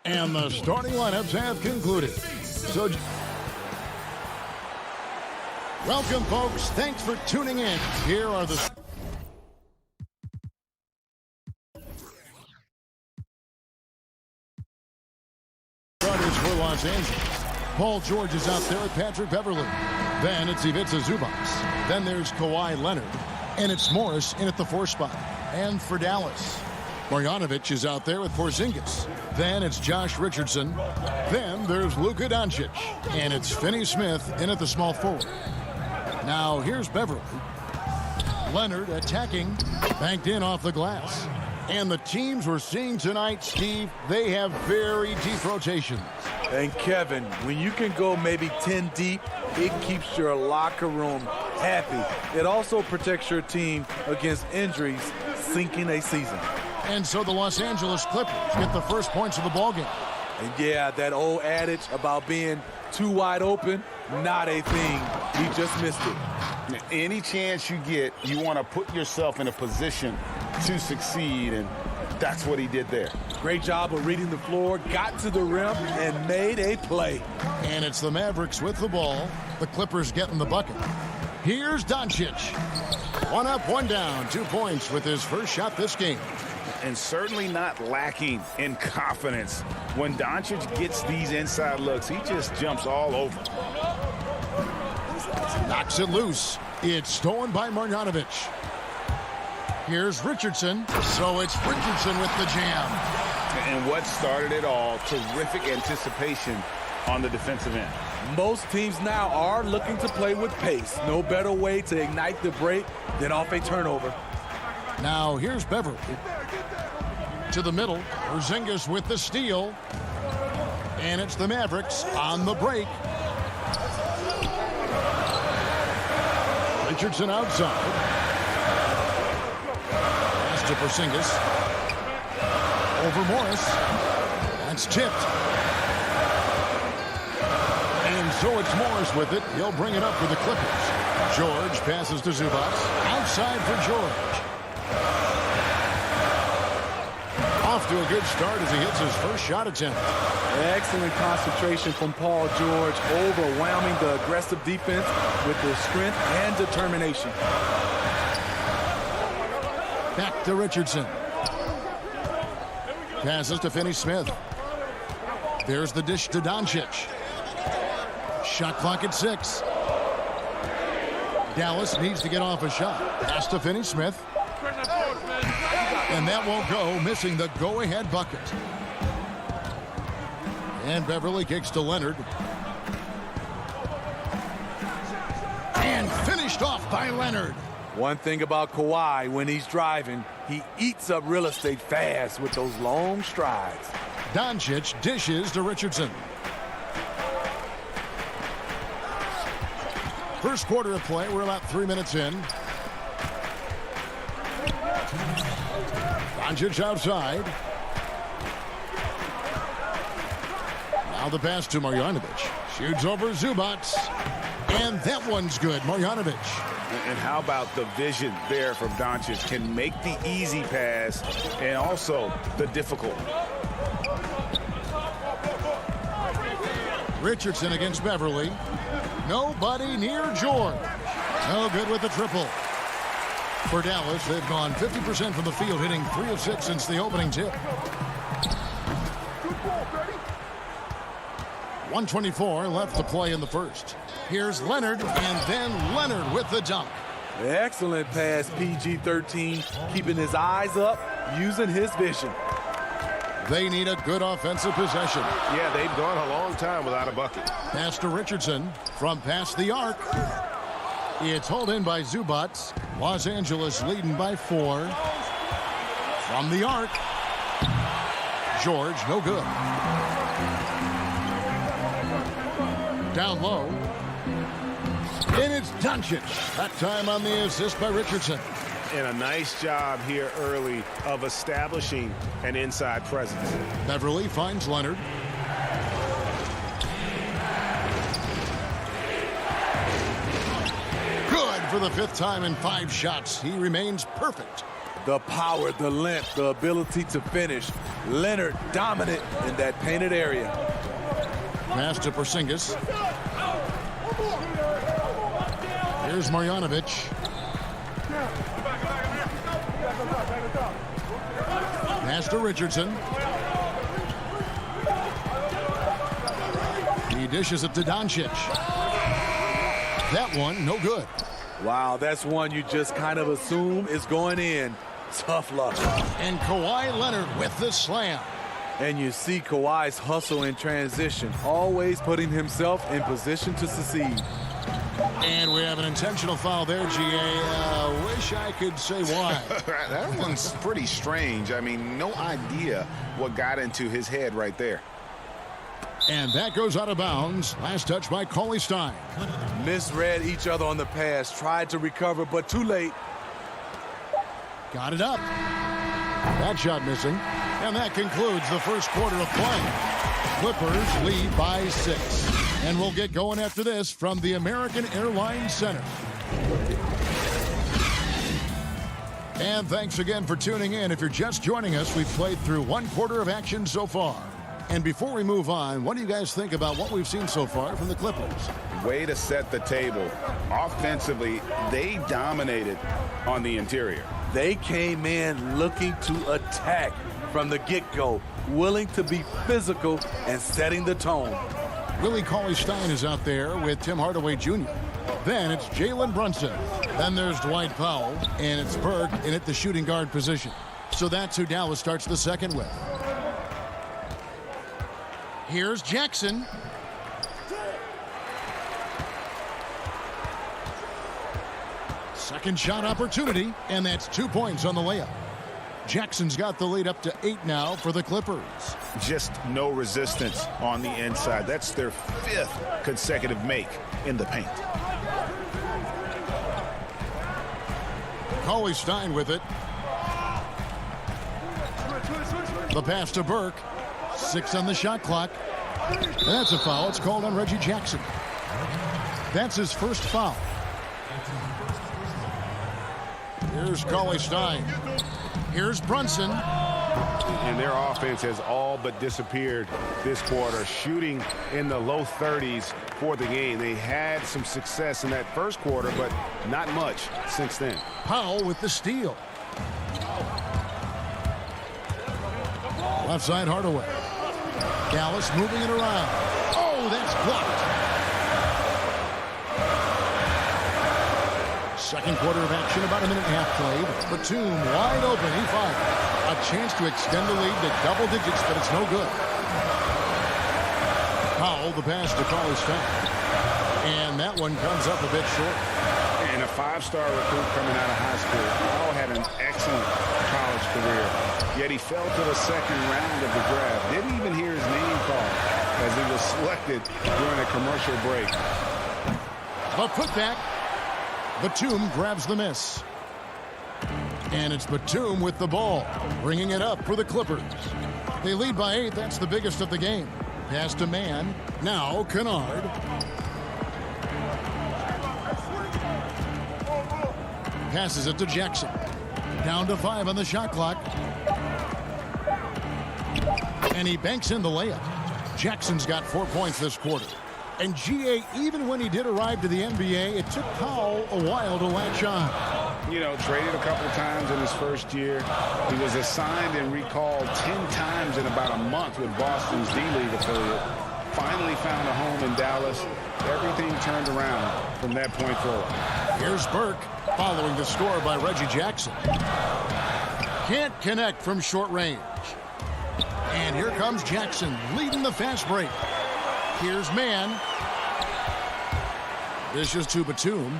And the starting lineups have concluded. So, welcome, folks. Thanks for tuning in. Here are the starters for Los Angeles. Paul George is out there with Patrick Beverley. Then it's Ivica Zubac. Then there's Kawhi Leonard. And it's Morris in at the 4 spot. And for Dallas, Marjanovic is out there with Porzingis. Then it's Josh Richardson. Then there's Luka Doncic. And it's Finney-Smith in at the small forward. Now here's Beverley. Leonard attacking. Banked in off the glass. And the teams we're seeing tonight, Steve, they have very deep rotations. And Kevin, when you can go maybe 10 deep, it keeps your locker room happy. It also protects your team against injuries sinking a season. And so the Los Angeles Clippers get the first points of the ballgame. And yeah, that old adage about being too wide open, not a thing. He just missed it. Any chance you get, you want to put yourself in a position to succeed, and that's what he did there. Great job of reading the floor, got to the rim, and made a play. And it's the Mavericks with the ball. The Clippers getting the bucket. Here's Doncic. 1 up, 1 down, 2 points with his first shot this game. And certainly not lacking in confidence. When Doncic gets these inside looks, he just jumps all over. Knocks it loose. It's stolen by Marjanovic. Here's Richardson. So it's Richardson with the jam. And what started it all, terrific anticipation on the defensive end. Most teams now are looking to play with pace. No better way to ignite the break than off a turnover. Now here's Beverley. To the middle. Porzingis with the steal. And it's the Mavericks on the break. Richardson outside. Pass to Porzingis. Over Morris. That's tipped. And so it's Morris with it. He'll bring it up for the Clippers. George passes to Zubac. Outside for George. Off to a good start as he hits his first shot attempt. Excellent concentration from Paul George, overwhelming the aggressive defense with the strength and determination. Back to Richardson. Passes to Finney-Smith. There's the dish to Doncic. Shot clock at 6. Dallas needs to get off a shot. Pass to Finney-Smith. And that won't go, missing the go-ahead bucket. And Beverley kicks to Leonard. And finished off by Leonard. One thing about Kawhi, when he's driving, he eats up real estate fast with those long strides. Doncic dishes to Richardson. First quarter of play, we're about 3 minutes in. Doncic outside. Now the pass to Marjanovic. Shoots over Zubac. And that one's good. Marjanovic. And how about the vision there from Doncic? Can make the easy pass and also the difficult. Richardson against Beverley. Nobody near George. No good with the triple. For Dallas, they've gone 50% from the field, hitting 3 of 6 since the opening tip. 1:24 left to play in the first. Here's Leonard, and then Leonard with the dunk. Excellent pass, PG-13, keeping his eyes up, using his vision. They need a good offensive possession. Yeah, they've gone a long time without a bucket. Pass to Richardson from past the arc. It's hauled in by Zubac. Los Angeles leading by 4. From the arc. George, no good. Down low. And it's Doncic. That time on the assist by Richardson. And a nice job here early of establishing an inside presence. Beverley finds Leonard. Good for the 5th time in 5 shots. He remains perfect. The power, the length, the ability to finish. Leonard dominant in that painted area. Pass to Porzingis. Here's Marjanovic. Pass to Richardson. He dishes it to Doncic. That one, no good. Wow, that's one you just kind of assume is going in. Tough luck. And Kawhi Leonard with the slam. And you see Kawhi's hustle in transition, always putting himself in position to succeed. And we have an intentional foul there, GA. Wish I could say why. That one's pretty strange. I mean, no idea what got into his head right there. And that goes out of bounds. Last touch by Cauley Stein. Misread each other on the pass, tried to recover, but too late. Got it up. That shot missing. And that concludes the first quarter of play. Clippers lead by 6. And we'll get going after this from the American Airlines Center. And thanks again for tuning in. If you're just joining us, we've played through one quarter of action so far. And before we move on, what do you guys think about what we've seen so far from the Clippers? Way to set the table. Offensively, they dominated on the interior. They came in looking to attack from the get-go, willing to be physical and setting the tone. Willie Cauley-Stein is out there with Tim Hardaway Jr. Then it's Jalen Brunson. Then there's Dwight Powell, and it's Berg in at the shooting guard position. So that's who Dallas starts the second with. Here's Jackson. Second shot opportunity, and that's 2 points on the layup. Jackson's got the lead up to 8 now for the Clippers. Just no resistance on the inside. That's their 5th consecutive make in the paint. Cauley-Stein with it. The pass to Burke. 6 on the shot clock. And that's a foul. It's called on Reggie Jackson. That's his first foul. Here's Cauley-Stein. Here's Brunson. And their offense has all but disappeared this quarter, shooting in the low 30s for the game. They had some success in that first quarter, but not much since then. Powell with the steal. Left side Hardaway. Dallas moving it around. Oh, that's blocked. Second quarter of action, about a minute and a half played. Batum wide open. He fired. A chance to extend the lead to double digits, but it's no good. Powell, the pass to Cauley-Stein. And that one comes up a bit short. And a 5-star recruit coming out of high school. Powell had an excellent college career, yet he fell to the second round of the draft. Didn't even hear his name called as he was selected during a commercial break. A putback. Batum grabs the miss. And it's Batum with the ball, bringing it up for the Clippers. They lead by 8. That's the biggest of the game. Pass to Mann. Now Kennard. Passes it to Jackson. Down to 5 on the shot clock. And he banks in the layup. Jackson's got 4 points this quarter. And GA, even when he did arrive to the NBA, it took Powell a while to latch on. You know, traded a couple of times in his first year. He was assigned and recalled 10 times in about a month with Boston's D-League affiliate. Finally found a home in Dallas. Everything turned around from that point forward. Here's Burke following the score by Reggie Jackson. Can't connect from short range. And here comes Jackson leading the fast break. Here's Mann. Dishes to Batum.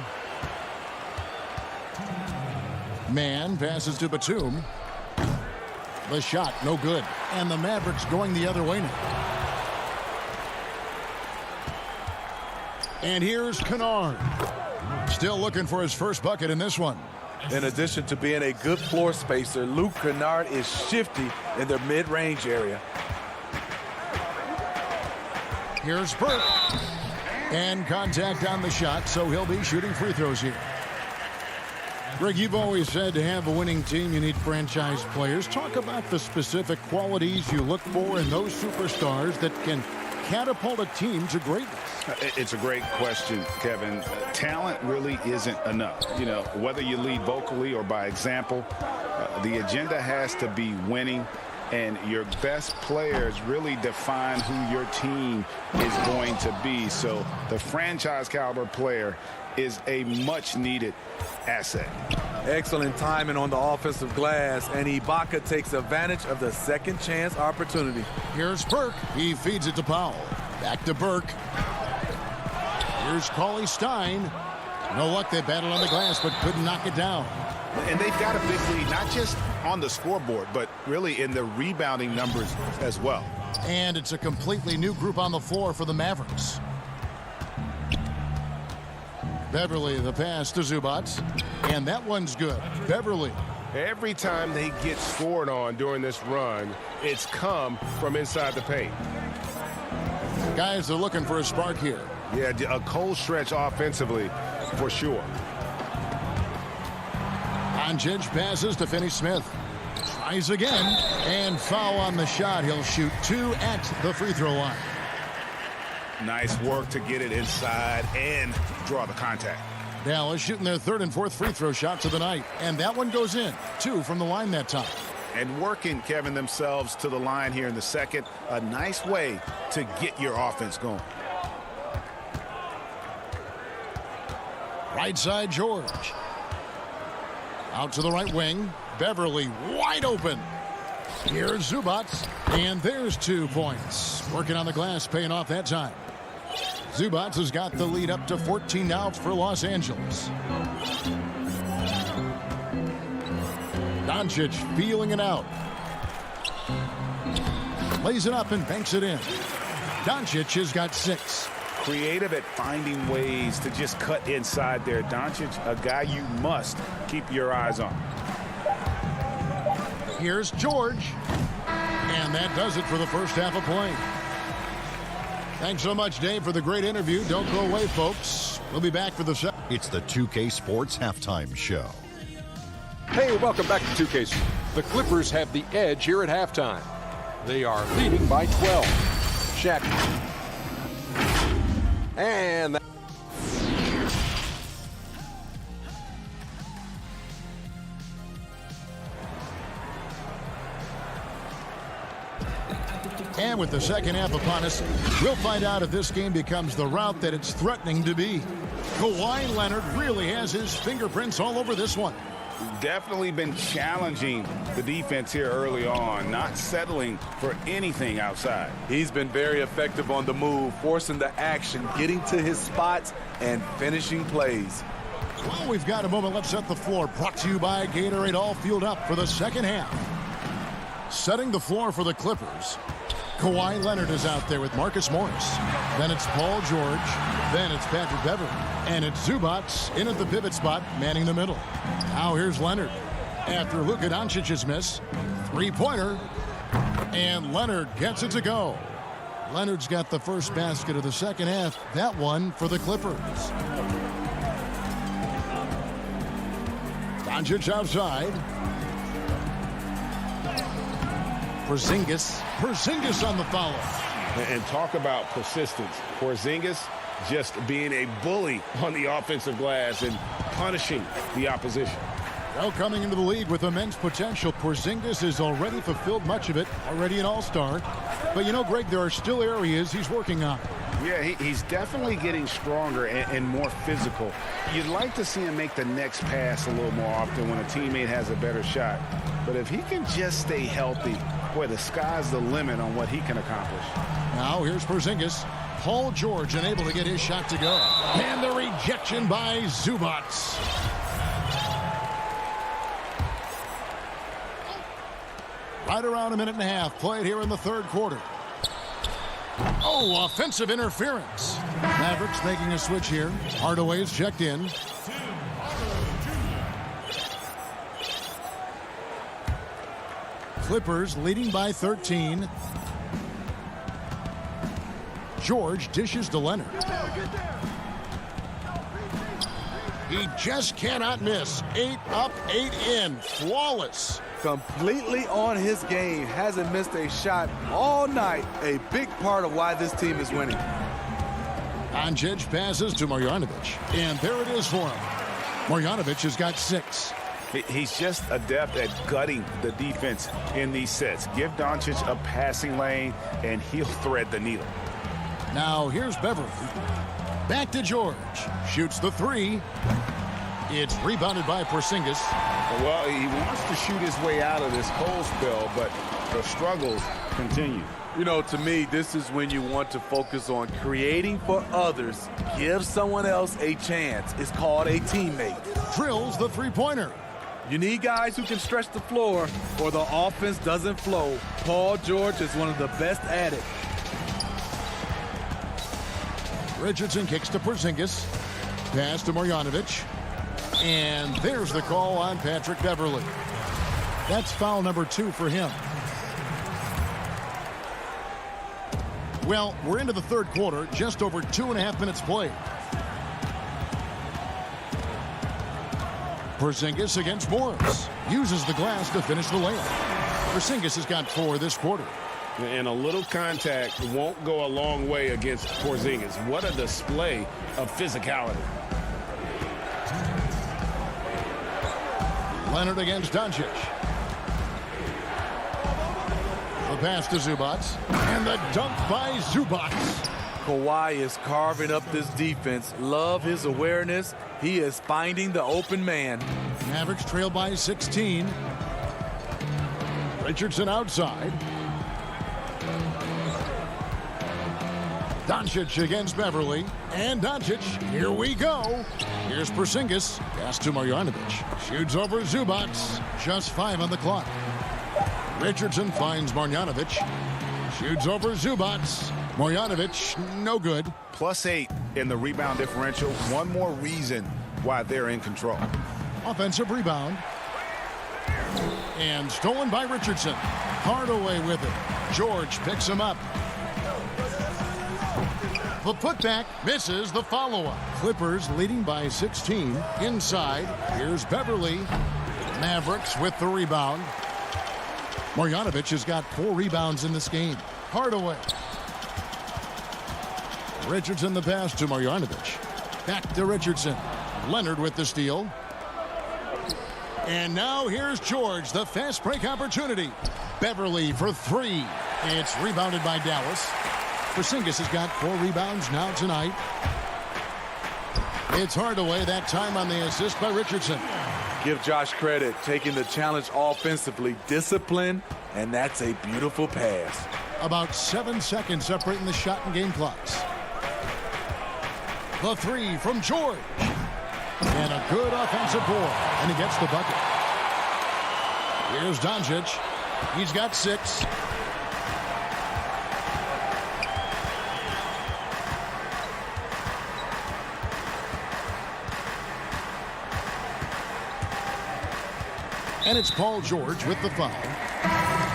Mann passes to Batum. The shot, no good. And the Mavericks going the other way now. And here's Kennard. Still looking for his first bucket in this one. In addition to being a good floor spacer, Luke Kennard is shifty in their mid-range area. Here's Burke. And contact on the shot, so he'll be shooting free throws here. Greg, you've always said to have a winning team, you need franchise players. Talk about the specific qualities you look for in those superstars that can catapult a team to greatness. It's a great question, Kevin. Talent really isn't enough. You know, whether you lead vocally or by example, the agenda has to be winning, and your best players really define who your team is going to be. So the franchise caliber player is a much-needed asset. Excellent timing on the offensive glass, and Ibaka takes advantage of the second chance opportunity. Here's Burke. He feeds it to Powell. Back to Burke. Here's Cauley Stein. No luck. They battled on the glass, but couldn't knock it down. And they've got a big lead, not just on the scoreboard, but really in the rebounding numbers as well. And it's a completely new group on the floor for the Mavericks. Beverly, the pass to Zubac. And that one's good. Beverly. Every time they get scored on during this run, it's come from inside the paint. Guys are looking for a spark here. Yeah, a cold stretch offensively, for sure. Doncic passes to Finney-Smith. Tries again. And foul on the shot. He'll shoot 2 at the free throw line. Nice work to get it inside and draw the contact. Dallas shooting their 3rd and 4th free throw shots of the night. And that one goes in. 2 from the line that time. And working, Kevin, themselves to the line here in the second. A nice way to get your offense going. Right side, George. Out to the right wing. Beverly wide open. Here's Zubac. And there's 2 points. Working on the glass, paying off that time. Zubac has got the lead up to 14 now for Los Angeles. Doncic feeling it out. Lays it up and banks it in. Doncic has got 6. Creative at finding ways to just cut inside there. Doncic, a guy you must keep your eyes on. Here's George. And that does it for the first half of play. Thanks so much, Dave, for the great interview. Don't go away, folks. We'll be back for the second. It's the 2K Sports Halftime Show. Hey, welcome back to 2K. The Clippers have the edge here at halftime. They are leading by 12. Shaq. And that And with the second half upon us, we'll find out if this game becomes the route that it's threatening to be. Kawhi Leonard really has his fingerprints all over this one. Definitely been challenging the defense here early on, not settling for anything outside. He's been very effective on the move, forcing the action, getting to his spots, and finishing plays. Well, we've got a moment. Let's set the floor. Brought to you by Gatorade. All fueled up for the second half. Setting the floor for the Clippers. Kawhi Leonard is out there with Marcus Morris. Then it's Paul George. Then it's Patrick Beverly. And it's Zubac in at the pivot spot, manning the middle. Now here's Leonard. After Luka Doncic's miss, 3-pointer. And Leonard gets it to go. Leonard's got the first basket of the second half. That one for the Clippers. Doncic outside. Porzingis on the follow. And talk about persistence. Porzingis just being a bully on the offensive glass and punishing the opposition. Well, coming into the league with immense potential, Porzingis has already fulfilled much of it, already an all-star. But you know, Greg, there are still areas he's working on. Yeah, he's definitely getting stronger and more physical. You'd like to see him make the next pass a little more often when a teammate has a better shot. But if he can just stay healthy, boy, the sky's the limit on what he can accomplish. Now here's Porzingis. Paul George unable to get his shot to go. And the rejection by Zubac. Right around a minute and a half played here in the third quarter. Oh, offensive interference. Mavericks making a switch here. Hardaway's checked in. Clippers leading by 13. George dishes to Leonard. He just cannot miss. 8 up, 8 in. Flawless. Completely on his game. Hasn't missed a shot all night. A big part of why this team is winning. Doncic passes to Marjanovic. And there it is for him. Marjanovic has got 6. He's just adept at gutting the defense in these sets. Give Doncic a passing lane, and he'll thread the needle. Now here's Beverly. Back to George. Shoots the 3. It's rebounded by Porzingis. Well, he wants to shoot his way out of this cold spell, but the struggles continue. You know, to me, this is when you want to focus on creating for others. Give someone else a chance. It's called a teammate. Drills the three-pointer. You need guys who can stretch the floor or the offense doesn't flow. Paul George is one of the best at it. Richardson kicks to Porzingis. Pass to Marjanovic. And there's the call on Patrick Beverly. That's foul number 2 for him. Well, we're into the third quarter, just over 2.5 minutes played. Porzingis against Morris. Uses the glass to finish the layup. Porzingis has got 4 this quarter. And a little contact won't go a long way against Porzingis. What a display of physicality. Leonard against Doncic. The pass to Zubac. And the dunk by Zubac. Kawhi is carving up this defense. Love his awareness. He is finding the open man. Mavericks trail by 16. Richardson outside. Doncic against Beverly. And Doncic, here we go. Here's Porzingis. Pass to Marjanovic. Shoots over Zubac. Just 5 on the clock. Richardson finds Marjanovic. Shoots over Zubac. Marjanovic, no good. +8 in the rebound differential. One more reason why they're in control. Offensive rebound. And stolen by Richardson. Hardaway with it. George picks him up. The putback misses the follow-up. Clippers leading by 16. Inside, here's Beverly. Mavericks with the rebound. Marjanovic has got 4 rebounds in this game. Hardaway. Richardson the pass to Marjanovic. Back to Richardson. Leonard with the steal. And now here's George, the fast break opportunity. Beverly for 3. It's rebounded by Dallas. Porzingis has got 4 rebounds now tonight. It's Hardaway, that time on the assist by Richardson. Give Josh credit, taking the challenge offensively, discipline, and that's a beautiful pass. About 7 seconds separating the shot and game clocks. The 3 from George. And a good offensive board. And he gets the bucket. Here's Doncic. He's got 6. And it's Paul George with the foul.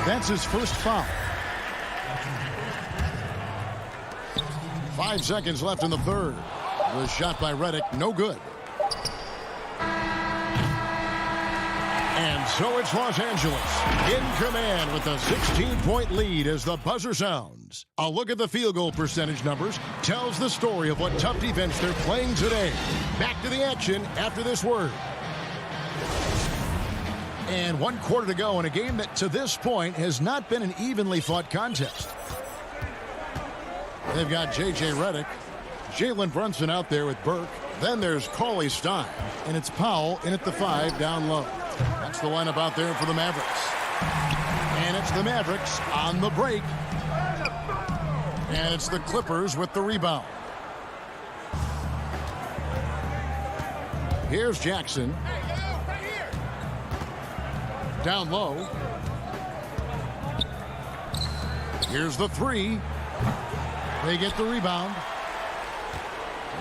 That's his first foul. 5 seconds left in the third. The shot by Redick, no good. And so it's Los Angeles in command with a 16-point lead as the buzzer sounds. A look at the field goal percentage numbers tells the story of what tough defense they're playing today. Back to the action after this word. And 1 quarter to go in a game that to this point has not been an evenly fought contest. They've got J.J. Redick, Jalen Brunson out there with Burke. Then there's Cauley Stein, and it's Powell in at the 5 down low. That's the lineup out there for the Mavericks. And it's the Mavericks on the break. And it's the Clippers with the rebound. Here's Jackson. Down low. Here's the 3. They get the rebound.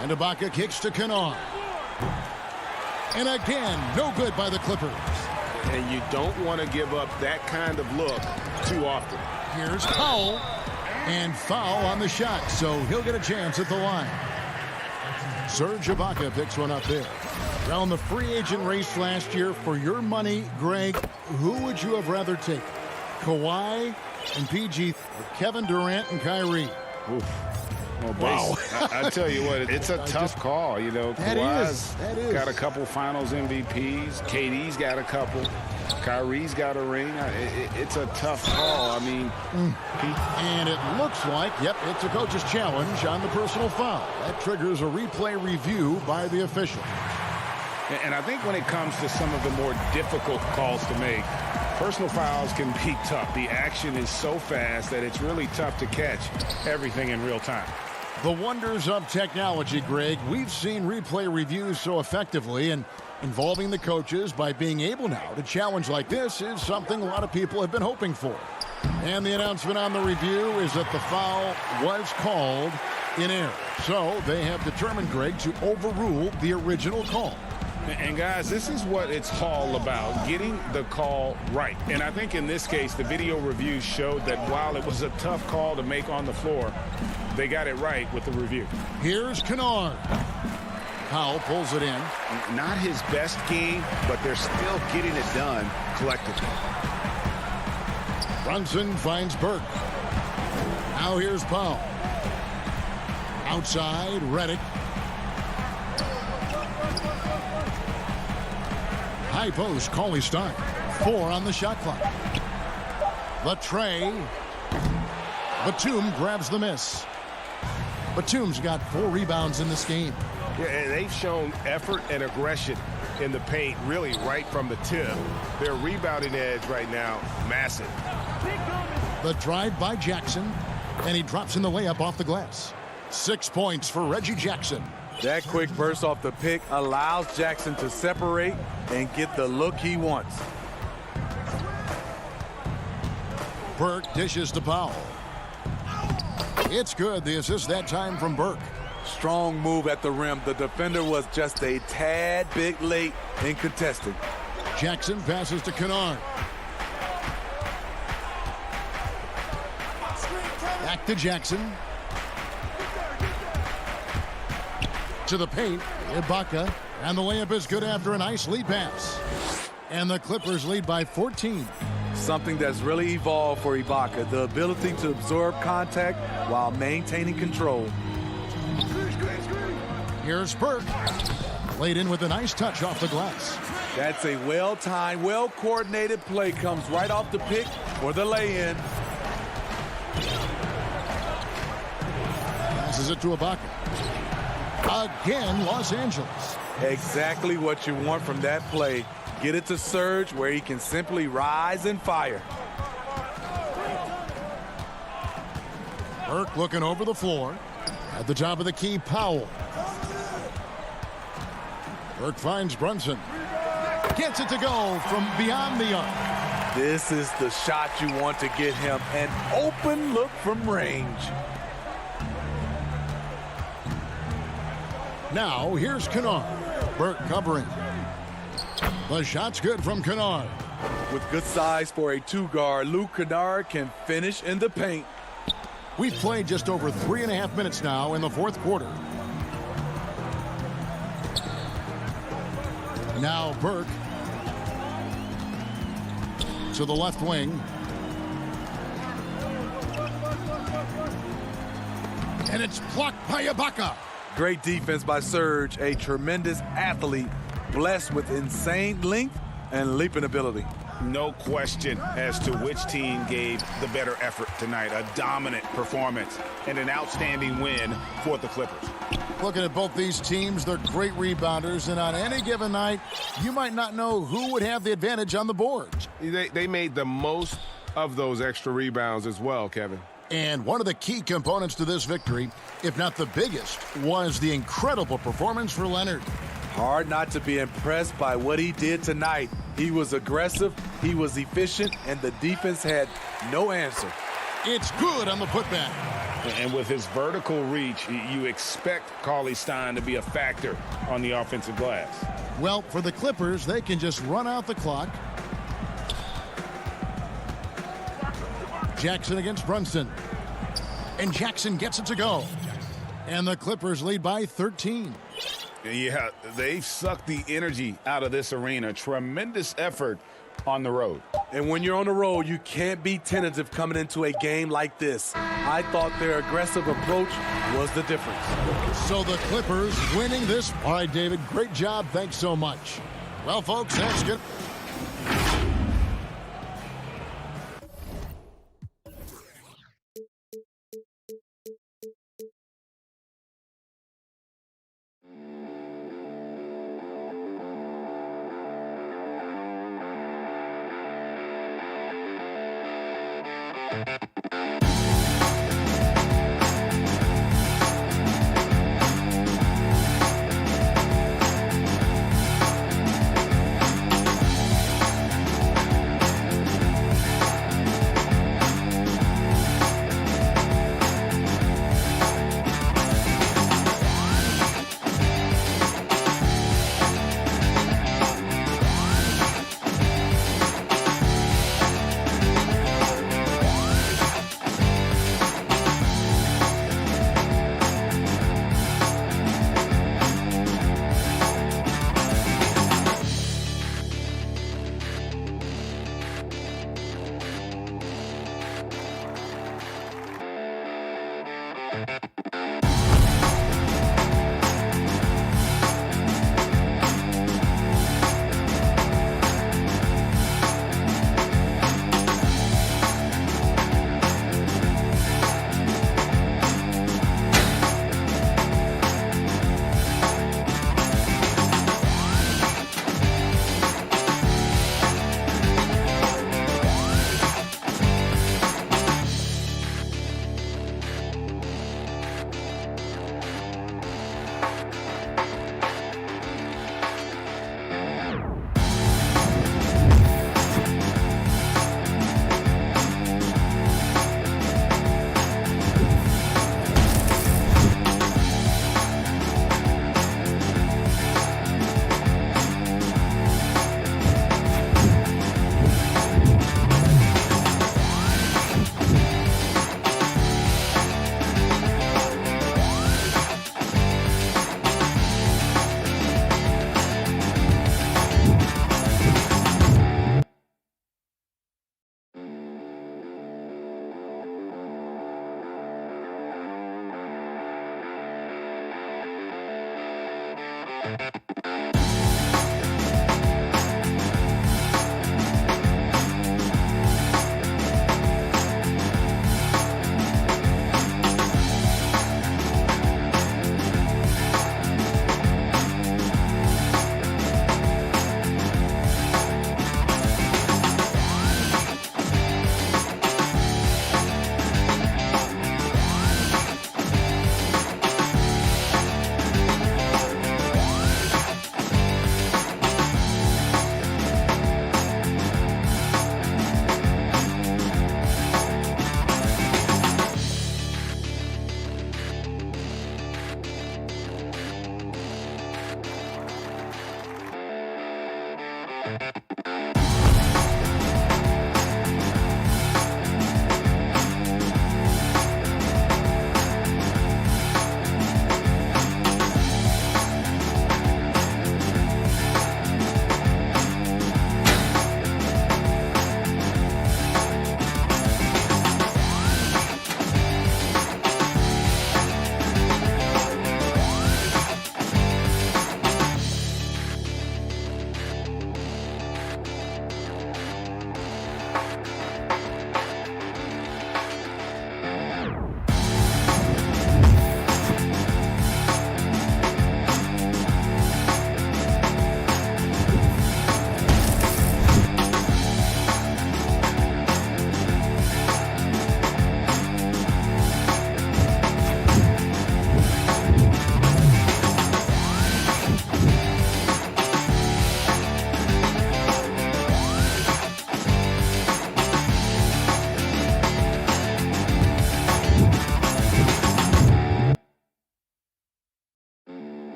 And Ibaka kicks to Kanawha. And again, no good by the Clippers. And you don't want to give up that kind of look too often. Here's Powell. And foul on the shot, so he'll get a chance at the line. Serge Ibaka picks one up there. Well, in the free agent race last year, for your money, Greg, who would you have rather taken? Kawhi and PG, or Kevin Durant and Kyrie? Oof. Well, Wow. I tell you what, it's a tough call. You know, Kawhi's got a couple Finals MVPs. KD's got a couple. Kyrie's got a ring. It's a tough call. I mean, And it looks like, yep, it's a coach's challenge on the personal foul. That triggers a replay review by the official. And I think when it comes to some of the more difficult calls to make, personal fouls can be tough. The action is so fast that it's really tough to catch everything in real time. The wonders of technology, Greg. We've seen replay reviews so effectively, and involving the coaches by being able now to challenge like this is something a lot of people have been hoping for. And the announcement on the review is that the foul was called in error. So they have determined, Greg, to overrule the original call. And guys, this is what it's all about, getting the call right. And I think in this case, the video review showed that while it was a tough call to make on the floor, they got it right with the review. Here's Kennard. Powell pulls it in. Not his best game, but they're still getting it done collectively. Brunson finds Burke. Now here's Powell. Outside, Redick. High post, Cauley Stein. 4 on the shot clock. The tray. Batum grabs the miss. Batum's got 4 rebounds in this game. Yeah, and they've shown effort and aggression in the paint, really right from the tip. Their rebounding edge right now, massive. The drive by Jackson, and he drops in the layup off the glass. 6 points for Reggie Jackson. That quick burst off the pick allows Jackson to separate and get the look he wants. Burke dishes to Powell. It's good. The assist that time from Burke. Strong move at the rim. The defender was just a tad bit late in contesting. Jackson passes to Kennard. Back to Jackson. To the paint, Ibaka, and the layup is good after a nice lead pass. And the Clippers lead by 14. Something that's really evolved for Ibaka, the ability to absorb contact while maintaining control. Here's Burke. Laid in with a nice touch off the glass. That's a well-timed, well-coordinated play. Comes right off the pick for the lay-in. Passes it to Ibaka. Again, Los Angeles. Exactly what you want from that play. Get it to Serge where he can simply rise and fire. Burke looking over the floor. At the top of the key, Powell. Burke finds Brunson. Gets it to go from beyond the arc. This is the shot you want to get him. An open look from range. Now, here's Kennard. Burke covering. The shot's good from Kennard. With good size for a 2-guard, Luke Kennard can finish in the paint. We've played just over 3.5 minutes now in the fourth quarter. Now Burke to the left wing. And it's blocked by Ibaka. Great defense by Serge, a tremendous athlete, blessed with insane length and leaping ability. No question as to which team gave the better effort tonight. A dominant performance and an outstanding win for the Clippers. Looking at both these teams, they're great rebounders, and on any given night, you might not know who would have the advantage on the boards. They made the most of those extra rebounds as well, Kevin. And one of the key components to this victory, if not the biggest, was the incredible performance for Leonard. Hard not to be impressed by what he did tonight. He was aggressive, he was efficient, and the defense had no answer. It's good on the putback. And with his vertical reach, you expect Cauley Stein to be a factor on the offensive glass. Well, for the Clippers, they can just run out the clock. Jackson against Brunson. And Jackson gets it to go. And the Clippers lead by 13. Yeah, they've sucked the energy out of this arena. Tremendous effort on the road. And when you're on the road, you can't be tentative coming into a game like this. I thought their aggressive approach was the difference. So the Clippers winning this. All right, David, great job. Thanks so much. Well, folks, that's good.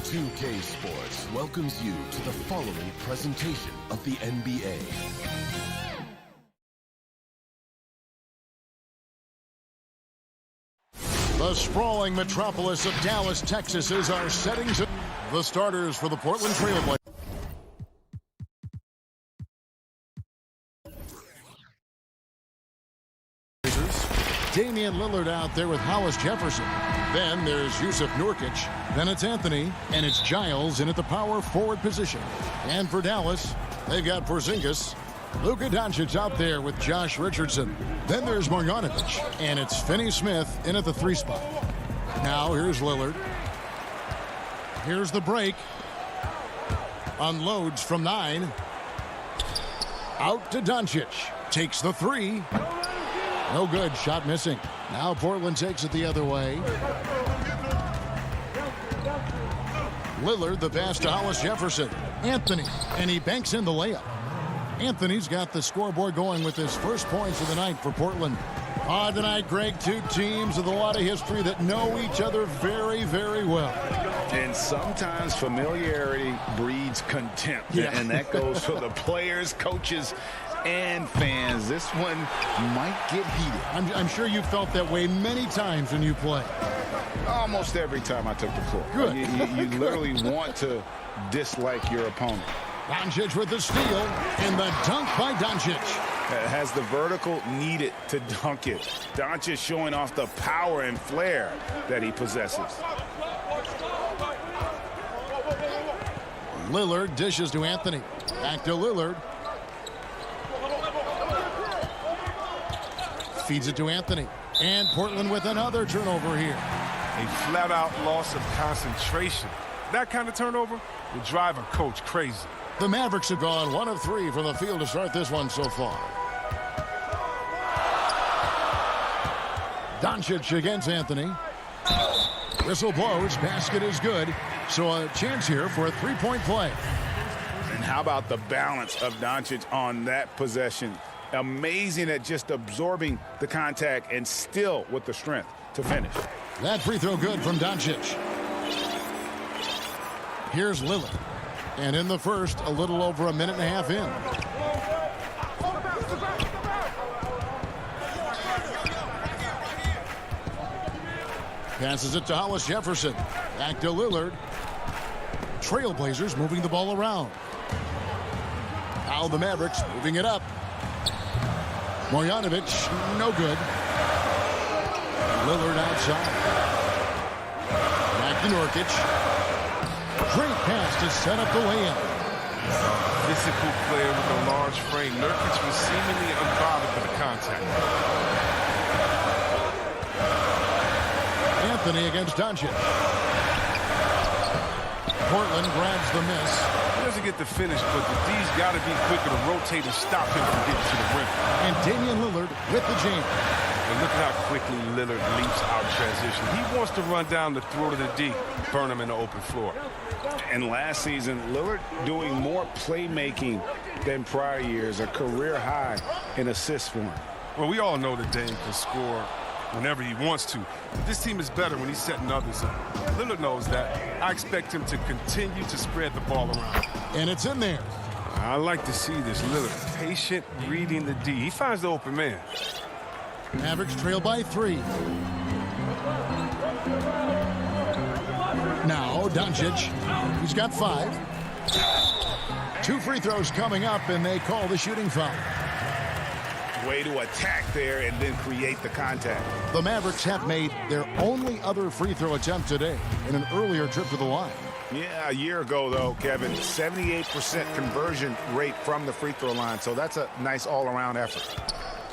2K Sports welcomes you to the following presentation of the NBA. The sprawling metropolis of Dallas, Texas is our settings. The starters for the Portland Trail Blazers. Damian Lillard out there with Hollis Jefferson. Then there's Yusuf Nurkic. Then it's Anthony. And it's Giles in at the power forward position. And for Dallas, they've got Porzingis. Luka Doncic out there with Josh Richardson. Then there's Marjanovic. And it's Finney-Smith in at the 3 spot. Now here's Lillard. Here's the break. Unloads from 9. Out to Doncic. Takes the 3. No good. Shot missing. Now Portland takes it the other way. Lillard, the pass to Hollis Jefferson. Anthony, and he banks in the layup. Anthony's got the scoreboard going with his first points of the night for Portland. Tonight, Greg, two teams with a lot of history that know each other very, very well. And sometimes familiarity breeds contempt. Yeah. And that goes for the players, coaches, and fans. This one might get heated. I'm sure you felt that way many times when you play. Almost every time I took the floor. Good. You literally want to dislike your opponent. Doncic with the steal, and the dunk by Doncic. Has the vertical needed to dunk it. Doncic showing off the power and flair that he possesses. Lillard dishes to Anthony. Back to Lillard. Feeds it to Anthony. And Portland with another turnover here. A flat-out loss of concentration. That kind of turnover will drive a coach crazy. The Mavericks have gone 1 of 3 from the field to start this one so far. Doncic against Anthony. Whistle blows. Basket is good. So a chance here for a 3-point play. And how about the balance of Doncic on that possession? Amazing at just absorbing the contact and still with the strength to finish. That free throw good from Doncic. Here's Lillard. And in the first, a little over a minute and a half in. Passes it to Hollis Jefferson. Back to Lillard. Trailblazers moving the ball around. Now the Mavericks moving it up. Marjanovic, no good. Lillard outside. Back to Nurkic. Great pass to set up the layup. Physical player with a large frame. Nurkic was seemingly unbothered with the contact. Anthony against Doncic. Portland grabs the miss. He doesn't get the finish, but the D's got to be quicker to rotate and stop him from getting to the rim. And Damian Lillard with the jam. And look at how quickly Lillard leaps out transition. He wants to run down the throat of the D, burn him in the open floor. And last season, Lillard doing more playmaking than prior years, a career high in assists for him. Well, we all know that Dame can score whenever he wants to. This team is better when he's setting others up. Lillard knows that. I expect him to continue to spread the ball around. And it's in there. I like to see this. Lillard, patient, reading the D. He finds the open man. Mavericks trail by 3. Now Doncic. He's got 5. 2 free throws coming up, and they call the shooting foul. Way to attack there and then create the contact. The Mavericks have made their only other free throw attempt today in an earlier trip to the line. Yeah, a year ago, though, Kevin, 78% conversion rate from the free throw line, so that's a nice all-around effort.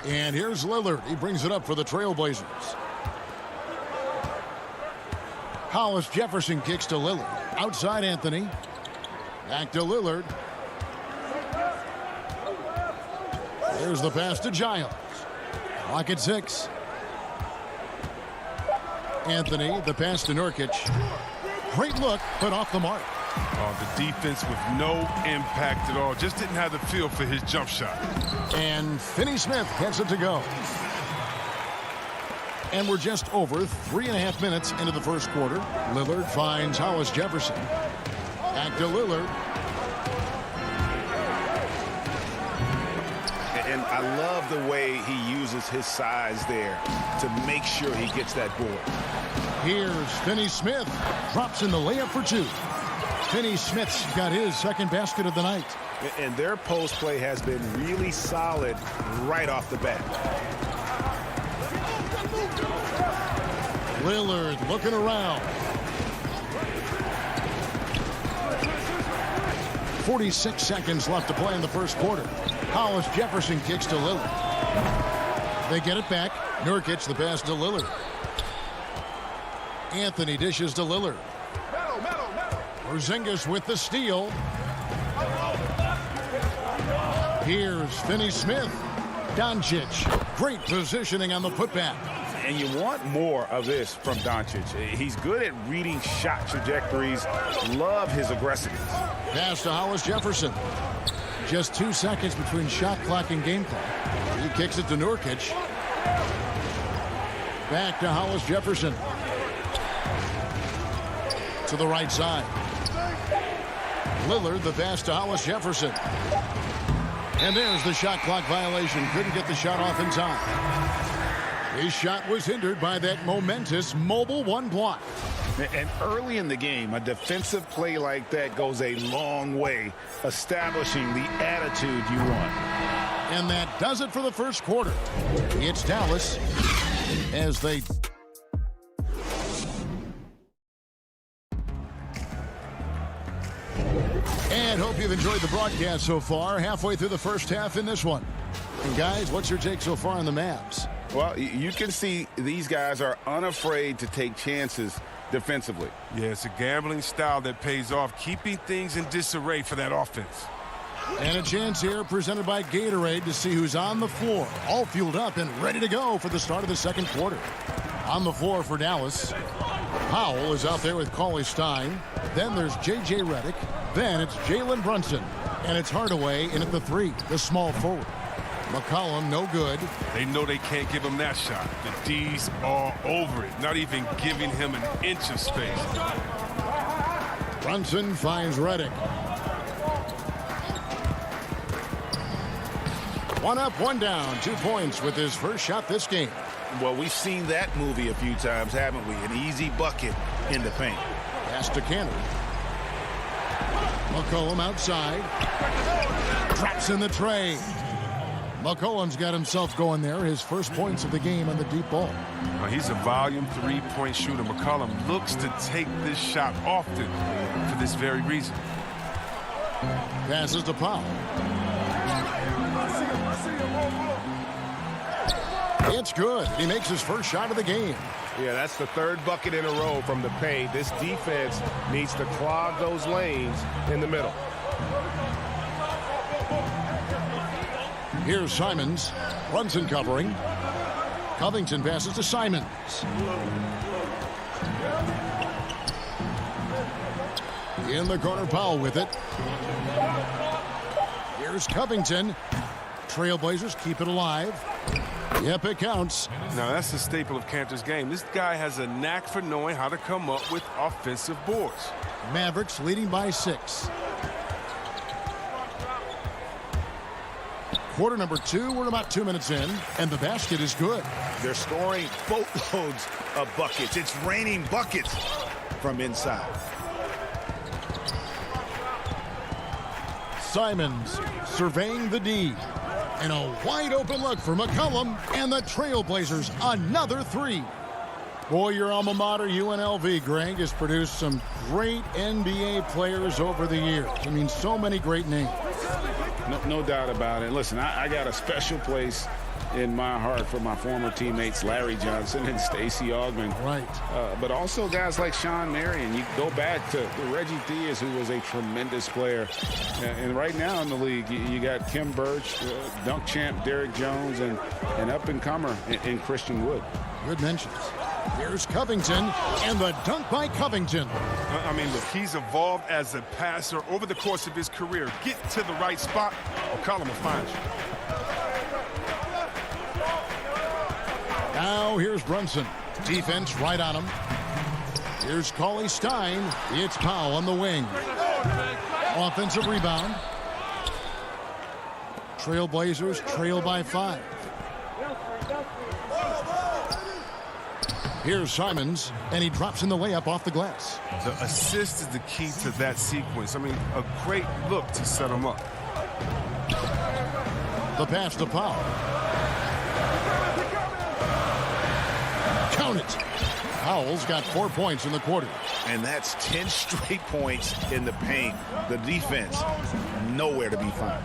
And here's Lillard. He brings it up for the Trailblazers. Hollis Jefferson kicks to Lillard. Outside Anthony. Back to Lillard. There's the pass to Giles. Clock at 6. Anthony, the pass to Nurkic. Great look, but off the mark. Oh, the defense with no impact at all. Just didn't have the feel for his jump shot. And Finney-Smith gets it to go. And we're just over 3.5 minutes into the first quarter. Lillard finds Hollis Jefferson. Back to Lillard. And I love the way he uses his size there to make sure he gets that board. Here's Finney-Smith. Drops in the layup for 2. Finney-Smith's got his second basket of the night. And their post play has been really solid right off the bat. Lillard looking around. 46 seconds left to play in the first quarter. Hollis Jefferson kicks to Lillard. They get it back. Nurkic the pass to Lillard. Anthony dishes to Lillard. Porzingis with the steal. Here's Finney-Smith. Doncic. Great positioning on the putback. And you want more of this from Doncic. He's good at reading shot trajectories. Love his aggressiveness. Pass to Hollis Jefferson. Just 2 seconds between shot clock and game clock. He kicks it to Nurkic. Back to Hollis Jefferson. To the right side. Lillard the pass to Hollis Jefferson. And there's the shot clock violation. Couldn't get the shot off in time. His shot was hindered by that momentous mobile 1 block. And early in the game, a defensive play like that goes a long way, establishing the attitude you want. And that does it for the first quarter. It's Dallas as they... And hope you've enjoyed the broadcast so far. Halfway through the first half in this one. And guys, what's your take so far on the Mavs? Well, you can see these guys are unafraid to take chances defensively. Yeah, it's a gambling style that pays off, keeping things in disarray for that offense. And a chance here presented by Gatorade to see who's on the floor. All fueled up and ready to go for the start of the second quarter. On the floor for Dallas. Powell is out there with Cauley Stein. Then there's J.J. Redick. Then it's Jalen Brunson. And it's Hardaway in at the 3, the small forward. McCollum, no good. They know they can't give him that shot. The D's all over it, not even giving him an inch of space. Brunson finds Redick. 1 up, 1 down. 2 points with his first shot this game. Well, we've seen that movie a few times, haven't we? An easy bucket in the paint. Pass to Canner. McCollum outside. Drops in the tray. McCollum's got himself going there. His first points of the game on the deep ball. He's a volume 3-point shooter. McCollum looks to take this shot often for this very reason. Passes to Powell. It's good. He makes his first shot of the game. Yeah, that's the 3rd bucket in a row from the paint. This defense needs to clog those lanes in the middle. Here's Simons. Brunson covering. Covington passes to Simons. In the corner, Powell with it. Here's Covington. Trailblazers keep it alive. Yep, it counts. Now, that's the staple of Cantor's game. This guy has a knack for knowing how to come up with offensive boards. Mavericks leading by 6. Quarter number 2, we're about 2 minutes in, and the basket is good. They're scoring boatloads of buckets. It's raining buckets from inside. Simons surveying the D. And a wide open look for McCollum and the Trailblazers. Another 3. Boy, your alma mater, UNLV, Greg, has produced some great NBA players over the years. I mean, so many great names. No doubt about it. Listen, I got a special place in my heart for my former teammates Larry Johnson and Stacey Augmon. Right. But also guys like Sean Marion. You go back to Reggie Theus, who was a tremendous player. And right now in the league, you got Kim Birch, dunk champ Derrick Jones, and an up-and-comer in Christian Wood. Good mentions. Here's Covington, and the dunk by Covington. I mean, look, he's evolved as a passer over the course of his career. Get to the right spot, McCollum will find you. Now here's Brunson. Defense right on him. Here's Cauley Stein. It's Powell on the wing. Offensive rebound. Trailblazers trail by 5. Here's Simons, and he drops in the layup off the glass. The assist is the key to that sequence. I mean, a great look to set him up. The pass to Powell. Count it. Powell's got 4 points in the quarter. And that's 10 straight points in the paint. The defense, nowhere to be found.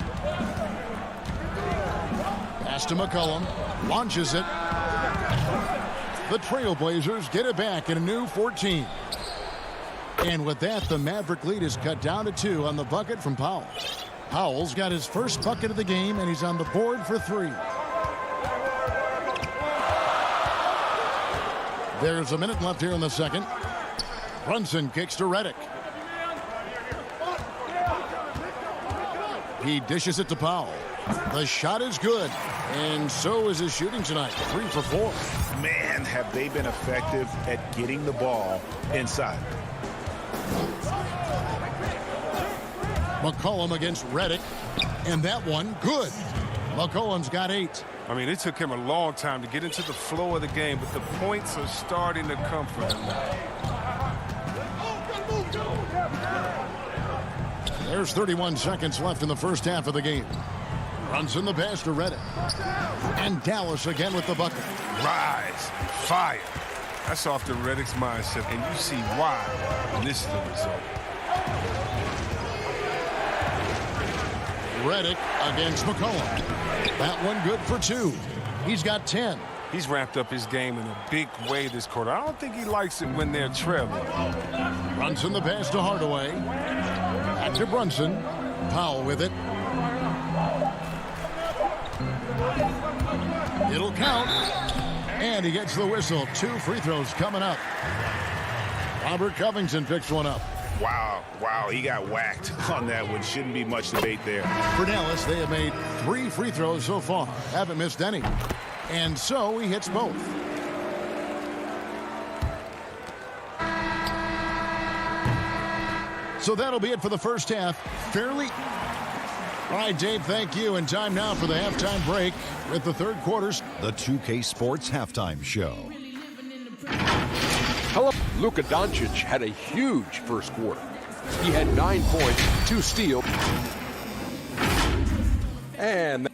Pass to McCollum. Launches it. The Trailblazers get it back in a new 14. And with that, the Maverick lead is cut down to 2 on the bucket from Powell. Powell's got his first bucket of the game, and he's on the board for 3. There's a minute left here in the second. Brunson kicks to Redick. He dishes it to Powell. The shot is good, and so is his shooting tonight. 3 for 4. Man, have they been effective at getting the ball inside. McCollum against Redick, and that one good. McCollum's got 8. I mean, it took him a long time to get into the flow of the game, but the points are starting to come for him now. There's 31 seconds left in the first half of the game. Runs in the pass to Redick. And Dallas again with the bucket. Rise, fire. That's often Redick's mindset, and you see why. And this is the result. Redick against McCollum. That one good for 2. He's got 10. He's ramped up his game in a big way this quarter. I don't think he likes it when they're trailing. Runs in the pass to Hardaway. Back to Brunson. Powell with it. It'll count. And he gets the whistle. 2 free throws coming up. Robert Covington picks one up. Wow, he got whacked on that one. Shouldn't be much debate there. For Dallas, they have made 3 free throws so far. Haven't missed any. And so he hits both. So that'll be it for the first half. Fairly. All right, Dave, thank you. And time now for the halftime break with the third quarters. The 2K Sports Halftime Show. Hello. Luka Doncic had a huge first quarter. He had 9 points, 2 steals, and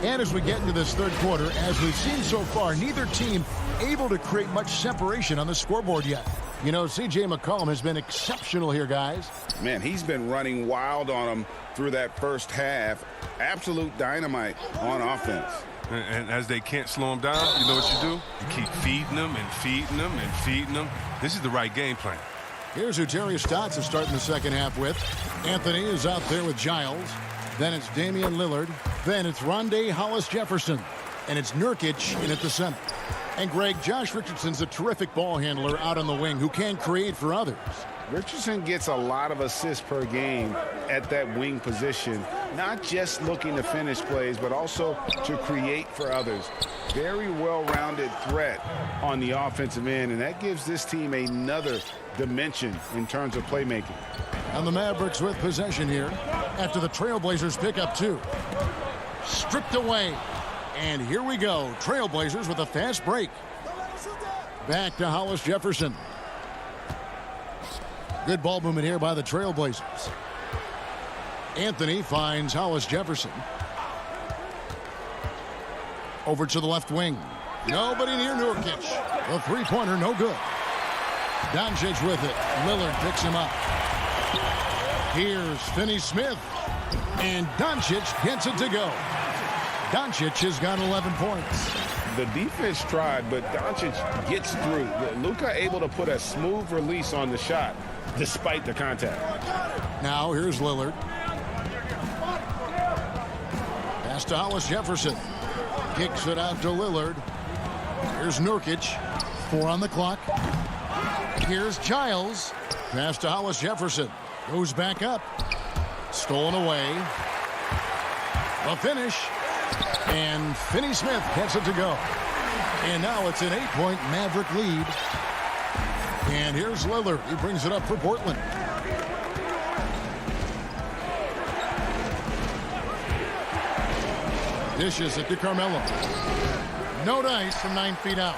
as we get into this third quarter, as we've seen so far, neither team able to create much separation on the scoreboard yet. You know, C.J. McCollum has been exceptional here, guys. Man, he's been running wild on them through that first half. Absolute dynamite on offense. And as they can't slow him down, you know what you do? You keep feeding them and feeding them and feeding them. This is the right game plan. Here's who Terry Stotts is starting the second half with. Anthony is out there with Giles. Then it's Damian Lillard. Then it's Rondé Hollis-Jefferson. And it's Nurkic in at the center. And Greg, Josh Richardson's a terrific ball handler out on the wing who can create for others. Richardson gets a lot of assists per game at that wing position, not just looking to finish plays, but also to create for others. Very well-rounded threat on the offensive end, and that gives this team another dimension in terms of playmaking. And the Mavericks with possession here after the Trailblazers pick up 2. Stripped away. And here we go. Trailblazers with a fast break. Back to Hollis-Jefferson. Good ball movement here by the Trailblazers. Anthony finds Hollis-Jefferson. Over to the left wing. Nobody near Nurkic. The three-pointer, no good. Doncic with it. Lillard picks him up. Here's Finney-Smith. And Doncic gets it to go. Doncic has got 11 points. The defense tried, but Doncic gets through. Luka able to put a smooth release on the shot despite the contact. Now here's Lillard. Pass to Hollis-Jefferson. Kicks it out to Lillard. Here's Nurkic. 4 on the clock. Here's Giles. Pass to Hollis Jefferson. Goes back up. Stolen away. The finish. And Finney Smith gets it to go. And now it's an 8-point Maverick lead. And here's Lillard. He brings it up for Portland. Dishes it to Carmelo. No dice from 9 feet out.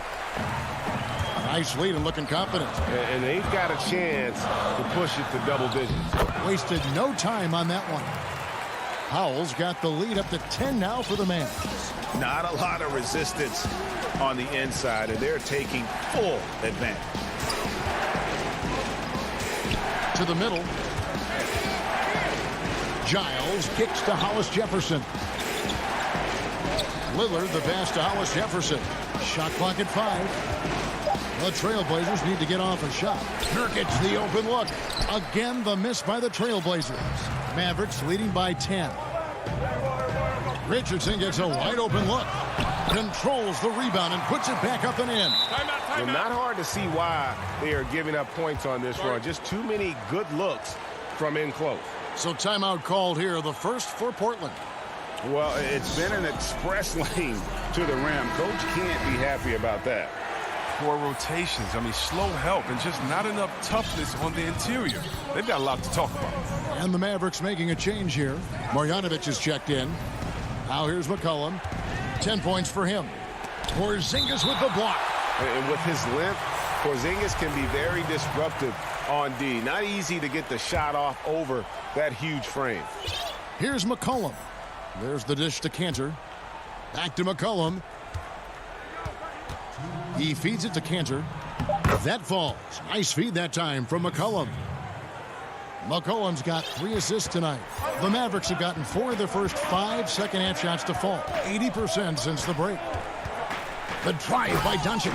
Nice lead and looking confident. And they've got a chance to push it to double digits. Wasted no time on that one. Howell's got the lead up to 10 now for the Mavs. Not a lot of resistance on the inside, and they're taking full advantage. To the middle. Giles kicks to Hollis Jefferson. Lillard the pass to Hollis Jefferson. Shot clock at 5. The Trailblazers need to get off a shot. Nurkic the open look. Again the miss by the Trailblazers. Mavericks leading by 10. Richardson gets a wide open look. Controls the rebound and puts it back up and in. Well, not hard to see why they are giving up points on this run. Just too many good looks from in close. So timeout called here, the first for Portland. Well, it's been an express lane to the rim. Coach can't be happy about that. Poor rotations. I mean, slow help and just not enough toughness on the interior. They've got a lot to talk about. And the Mavericks making a change here. Marjanovic is checked in. Now here's McCollum. 10 points for him. Porzingis with the block. And with his length, Porzingis can be very disruptive on D. Not easy to get the shot off over that huge frame. Here's McCollum. There's the dish to Cantor. Back to McCollum. He feeds it to Cantor. That falls. Nice feed that time from McCollum. McCollum's got 3 assists tonight. The Mavericks have gotten 4 of their first 5 second-half shots to fall. 80% since the break. The drive by Doncic.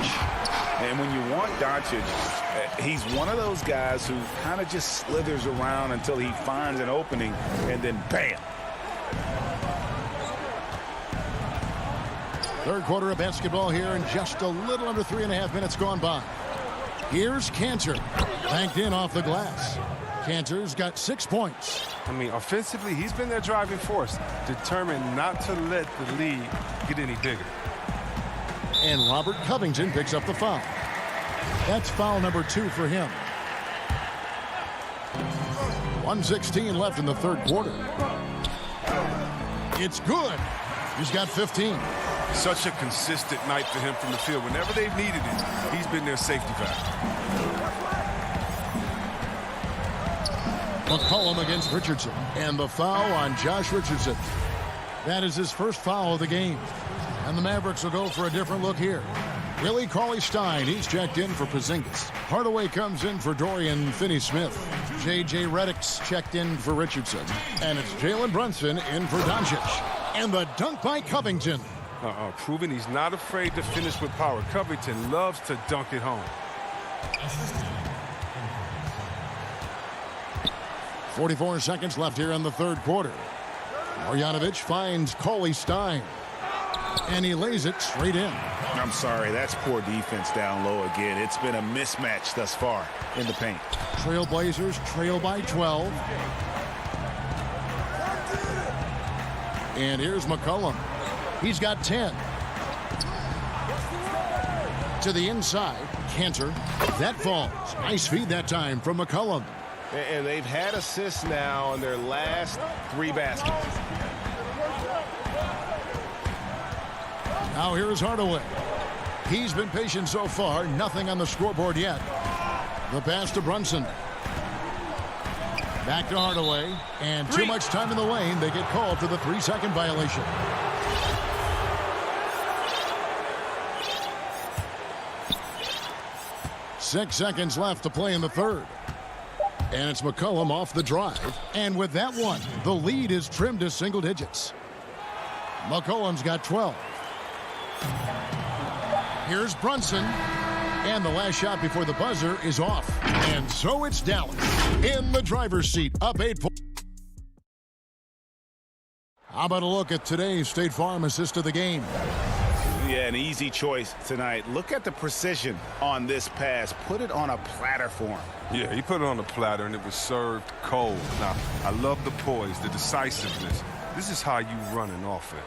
And when you want Doncic, he's one of those guys who kind of just slithers around until he finds an opening, and then bam. Third quarter of basketball here, and just a little under 3.5 minutes gone by. Here's Cantor. Banked in off the glass. Cantor's got 6 points. I mean, offensively, he's been their driving force, determined not to let the lead get any bigger. And Robert Covington picks up the foul. That's foul number 2 for him. 1:16 left in the third quarter. It's good. He's got 15. Such a consistent night for him from the field. Whenever they've needed it, he's been their safety valve. McCollum against Richardson. And the foul on Josh Richardson. That is his first foul of the game. And the Mavericks will go for a different look here. Willie Cauley-Stein, he's checked in for Porzingis. Hardaway comes in for Dorian Finney-Smith. J.J. Redick's checked in for Richardson. And it's Jalen Brunson in for Doncic. And the dunk by Covington. Proving he's not afraid to finish with power. Covington loves to dunk it home. 44 seconds left here in the third quarter. Marjanovic finds Cauley-Stein. And he lays it straight in. I'm sorry, that's poor defense down low again. It's been a mismatch thus far in the paint. Trailblazers trail by 12. And here's McCollum. He's got 10. To the inside, Cantor. That falls. Nice feed that time from McCollum. And they've had assists now on their last 3 baskets. Now here's Hardaway. He's been patient so far. Nothing on the scoreboard yet. The pass to Brunson. Back to Hardaway. And too much time in the lane. They get called for the 3-second violation. Six seconds left to play in the third. And it's McCollum off the drive. And with that one, the lead is trimmed to single digits. McCollum's got 12. Here's Brunson. And the last shot before the buzzer is off. And so it's Dallas in the driver's seat, up 8 points. How about a look at today's State Farm assist of the game? Yeah, an easy choice tonight. Look at the precision on this pass. Put it on a platter for him. Yeah, he put it on the platter, and it was served cold. Now, I love the poise, the decisiveness. This is how you run an offense.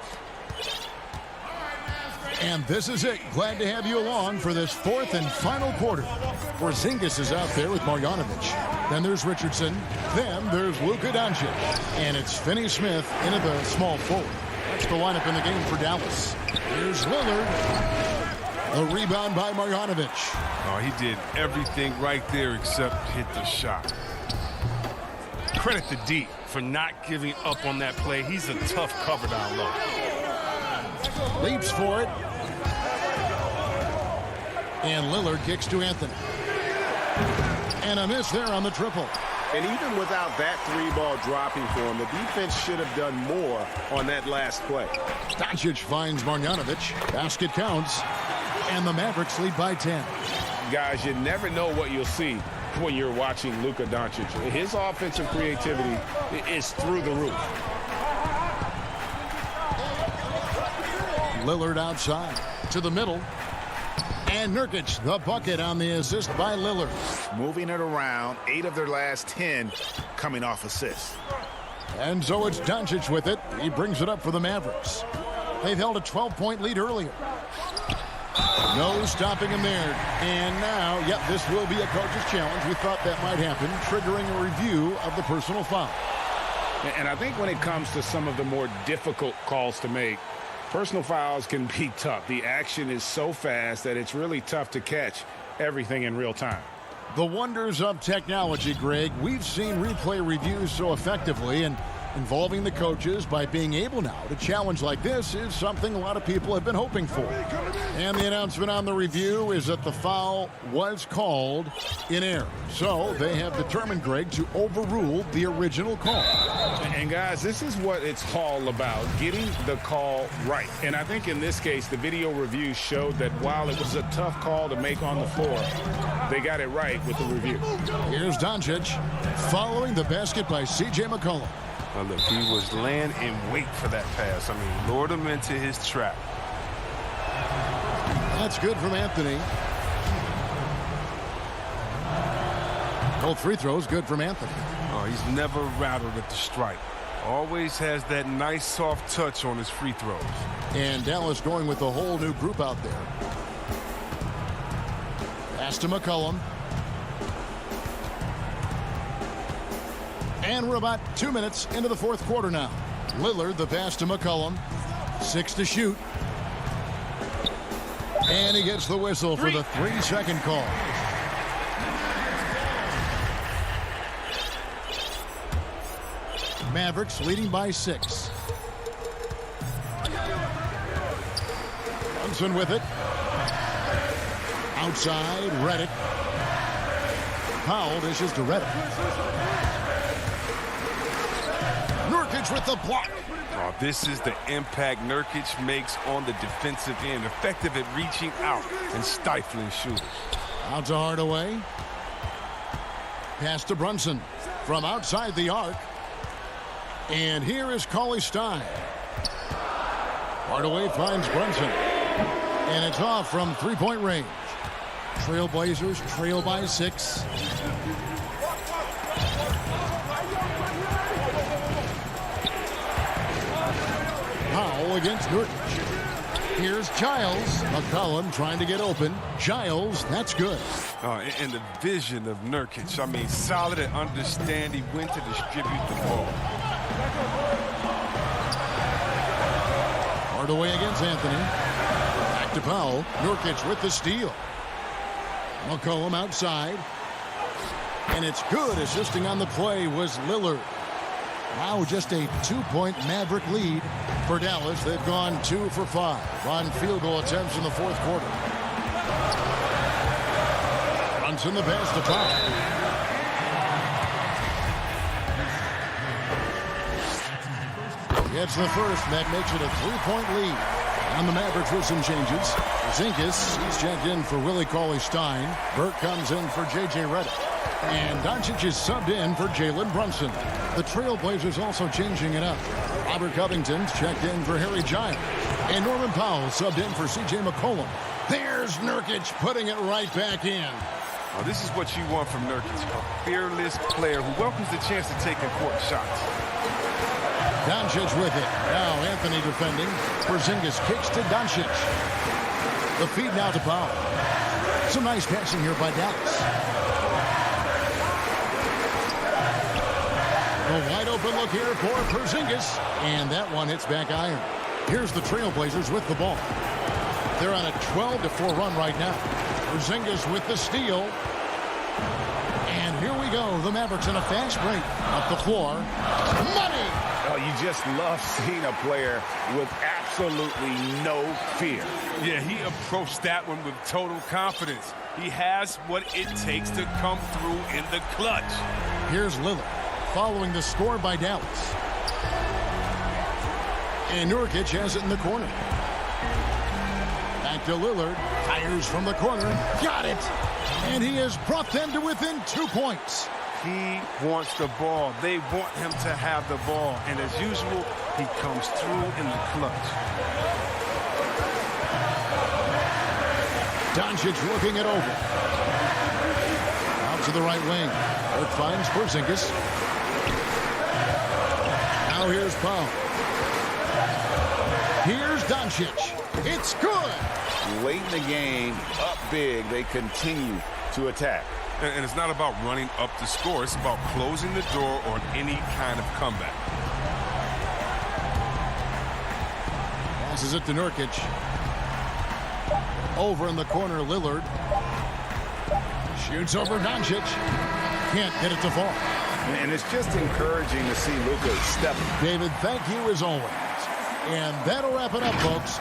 And this is it. Glad to have you along for this fourth and final quarter. Porzingis is out there with Marjanovic. Then there's Richardson. Then there's Luka Doncic. And it's Finney-Smith into the small forward. That's the lineup in the game for Dallas. Here's Lillard. A rebound by Marjanovic. Oh, he did everything right there except hit the shot. Credit to D for not giving up on that play. He's a tough cover down low. Leaps for it. And Lillard kicks to Anthony. And a miss there on the triple. And even without that three-ball dropping for him, the defense should have done more on that last play. Doncic finds Marjanovic. Basket counts. And the Mavericks lead by 10. Guys, you never know what you'll see when you're watching Luka Doncic. His offensive creativity is through the roof. Lillard outside to the middle. And Nurkic, the bucket on the assist by Lillard. Moving it around, 8 of their last 10 coming off assists. And so it's Doncic with it. He brings it up for the Mavericks. They've held a 12-point lead earlier. No stopping him there. And now, yep, this will be a coach's challenge. We thought that might happen, triggering a review of the personal foul. And I think when it comes to some of the more difficult calls to make, personal fouls can be tough. The action is so fast that it's really tough to catch everything in real time. The wonders of technology, Greg. We've seen replay reviews so effectively, and involving the coaches by being able now to challenge like this is something a lot of people have been hoping for. And the announcement on the review is that the foul was called in error. So they have determined, Greg, to overrule the original call. And guys, this is what it's all about, getting the call right. And I think in this case, the video review showed that while it was a tough call to make on the floor, they got it right with the review. Here's Doncic following the basket by C.J. McCollum. Now look, he was laying in wait for that pass. I mean, lured him into his trap. That's good from Anthony. Both free throws good from Anthony. Oh, he's never rattled at the stripe. Always has that nice soft touch on his free throws. And Dallas going with a whole new group out there. Pass to McCollum. And we're about 2 minutes into the fourth quarter now. Lillard, the pass to McCollum. 6 to shoot. And he gets the whistle for the 3-second call. Mavericks leading by 6. Brunson with it. Outside, Redick. Powell dishes to Redick. Nurkic with the block. Oh, this is the impact Nurkic makes on the defensive end. Effective at reaching out and stifling shooters. Out to Hardaway. Pass to Brunson from outside the arc. And here is Cauley Stein. Hardaway finds Brunson. And it's off from three-point range. Trailblazers trail by 6. Powell against Nurkic. Here's Giles. McCollum trying to get open. Giles, that's good. And the vision of Nurkic. I mean, solid and understanding when to distribute the ball. Hardaway against Anthony. Back to Powell. Nurkic with the steal. McCollum outside. And it's good. Assisting on the play was Lillard. Now just a 2-point Maverick lead for Dallas. They've gone 2 for 5 on field goal attempts in the fourth quarter. Brunson the pass to Powell. Gets the first, and that makes it a 3-point lead. On the Mavericks with some changes. Porzingis, he's checked in for Willie Cauley-Stein. Burke comes in for J.J. Redick. And Doncic is subbed in for Jalen Brunson. The Trailblazers also changing it up. Robert Covington's checked in for Harry Giles. And Norman Powell subbed in for C.J. McCollum. There's Nurkic putting it right back in. Well, this is what you want from Nurkic, a fearless player who welcomes the chance to take important shots. Doncic with it. Now Anthony defending. Porzingis kicks to Doncic. The feed now to Powell. Some nice passing here by Dallas. A wide open look here for Porzingis. And that one hits back iron. Here's the Trailblazers with the ball. They're on a 12-4 run right now. Porzingis with the steal. And here we go. The Mavericks in a fast break. Up the floor. Money! Oh, you just love seeing a player with absolutely no fear. Yeah, he approached that one with total confidence. He has what it takes to come through in the clutch. Here's Lillard following the score by Dallas. And Nurkic has it in the corner. Back to Lillard. Fires from the corner. Got it! And he has brought them to within 2 points. He wants the ball. They want him to have the ball. And as usual, he comes through in the clutch. Doncic looking it over. Out to the right wing. It finds Porzingis. Now here's Powell. Here's Doncic. It's good. Late in the game, up big, they continue to attack. And it's not about running up the score. It's about closing the door on any kind of comeback. Passes it to Nurkic. Over in the corner, Lillard. Shoots over Doncic. Can't get it to fall. And it's just encouraging to see Luka step. David, thank you as always. And that'll wrap it up, folks.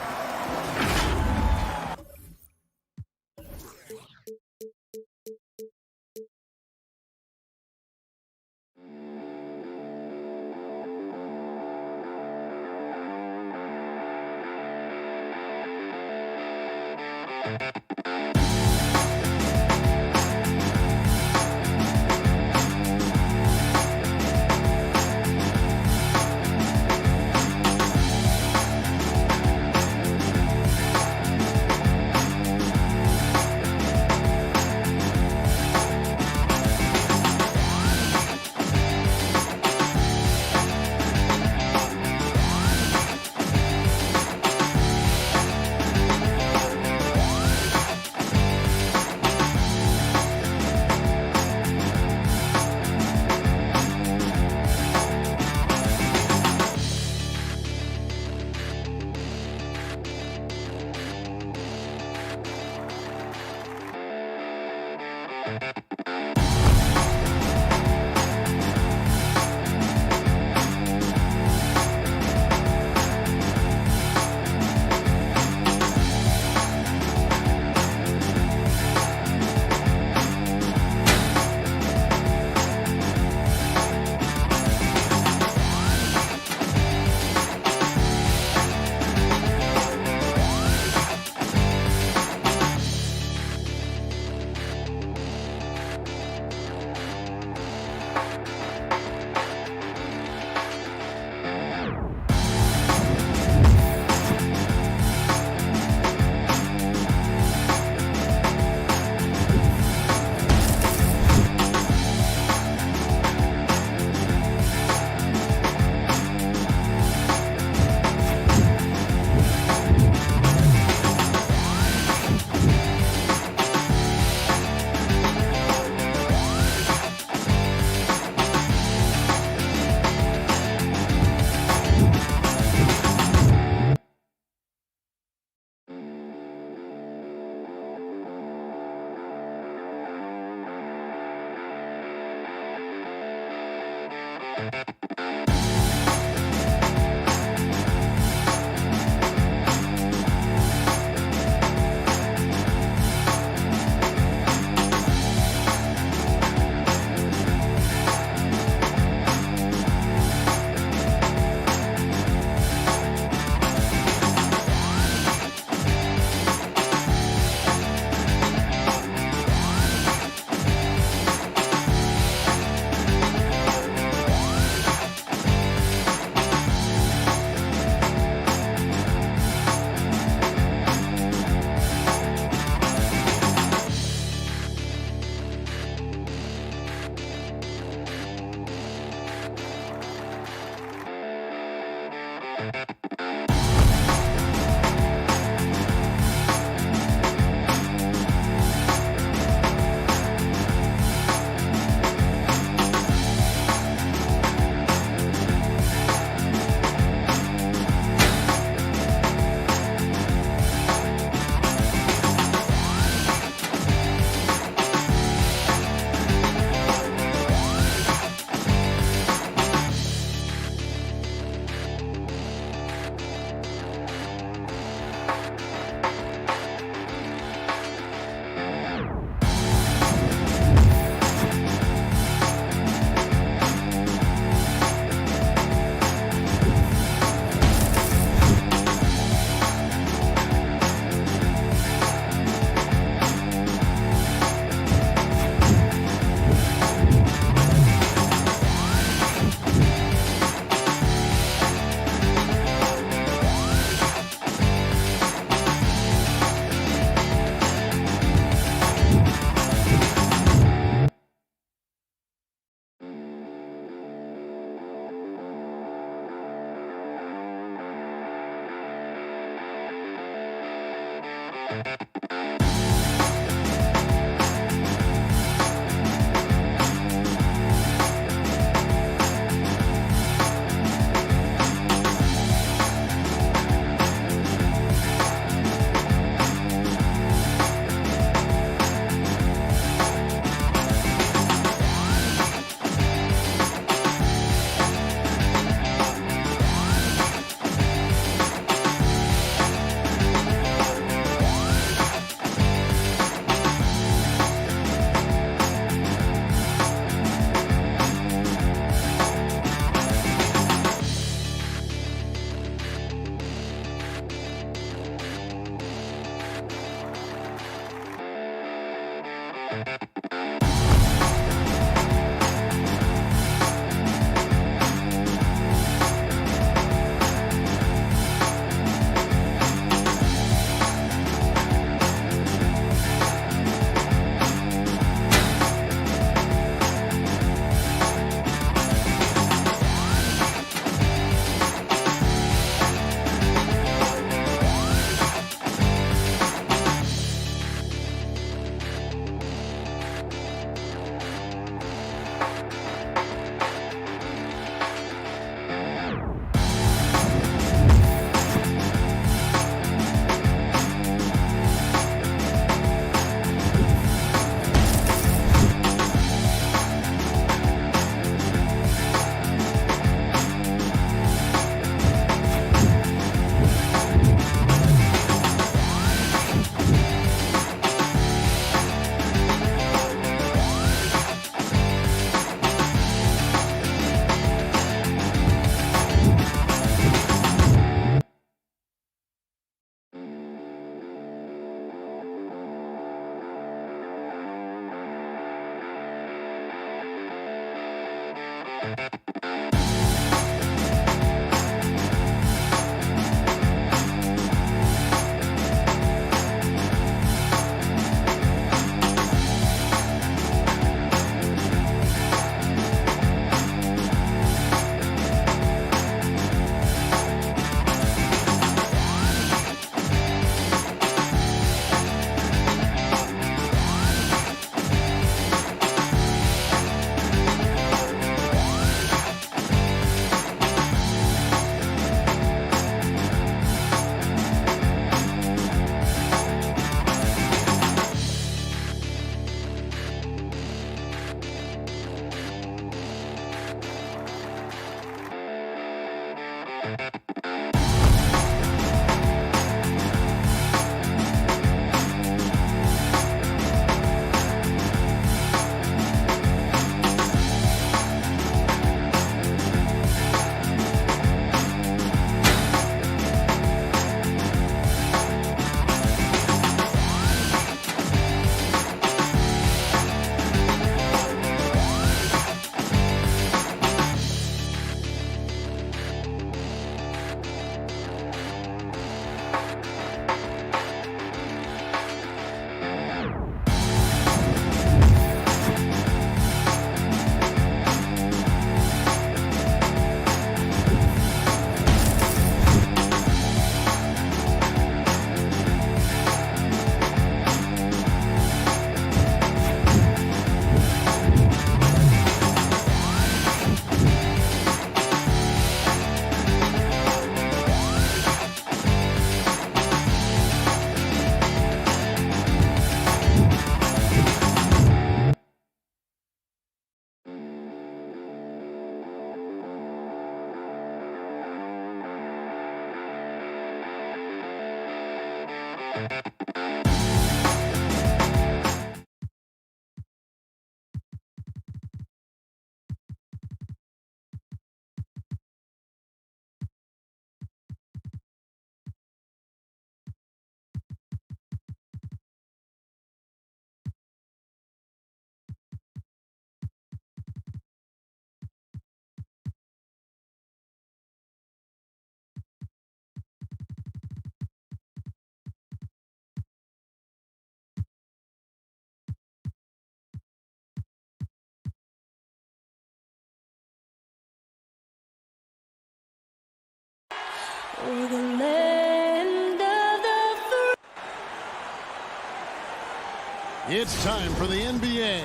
It's time for the NBA.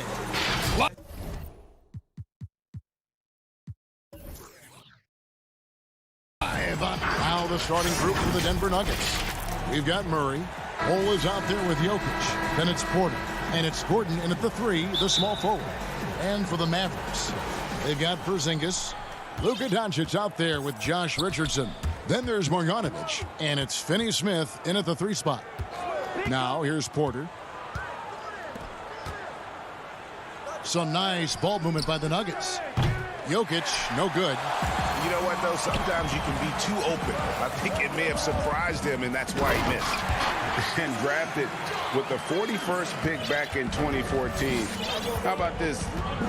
Now the starting group for the Denver Nuggets. We've got Murray. Cole is out there with Jokic. Then it's Porter. And it's Gordon in at the 3, the small forward. And for the Mavericks, they've got Porzingis. Luka Doncic out there with Josh Richardson. Then there's Marjanovic. And it's Finney-Smith in at the 3 spot. Now here's Porter. Some nice ball movement by the Nuggets. Jokic, no good. You know what, though? Sometimes you can be too open. I think it may have surprised him, and that's why he missed. And drafted with the 41st pick back in 2014. How about this,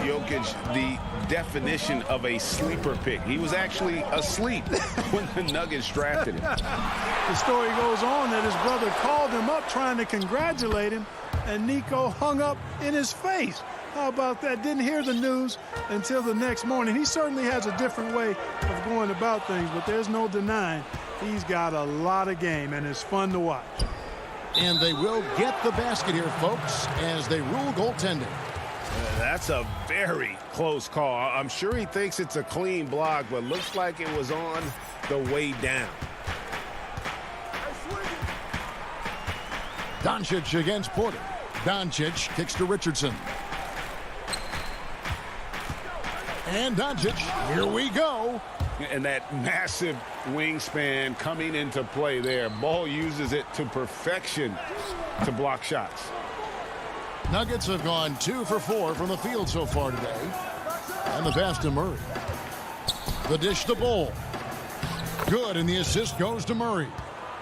Jokic, the definition of a sleeper pick. He was actually asleep when the Nuggets drafted him. The story goes on that his brother called him up trying to congratulate him, and Nico hung up in his face. How about that? Didn't hear the news until the next morning. He certainly has a different way of going about things, but there's no denying he's got a lot of game, and it's fun to watch. And they will get the basket here, folks, as they rule goaltending. That's a very close call. I'm sure he thinks it's a clean block, but looks like it was on the way down. Doncic against Porter. Doncic kicks to Richardson. And Doncic, here we go. And that massive wingspan coming into play there. Ball uses it to perfection to block shots. Nuggets have gone 2 for 4 from the field so far today. And the pass to Murray. The dish to Bull. Good, and the assist goes to Murray.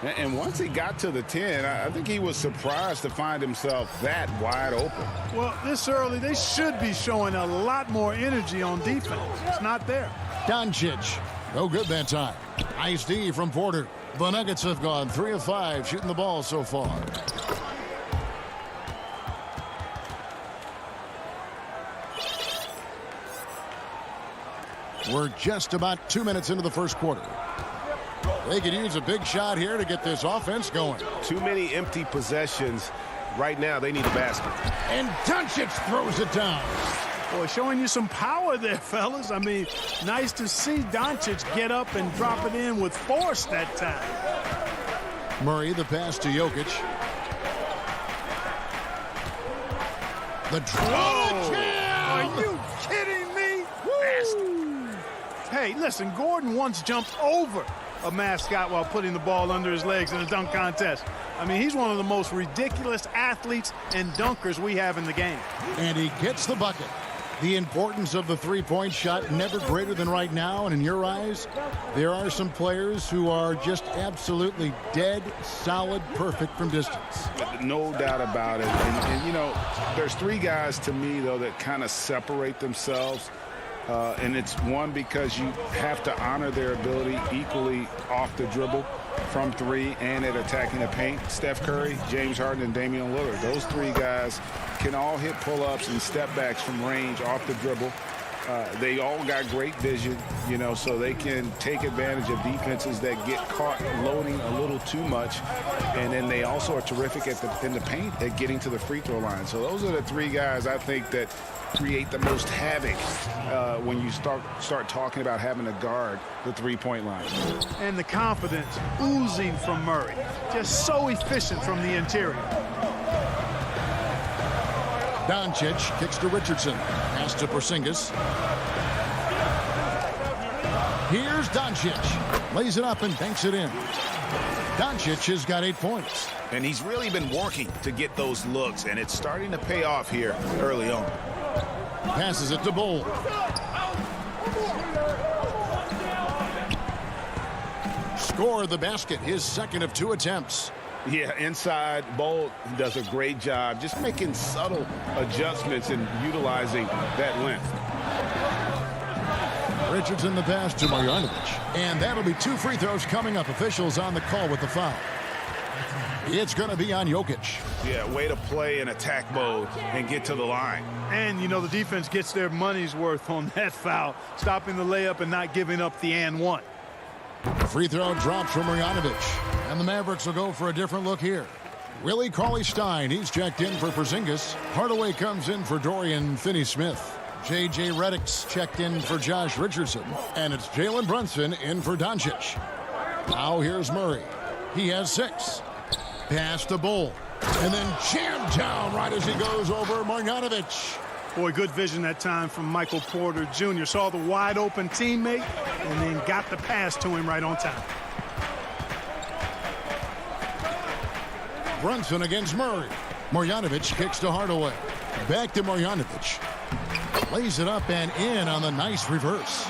And once he got to the 10, I think he was surprised to find himself that wide open. Well, this early, they should be showing a lot more energy on defense. It's not there. Doncic, no good that time. Nice D from Porter. The Nuggets have gone 3 of 5 shooting the ball so far. We're just about 2 minutes into the first quarter. They could use a big shot here to get this offense going. Too many empty possessions. Right now, they need a basket. And Doncic throws it down. Boy, showing you some power there, fellas. I mean, nice to see Doncic get up and drop it in with force that time. Murray, the pass to Jokic. The draw. Are you kidding me? Nasty. Hey, listen, Gordon once jumped over a mascot while putting the ball under his legs in a dunk contest. I mean, he's one of the most ridiculous athletes and dunkers we have in the game. And he gets the bucket. The importance of the three-point shot never greater than right now. And in your eyes, there are some players who are just absolutely dead, solid, perfect from distance. No doubt about it. And you know, there's 3 guys to me, though, that kind of separate themselves. And it's one, because you have to honor their ability equally off the dribble, from 3, and at attacking the paint. Steph Curry, James Harden, and Damian Lillard. Those 3 guys can all hit pull-ups and step-backs from range off the dribble. They all got great vision, you know, so they can take advantage of defenses that get caught loading a little too much. And then they also are terrific in the paint at getting to the free throw line. So those are the 3 guys I think that create the most havoc when you start talking about having to guard the three-point line. And the confidence oozing from Murray. Just so efficient from the interior. Doncic kicks to Richardson. Pass to Porzingis. Here's Doncic. Lays it up and banks it in. Doncic has got 8 points. And he's really been working to get those looks, and it's starting to pay off here early on. Passes it to Bull. Score the basket, his second of 2 attempts. Yeah, inside, Bull does a great job just making subtle adjustments and utilizing that length. Richardson the pass to Marjanovic. And that'll be 2 free throws coming up. Officials on the call with the foul. It's going to be on Jokic. Yeah, way to play in attack mode and get to the line. And, you know, the defense gets their money's worth on that foul, stopping the layup and not giving up the and one. Free throw drops from Marjanovic. And the Mavericks will go for a different look here. Willie Cauley-Stein, he's checked in for Porzingis. Hardaway comes in for Dorian Finney-Smith. J.J. Redick's checked in for Josh Richardson. And it's Jalen Brunson in for Doncic. Now here's Murray. He has 6. Pass to Bull. And then jammed down right as he goes over Marjanovic. Boy, good vision that time from Michael Porter Jr. Saw the wide open teammate and then got the pass to him right on time. Brunson against Murray. Marjanovic kicks to Hardaway. Back to Marjanovic. Lays it up and in on the nice reverse.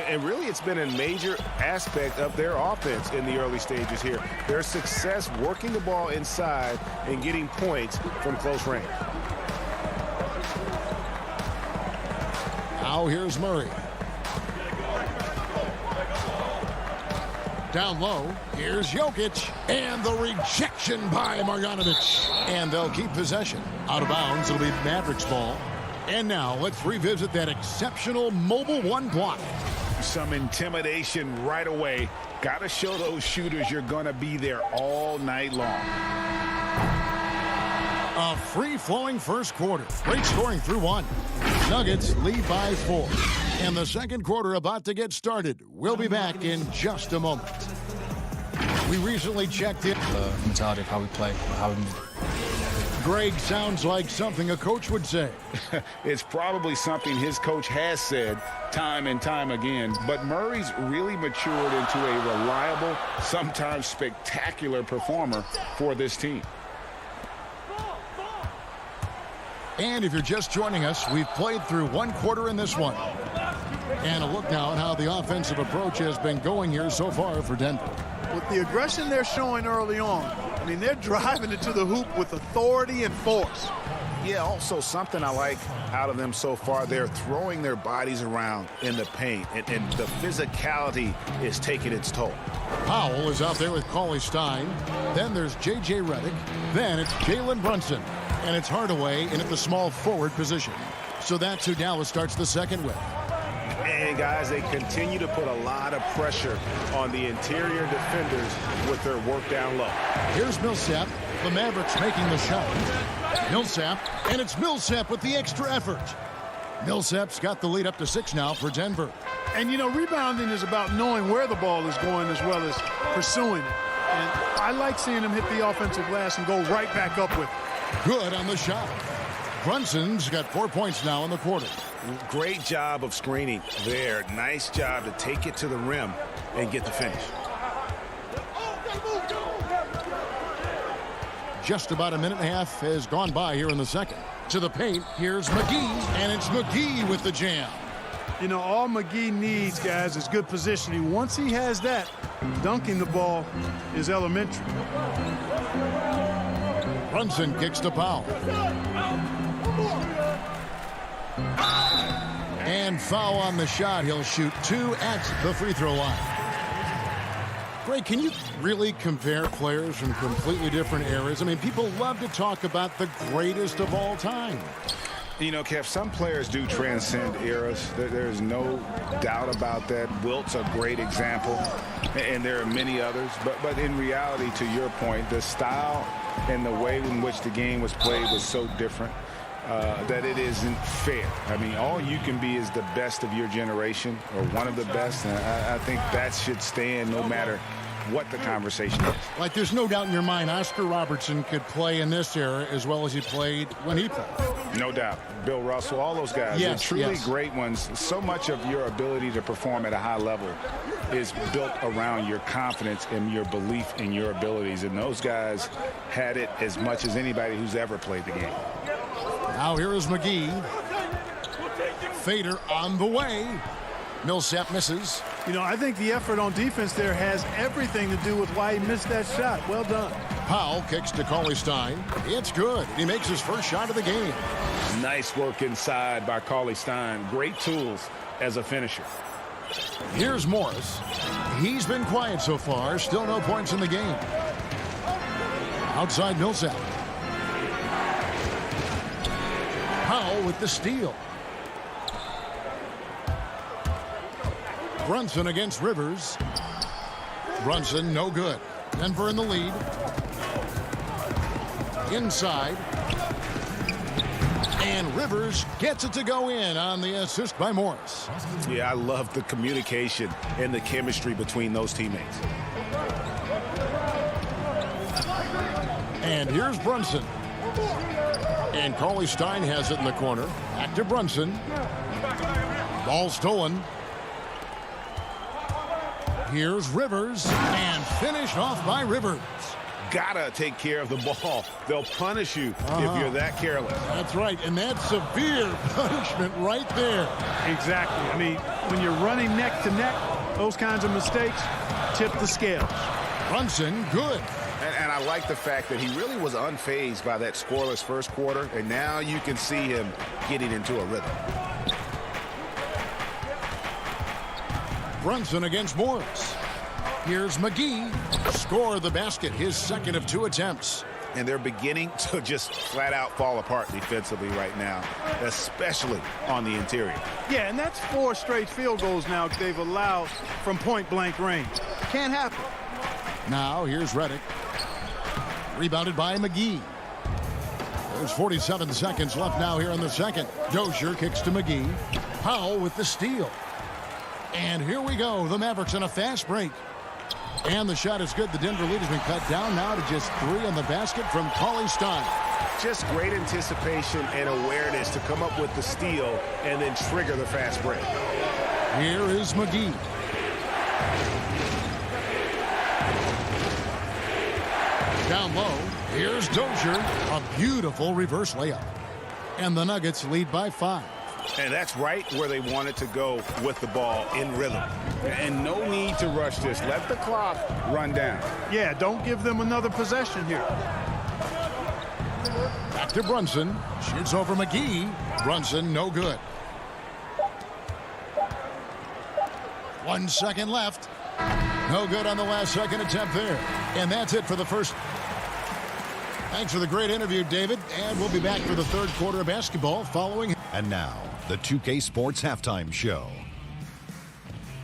And really, it's been a major aspect of their offense in the early stages here. Their success working the ball inside and getting points from close range. Now here's Murray. Down low, here's Jokic. And the rejection by Marjanovic. And they'll keep possession. Out of bounds, it'll be Mavericks ball. And now let's revisit that exceptional mobile 1 block. Some intimidation right away. Got to show those shooters you're going to be there all night long. A free-flowing first quarter. Great scoring through 1. Nuggets lead by 4. And the second quarter about to get started. We'll be back in just a moment. We recently checked in. The mentality of how we play, how we move. Greg sounds like something a coach would say. It's probably something his coach has said time and time again. But Murray's really matured into a reliable, sometimes spectacular performer for this team. And if you're just joining us, we've played through 1 quarter in this one. And a look now at how the offensive approach has been going here so far for Denver. With the aggression they're showing early on, I mean, they're driving it to the hoop with authority and force. Yeah, also something I like out of them so far, they're throwing their bodies around in the paint, and the physicality is taking its toll. Powell is out there with Cauley-Stein. Then there's J.J. Redick. Then it's Jalen Brunson. And it's Hardaway in at the small forward position. So that's who Dallas starts the second with. And, guys, they continue to put a lot of pressure on the interior defenders with their work down low. Here's Millsap. The Mavericks making the shot. Millsap, and it's Millsap with the extra effort. Millsap's got the lead up to 6 now for Denver. And, you know, rebounding is about knowing where the ball is going as well as pursuing it. And I like seeing him hit the offensive glass and go right back up with it. Good on the shot. Brunson's got 4 points now in the quarter. Great job of screening there. Nice job to take it to the rim and get the finish. Just about a minute and a half has gone by here in the second. To the paint, here's McGee, and it's McGee with the jam. You know, all McGee needs, guys, is good positioning. Once he has that, dunking the ball is elementary. Brunson kicks to Powell. And foul on the shot. He'll shoot 2 at the free throw line. Greg, can you really compare players from completely different eras? I mean, people love to talk about the greatest of all time. You know, Kev, some players do transcend eras. There's no doubt about that. Wilt's a great example, and there are many others. But in reality, to your point, the style and the way in which the game was played was so different that it isn't fair. I mean, all you can be is the best of your generation or one of the best, and I think that should stand no matter what the conversation is. Like, there's no doubt in your mind Oscar Robertson could play in this era as well as he played when he played. No doubt. Bill Russell, all those guys, yes, they're truly yes. great ones. So much of your ability to perform at a high level is built around your confidence and your belief in your abilities. And those guys had it as much as anybody who's ever played the game. Now here is McGee. Fader on the way. Millsap misses. You know, I think the effort on defense there has everything to do with why he missed that shot. Well done. Powell kicks to Cauley Stein. It's good. He makes his first shot of the game. Nice work inside by Cauley Stein. Great tools as a finisher. Here's Morris. He's been quiet so far. Still no points in the game. Outside Millsap. Powell with the steal. Brunson against Rivers. Brunson, no good. Denver in the lead. Inside. And Rivers gets it to go in on the assist by Morris. Yeah, I love the communication and the chemistry between those teammates. And here's Brunson. And Cauley Stein has it in the corner. Back to Brunson. Ball stolen. Here's Rivers, and finished off by Rivers. Gotta take care of the ball. They'll punish you if you're that careless. That's right, and that's severe punishment right there. Exactly. I mean, when you're running neck to neck, those kinds of mistakes tip the scales. Brunson, good. And I like the fact that he really was unfazed by that scoreless first quarter, and now you can see him getting into a rhythm. Brunson against Morris. Here's McGee. Score the basket, his second of 2 attempts. And they're beginning to just flat out fall apart defensively right now, especially on the interior. Yeah, and that's 4 straight field goals now they've allowed from point-blank range. Can't happen. Now here's Redick. Rebounded by McGee. There's 47 seconds left now here in the second. Dozier kicks to McGee. Powell with the steal. And here we go. The Mavericks on a fast break. And the shot is good. The Denver lead has been cut down now to just 3 on the basket from Cauley Stein. Just great anticipation and awareness to come up with the steal and then trigger the fast break. Here is McGee. Down low. Here's Dozier. A beautiful reverse layup. And the Nuggets lead by 5. And that's right where they wanted to go with the ball, in rhythm. And no need to rush this. Let the clock run down. Yeah, don't give them another possession here. Back to Brunson. Shoots over McGee. Brunson, no good. 1 second left. No good on the last second attempt there. And that's it for the first. Thanks for the great interview, David. And we'll be back for the third quarter of basketball following. And now, the 2K Sports Halftime Show.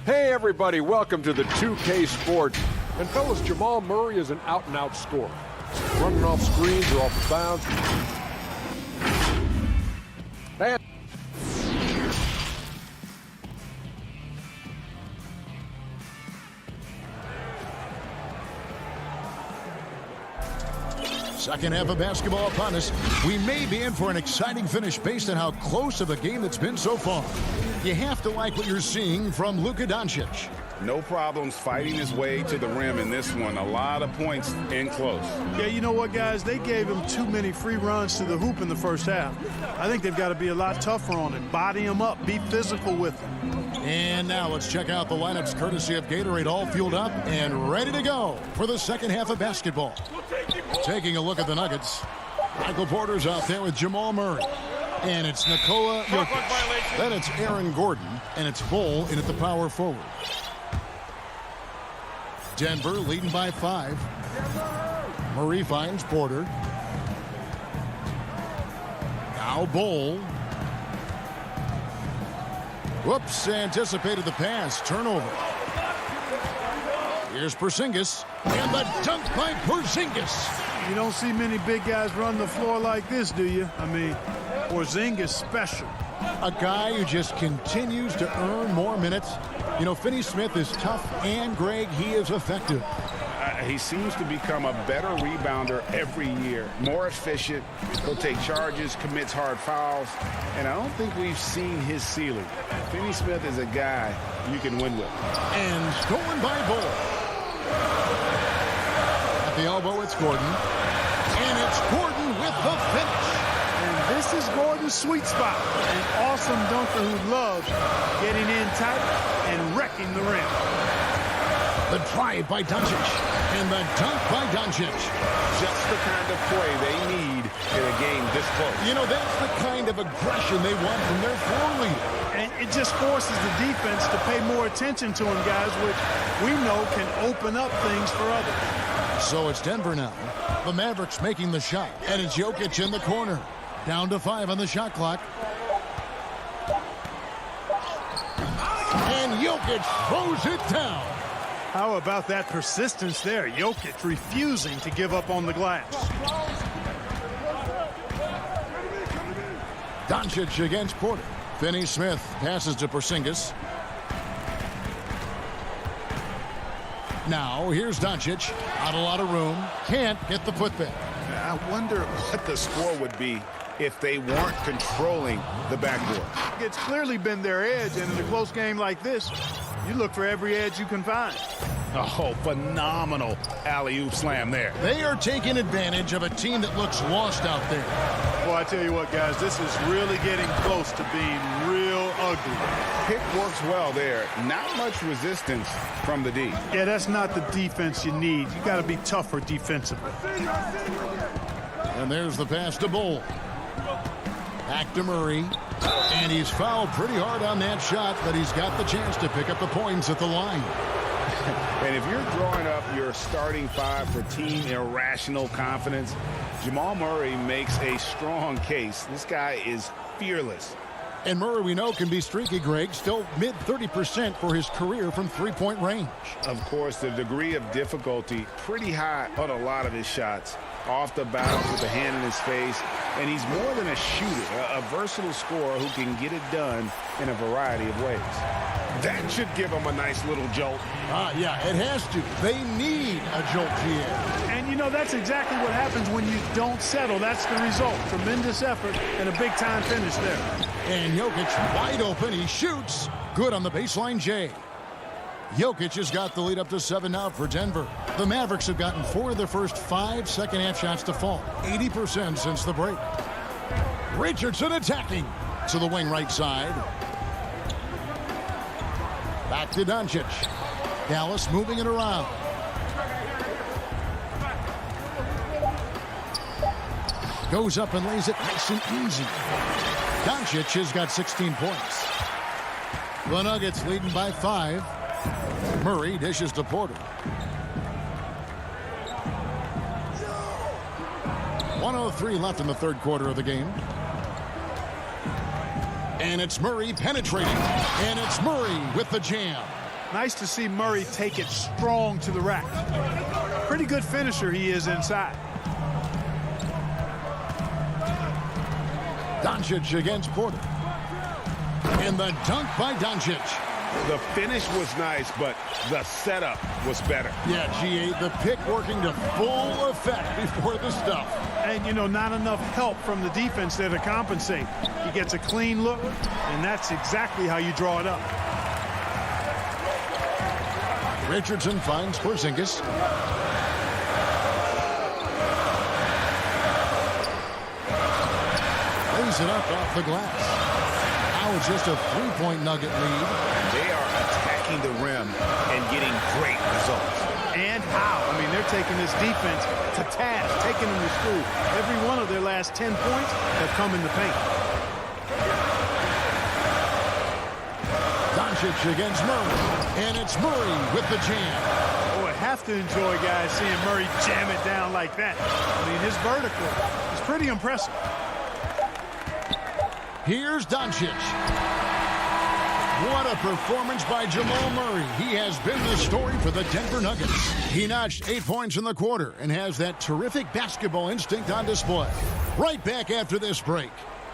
Hey, everybody, welcome to the 2K Sports. And, fellas, Jamal Murray is an out-and-out scorer. Running off screens or off the bounds. And second half of basketball upon us. We may be in for an exciting finish based on how close of a game it's been so far. You have to like what you're seeing from Luka Doncic. No problems fighting his way to the rim in this one. A lot of points in close. Yeah, you know what, guys? They gave him too many free runs to the hoop in the first half. I think they've got to be a lot tougher on him. Body him up. Be physical with him. And now let's check out the lineups courtesy of Gatorade, all fueled up and ready to go for the second half of basketball. Taking a look at the Nuggets. Michael Porter's out there with Jamal Murray. And it's Nikola Jokic. Then it's Aaron Gordon. And it's Bol in at the power forward. Denver leading by 5. Murray finds Porter. Now Bol. Whoops, anticipated the pass. Turnover. Here's Porzingis. And the dunk by Porzingis. You don't see many big guys run the floor like this, do you? I mean, Porzingis special. A guy who just continues to earn more minutes. You know, Finney Smith is tough, and Greg, he is effective. He seems to become a better rebounder every year. More efficient. He'll take charges, commits hard fouls. And I don't think we've seen his ceiling. Finney Smith is a guy you can win with. And stolen by Bull. At the elbow, it's Gordon. And it's Gordon with the finish. And this is Gordon's sweet spot. An awesome dunker who loves getting in tight and wrecking the rim. The drive by Doncic. And the dunk by Doncic. Just the kind of play they need in a game this close. You know, that's the kind of aggression they want from their floor leader. And it just forces the defense to pay more attention to him, guys, which we know can open up things for others. So it's Denver now. The Mavericks making the shot. And it's Jokic in the corner. Down to 5 on the shot clock. And Jokic throws it down. How about that persistence there? Jokic refusing to give up on the glass. Doncic against Porter. Finney Smith passes to Porzingis. Now here's Doncic. Not a lot of room. Can't get the putback. I wonder what the score would be if they weren't controlling the backboard. It's clearly been their edge, and in a close game like this, you look for every edge you can find. Oh, phenomenal alley-oop slam there. They are taking advantage of a team that looks lost out there. Well, I tell you what, guys, this is really getting close to being real ugly. Pick works well there. Not much resistance from the D. Yeah, that's not the defense you need. You got to be tougher defensively. And there's the pass to Bull. Back to Murray. And he's fouled pretty hard on that shot, but he's got the chance to pick up the points at the line. And if you're drawing up your starting 5 for team irrational confidence, Jamal Murray makes a strong case. This guy is fearless. And Murray, we know, can be streaky, Greg. Still mid-30% for his career from three-point range. Of course, the degree of difficulty pretty high on a lot of his shots. Off the bounce with a hand in his face. And he's more than a shooter, a versatile scorer who can get it done in a variety of ways. That should give him a nice little jolt. Yeah, it has to. They need a jolt, GM. And, you know, that's exactly what happens when you don't settle. That's the result. Tremendous effort and a big-time finish there. And Jokic wide open. He shoots. Good on the baseline, Jay. Jokic has got the lead up to 7 now for Denver. The Mavericks have gotten 4 of their first 5 second-half shots to fall. 80% since the break. Richardson attacking to the wing right side. Back to Doncic. Dallas moving it around. Goes up and lays it nice and easy. Doncic has got 16 points. The Nuggets leading by 5. Murray dishes to Porter. 1:03 left in the third quarter of the game. And it's Murray penetrating. And it's Murray with the jam. Nice to see Murray take it strong to the rack. Pretty good finisher he is inside. Doncic against Porter. And the dunk by Doncic. The finish was nice, but the setup was better. Yeah, GA, the pick working to full effect before the stuff. And, you know, not enough help from the defense there to compensate. He gets a clean look, and that's exactly how you draw it up. Richardson finds Porzingis. Lays it up off the glass. Now it's just a 3-point Nugget lead. They are attacking the rim and getting great results. And how? I mean, they're taking this defense to task, taking them to school. Every one of their last 10 points have come in the paint. Doncic against Murray. And it's Murray with the jam. Oh, I have to enjoy, guys, seeing Murray jam it down like that. I mean, his vertical is pretty impressive. Here's Doncic. What a performance by Jamal Murray. He has been the story for the Denver Nuggets. He notched 8 points in the quarter and has that terrific basketball instinct on display. Right back after this break.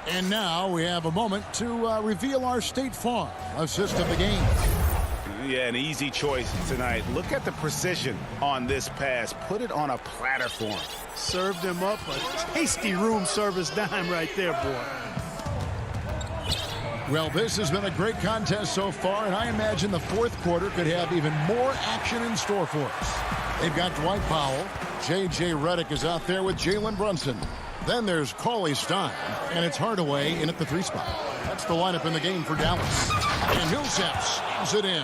And now we have a moment to reveal our State Farm assist of the game. Yeah, an easy choice tonight. Look at the precision on this pass. Put it on a platter for him. Served him up a tasty room service dime right there, boy. Well, this has been a great contest so far, and I imagine the fourth quarter could have even more action in store for us. They've got Dwight Powell. J.J. Redick is out there with Jalen Brunson. Then there's Cauley Stein, and it's Hardaway in at the 3 spot. That's the lineup in the game for Dallas. And Millsap slams it in.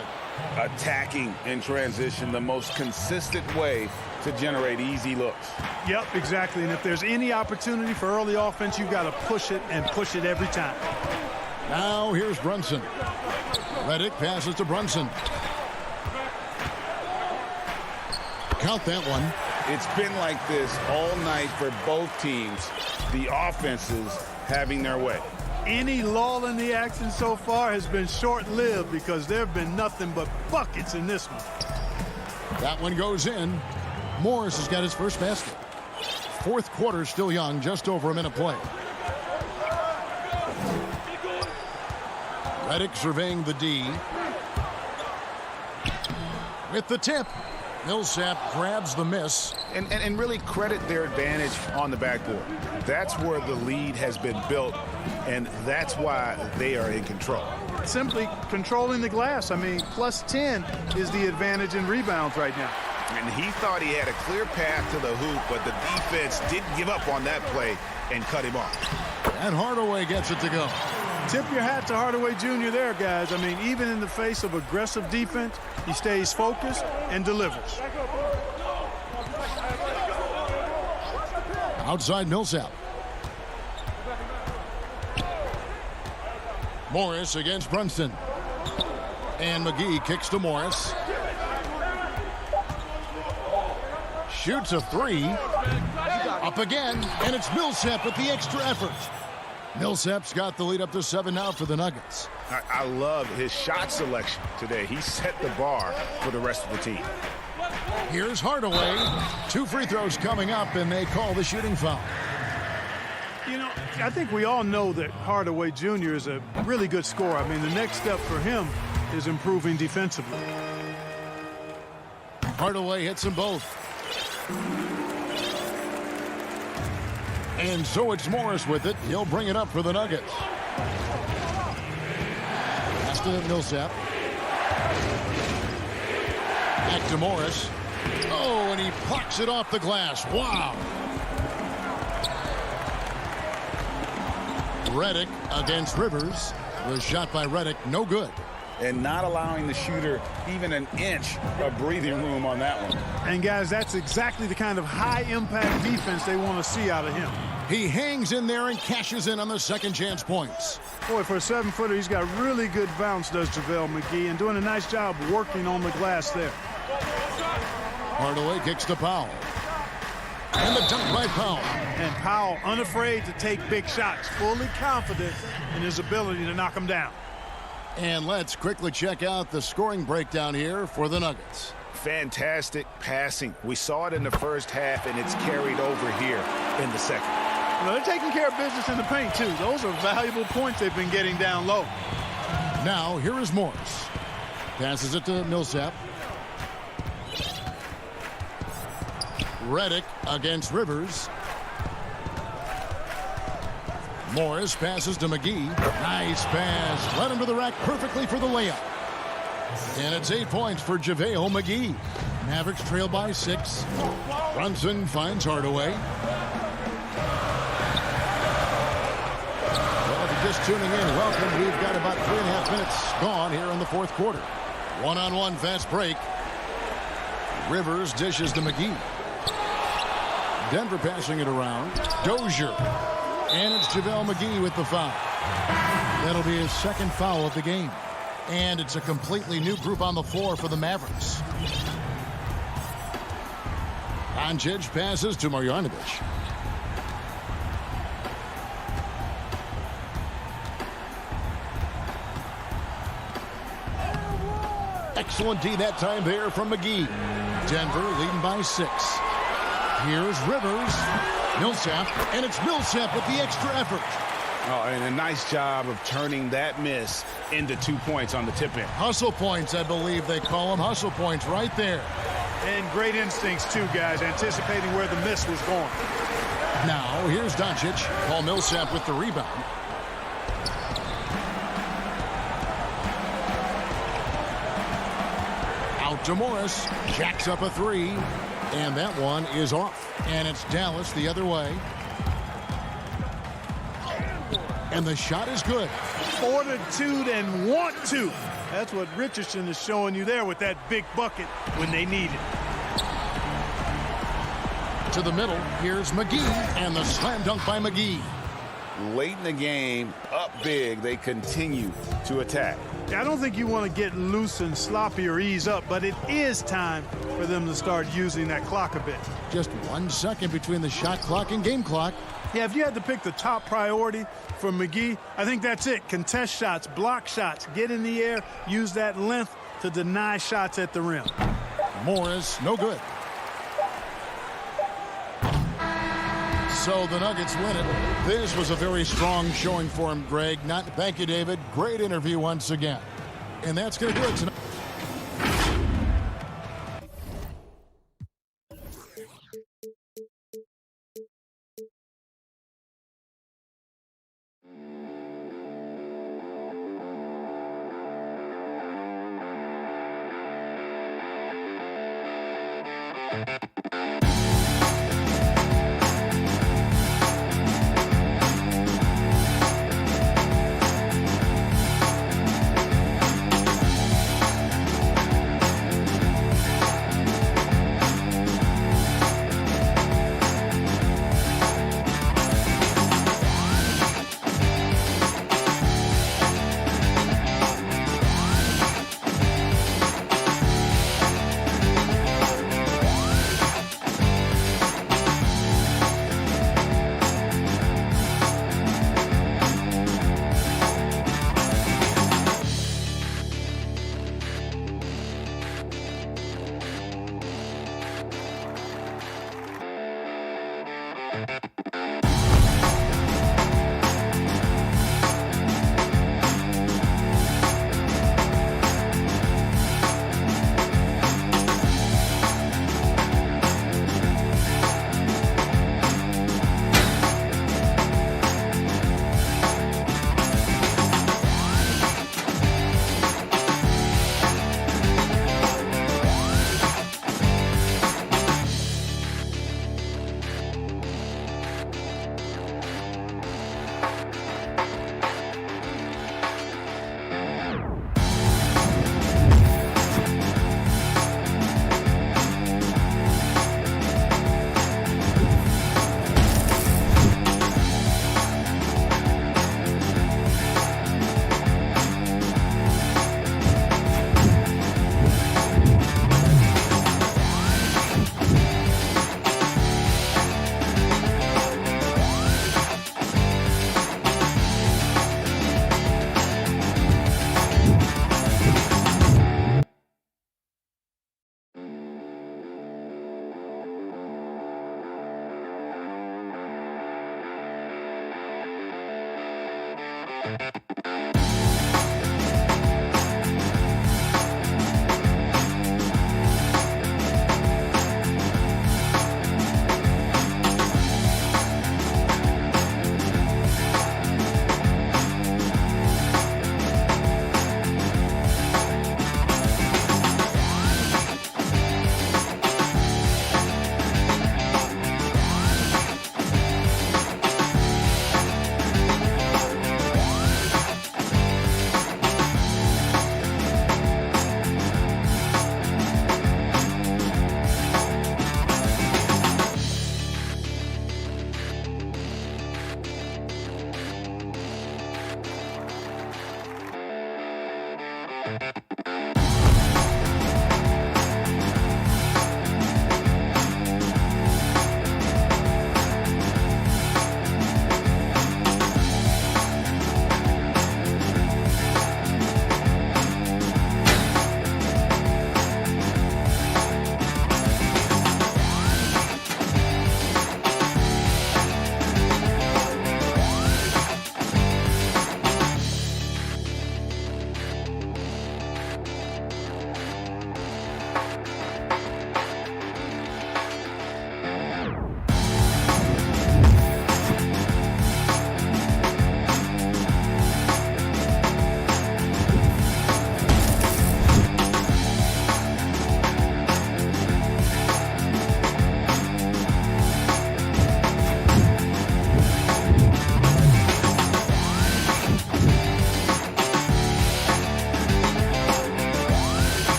Attacking in transition, the most consistent way to generate easy looks. Yep, exactly. And if there's any opportunity for early offense, you've got to push it and push it every time. Now here's Brunson. Redick passes to Brunson. Count that one. It's been like this all night for both teams. The offenses having their way. Any lull in the action so far has been short-lived because there have been nothing but buckets in this one. That one goes in. Morris has got his first basket. Fourth quarter still young, just over a minute play. Redick surveying the D. With the tip. Millsap grabs the miss. And really credit their advantage on the backboard. That's where the lead has been built, and that's why they are in control. Simply controlling the glass. I mean, plus 10 is the advantage in rebounds right now. And he thought he had a clear path to the hoop, but the defense didn't give up on that play and cut him off. And Hardaway gets it to go. Tip your hat to Hardaway Jr. there, guys. I mean, even in the face of aggressive defense, he stays focused and delivers. Outside Millsap. Morris against Brunson. And McGee kicks to Morris. Shoots a 3. Up again, and it's Millsap with the extra effort. Millsap's got the lead up to 7 now for the Nuggets. I love his shot selection today. He set the bar for the rest of the team. Here's Hardaway. 2 free throws coming up, and they call the shooting foul. You know, I think we all know that Hardaway Jr. is a really good scorer. I mean, the next step for him is improving defensively. Hardaway hits them both. And so it's Morris with it. He'll bring it up for the Nuggets. Pass to Millsap. Back to Morris. Oh, and he plucks it off the glass. Wow. Redick against Rivers. The shot by Redick, no good. And not allowing the shooter even an inch of breathing room on that one. And, guys, that's exactly the kind of high-impact defense they want to see out of him. He hangs in there and cashes in on the second chance points. Boy, for a 7-footer, he's got really good bounce, does JaVale McGee, and doing a nice job working on the glass there. Hardaway kicks to Powell. And the dunk by Powell. And Powell unafraid to take big shots, fully confident in his ability to knock them down. And let's quickly check out the scoring breakdown here for the Nuggets. Fantastic passing. We saw it in the first half, and it's carried over here in the second. You know, they're taking care of business in the paint, too. Those are valuable points they've been getting down low. Now, here is Morris. Passes it to Millsap. Redick against Rivers. Morris passes to McGee. Nice pass. Led him to the rack perfectly for the layup. And it's 8 points for JaVale McGee. Mavericks trail by 6. Brunson finds Hardaway. Well, if you're just tuning in, welcome. We've got about 3.5 minutes gone here in the fourth quarter. One-on-one fast break. Rivers dishes to McGee. Denver passing it around. Dozier. And it's JaVale McGee with the foul. That'll be his second foul of the game. And it's a completely new group on the floor for the Mavericks. Doncic passes to Marjanovic. Excellent D that time there from McGee. Denver leading by 6. Here's Rivers. Millsap, and it's Millsap with the extra effort. Oh, and a nice job of turning that miss into 2 points on the tip-in. Hustle points, I believe they call them. Hustle points right there. And great instincts, too, guys, anticipating where the miss was going. Now, here's Doncic. Paul Millsap with the rebound. Out to Morris. Jacks up a three. And that one is off. And it's Dallas the other way. And the shot is good. Fortitude and want to. That's what Richardson is showing you there with that big bucket when they need it. To the middle, here's McGee, and the slam dunk by McGee. Late in the game, up big, they continue to attack. I don't think you want to get loose and sloppy or ease up, but it is time for them to start using that clock a bit. Just 1 second between the shot clock and game clock. Yeah, if you had to pick the top priority for McGee, I think that's it. Contest shots, block shots, get in the air, use that length to deny shots at the rim. Morris, no good. So the Nuggets win it. This was a very strong showing for him, Greg. Thank you, David. Great interview once again. And that's going to do it tonight.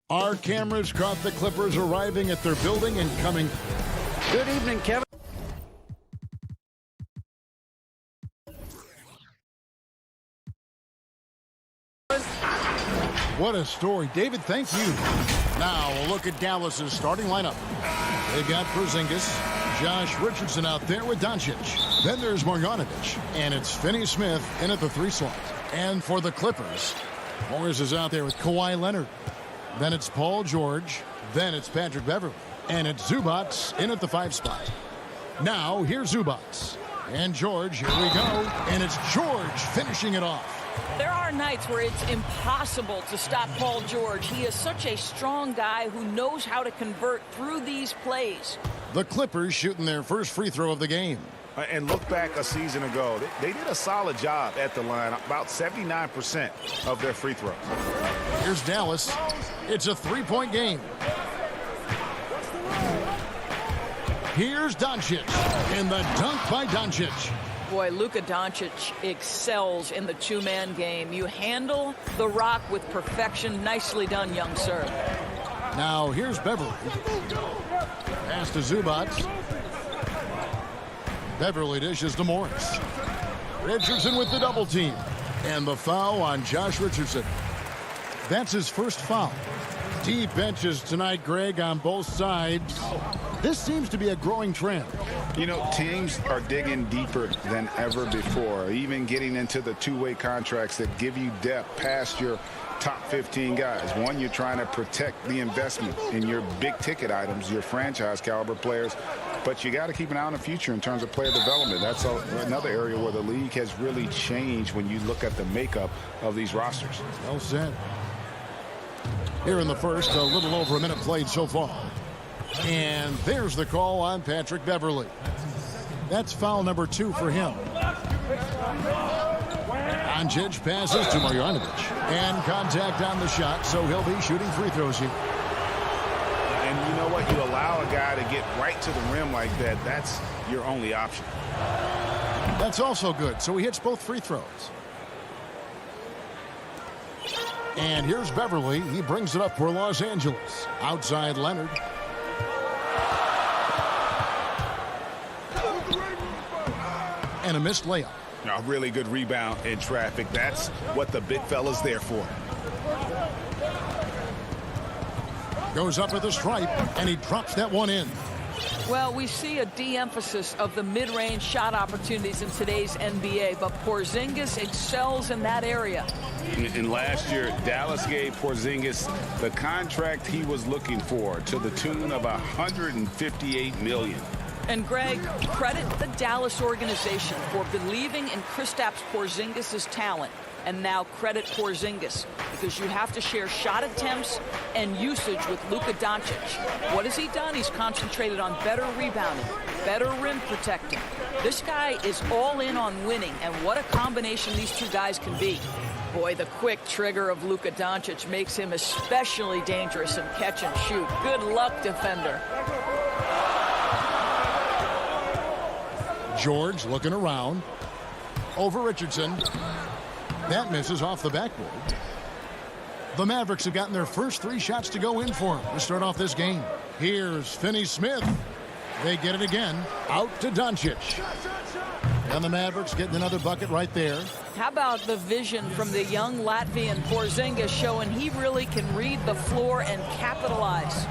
Our cameras caught the Clippers arriving at their building and coming. Good evening, Kevin. What a story. David, thank you. Now a look at Dallas's starting lineup. They got Porzingis, Josh Richardson out there with Doncic. Then there's Marjanovic, and it's Finney Smith in at the 3 slot. And for the Clippers, Morris is out there with Kawhi Leonard. Then it's Paul George. Then it's Patrick Beverley. And it's Zubac in at the 5 spot. Now here's Zubac. And George, here we go. And it's George finishing it off. There are nights where it's impossible to stop Paul George. He is such a strong guy who knows how to convert through these plays. The Clippers shooting their first free throw of the game. And look back a season ago. They did a solid job at the line, about 79% of their free throws. Here's Dallas. It's a 3-point game. Here's Doncic. And the dunk by Doncic. Boy, Luka Doncic excels in the 2-man game. You handle the rock with perfection. Nicely done, young sir. Now here's Beverley. Pass to Zubac. Beverley dishes to Morris. Richardson with the double team. And the foul on Josh Richardson. That's his first foul. Deep benches tonight, Greg, on both sides. This seems to be a growing trend. You know, teams are digging deeper than ever before, even getting into the two-way contracts that give you depth past your top 15 guys. One, you're trying to protect the investment in your big-ticket items, your franchise-caliber players, but you got to keep an eye on the future in terms of player development. That's another area where the league has really changed when you look at the makeup of these rosters. Well said. Here in the first, a little over a minute played so far. And there's the call on Patrick Beverley. That's foul number 2 for him. Doncic passes to Marjanovic. And contact on the shot, so he'll be shooting free throws here. And you know what? You allow a guy to get right to the rim like that, that's your only option. That's also good, so he hits both free throws. And here's Beverley. He brings it up for Los Angeles. Outside Leonard. And a missed layup. A really good rebound in traffic. That's what the big fella's there for. Goes up with a stripe, and he drops that one in. Well, we see a de-emphasis of the mid-range shot opportunities in today's NBA, but Porzingis excels in that area. And last year, Dallas gave Porzingis the contract he was looking for to the tune of $158 million. And Greg, credit the Dallas organization for believing in Kristaps Porzingis' talent. And now credit Porzingis, because you have to share shot attempts and usage with Luka Doncic. What has he done? He's concentrated on better rebounding, better rim protecting. This guy is all in on winning, and what a combination these two guys can be. Boy, the quick trigger of Luka Doncic makes him especially dangerous in catch and shoot. Good luck, defender. George looking around. Over Richardson. That misses off the backboard. The Mavericks have gotten their first 3 shots to go in for him to start off this game. Here's Finney Smith. They get it again. Out to Doncic. And the Mavericks getting another bucket right there. How about the vision from the young Latvian Porzingis showing he really can read the floor and capitalize.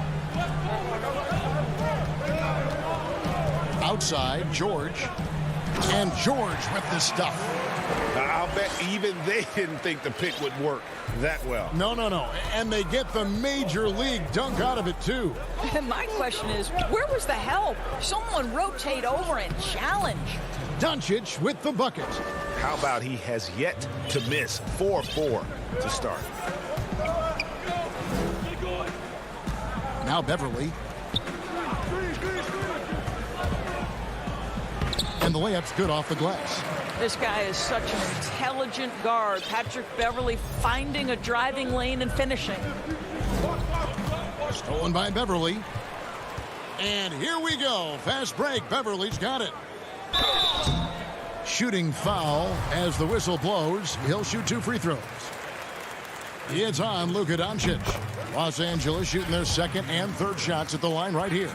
Outside, George. And George with the stuff. I'll bet even they didn't think the pick would work that well. No. And they get the major league dunk out of it, too. My question is, where was the help? Someone rotate over and challenge. Doncic with the bucket. How about he has yet to miss 4-4 to start. Now Beverly. And the layup's good off the glass. This guy is such an intelligent guard. Patrick Beverly finding a driving lane and finishing. Stolen by Beverly. And here we go. Fast break. Beverly's got it. Shooting foul as the whistle blows. He'll shoot 2 free throws. It's on Luka Doncic. Los Angeles shooting their second and third shots at the line right here.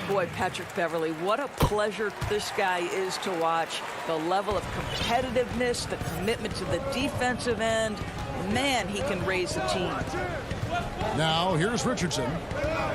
Boy, Patrick Beverly, what a pleasure this guy is to watch. The level of competitiveness, the commitment to the defensive end. Man, he can raise the team. Now, here's Richardson.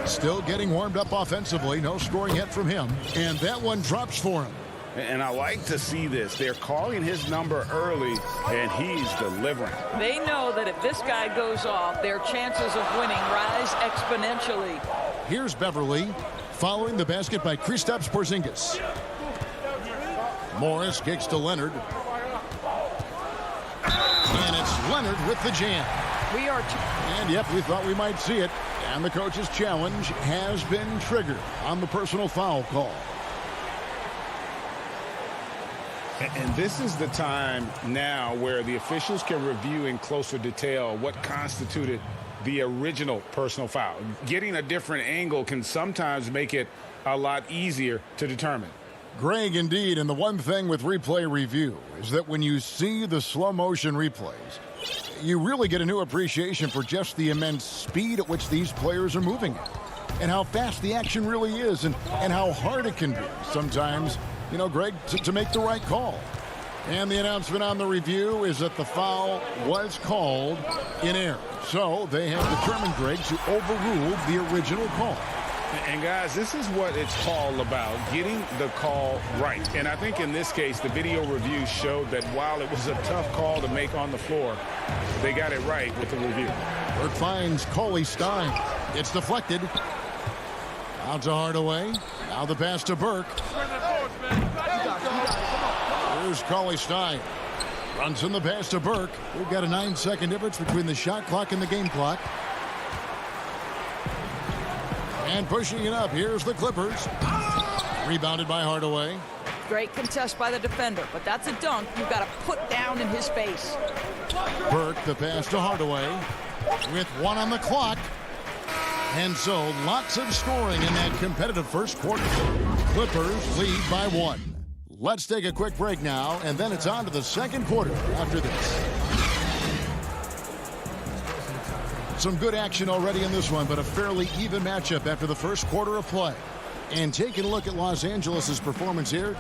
Still getting warmed up offensively. No scoring yet from him. And that one drops for him. And I like to see this. They're calling his number early, and he's delivering. They know that if this guy goes off, their chances of winning rise exponentially. Here's Beverly following the basket by Kristaps Porzingis. Morris kicks to Leonard. And it's Leonard with the jam. And yep, we thought we might see it. And the coach's challenge has been triggered on the personal foul call. And this is the time now where the officials can review in closer detail what constituted the original personal foul. Getting a different angle can sometimes make it a lot easier to determine. Greg, indeed, and the one thing with replay review is that when you see the slow motion replays, you really get a new appreciation for just the immense speed at which these players are moving at, and how fast the action really is, and how hard it can be sometimes, you know, Greg, to make the right call. And the announcement on the review is that the foul was called in error. So they have determined, Greg, to overrule the original call. And guys, this is what it's all about, getting the call right. And I think in this case, the video review showed that while it was a tough call to make on the floor, they got it right with the review. Burke finds Cauley Stein. It's deflected. Out to Hardaway. Now the pass to Burke. Here's Cauley Stein. Runs in the pass to Burke. We've got a 9-second difference between the shot clock and the game clock. And pushing it up, here's the Clippers. Rebounded by Hardaway. Great contest by the defender, but that's a dunk you've got to put down in his face. Burke, the pass to Hardaway. With 1 on the clock. And so, lots of scoring in that competitive first quarter. Clippers lead by 1. Let's take a quick break now, and then it's on to the second quarter after this. Some good action already in this one, but a fairly even matchup after the first quarter of play. And taking a look at Los Angeles' performance here,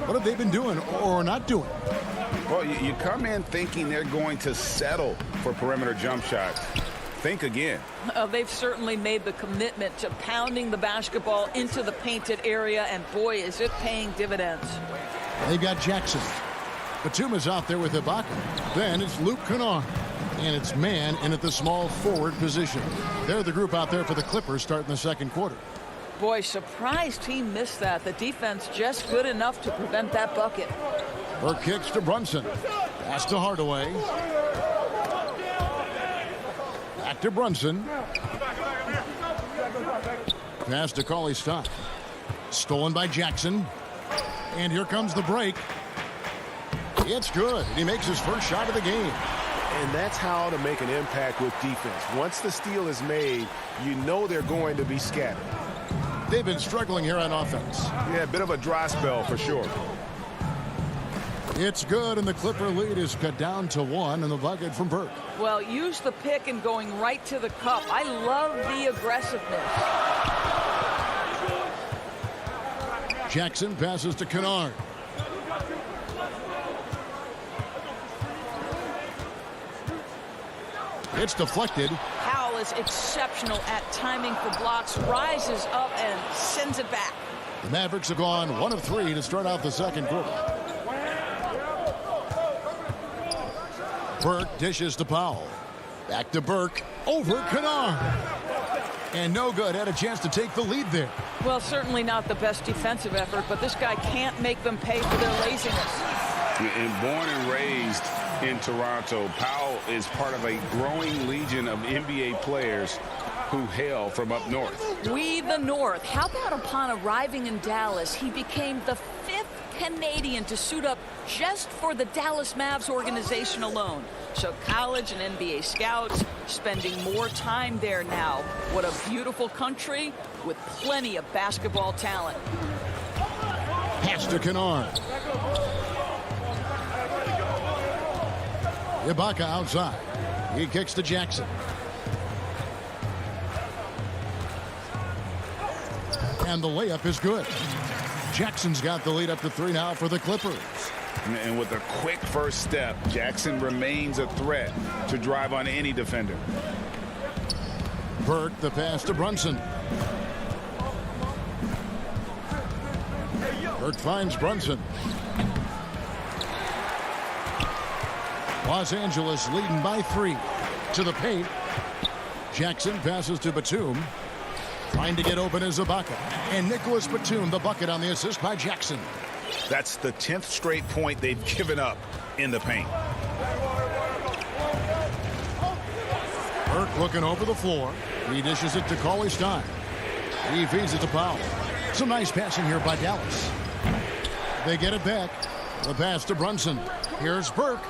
what have they been doing or not doing? Well, you come in thinking they're going to settle for perimeter jump shots. Think again. They've certainly made the commitment to pounding the basketball into the painted area, and boy, is it paying dividends. They've got Jackson. Batuma's out there with Ibaka. Then it's Luke Kennard. And it's man in at the small forward position. They're the group out there for the Clippers starting the second quarter. Boy, surprised he missed that. The defense just good enough to prevent that bucket. Burke kicks to Brunson. Pass to Hardaway. Back to Brunson. Pass to Cauley Stein. Stolen by Jackson. And here comes the break. It's good. And he makes his first shot of the game. And that's how to make an impact with defense. Once the steal is made, you know they're going to be scattered. They've been struggling here on offense. Yeah, a bit of a dry spell for sure. It's good, and the Clipper lead is cut down to 1 in the bucket from Burke. Well, use the pick and going right to the cup. I love the aggressiveness. Jackson passes to Kennard. It's deflected. Powell is exceptional at timing for blocks, rises up and sends it back. The Mavericks have gone 1 of 3 to start out the second quarter. Burke dishes to Powell. Back to Burke. Over Kennard. And no good. Had a chance to take the lead there. Well, certainly not the best defensive effort, but this guy can't make them pay for their laziness. And born and raised in Toronto, Powell is part of a growing legion of NBA players who hail from up north. We the North. How about upon arriving in Dallas, he became the 5th Canadian to suit up just for the Dallas Mavs organization alone. So college and NBA scouts spending more time there now. What a beautiful country with plenty of basketball talent. Pass to Kennard. Ibaka outside. He kicks to Jackson. And the layup is good. Jackson's got the lead up to 3 now for the Clippers. And with a quick first step, Jackson remains a threat to drive on any defender. Burke, the pass to Brunson. Burke finds Brunson. Los Angeles leading by 3 to the paint. Jackson passes to Batum. Trying to get open is Ibaka. And Nicholas Batum, the bucket on the assist by Jackson. That's the 10th straight point they've given up in the paint. Burke looking over the floor. He dishes it to Cauley Stein. He feeds it to Powell. Some nice passing here by Dallas. They get it back. The pass to Brunson. Here's Burke.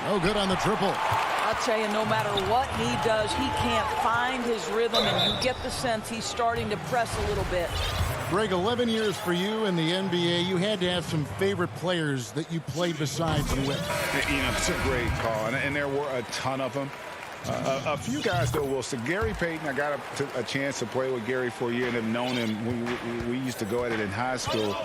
No good on the triple. I'll tell you, no matter what he does, he can't find his rhythm, and you get the sense he's starting to press a little bit. Greg, 11 years for you in the NBA. You had to have some favorite players that you played besides and with. You know, it's a great call, and there were a ton of them. A few guys, though, Wilson. Gary Payton, I got a chance to play with Gary for a year and have known him. We used to go at it in high school,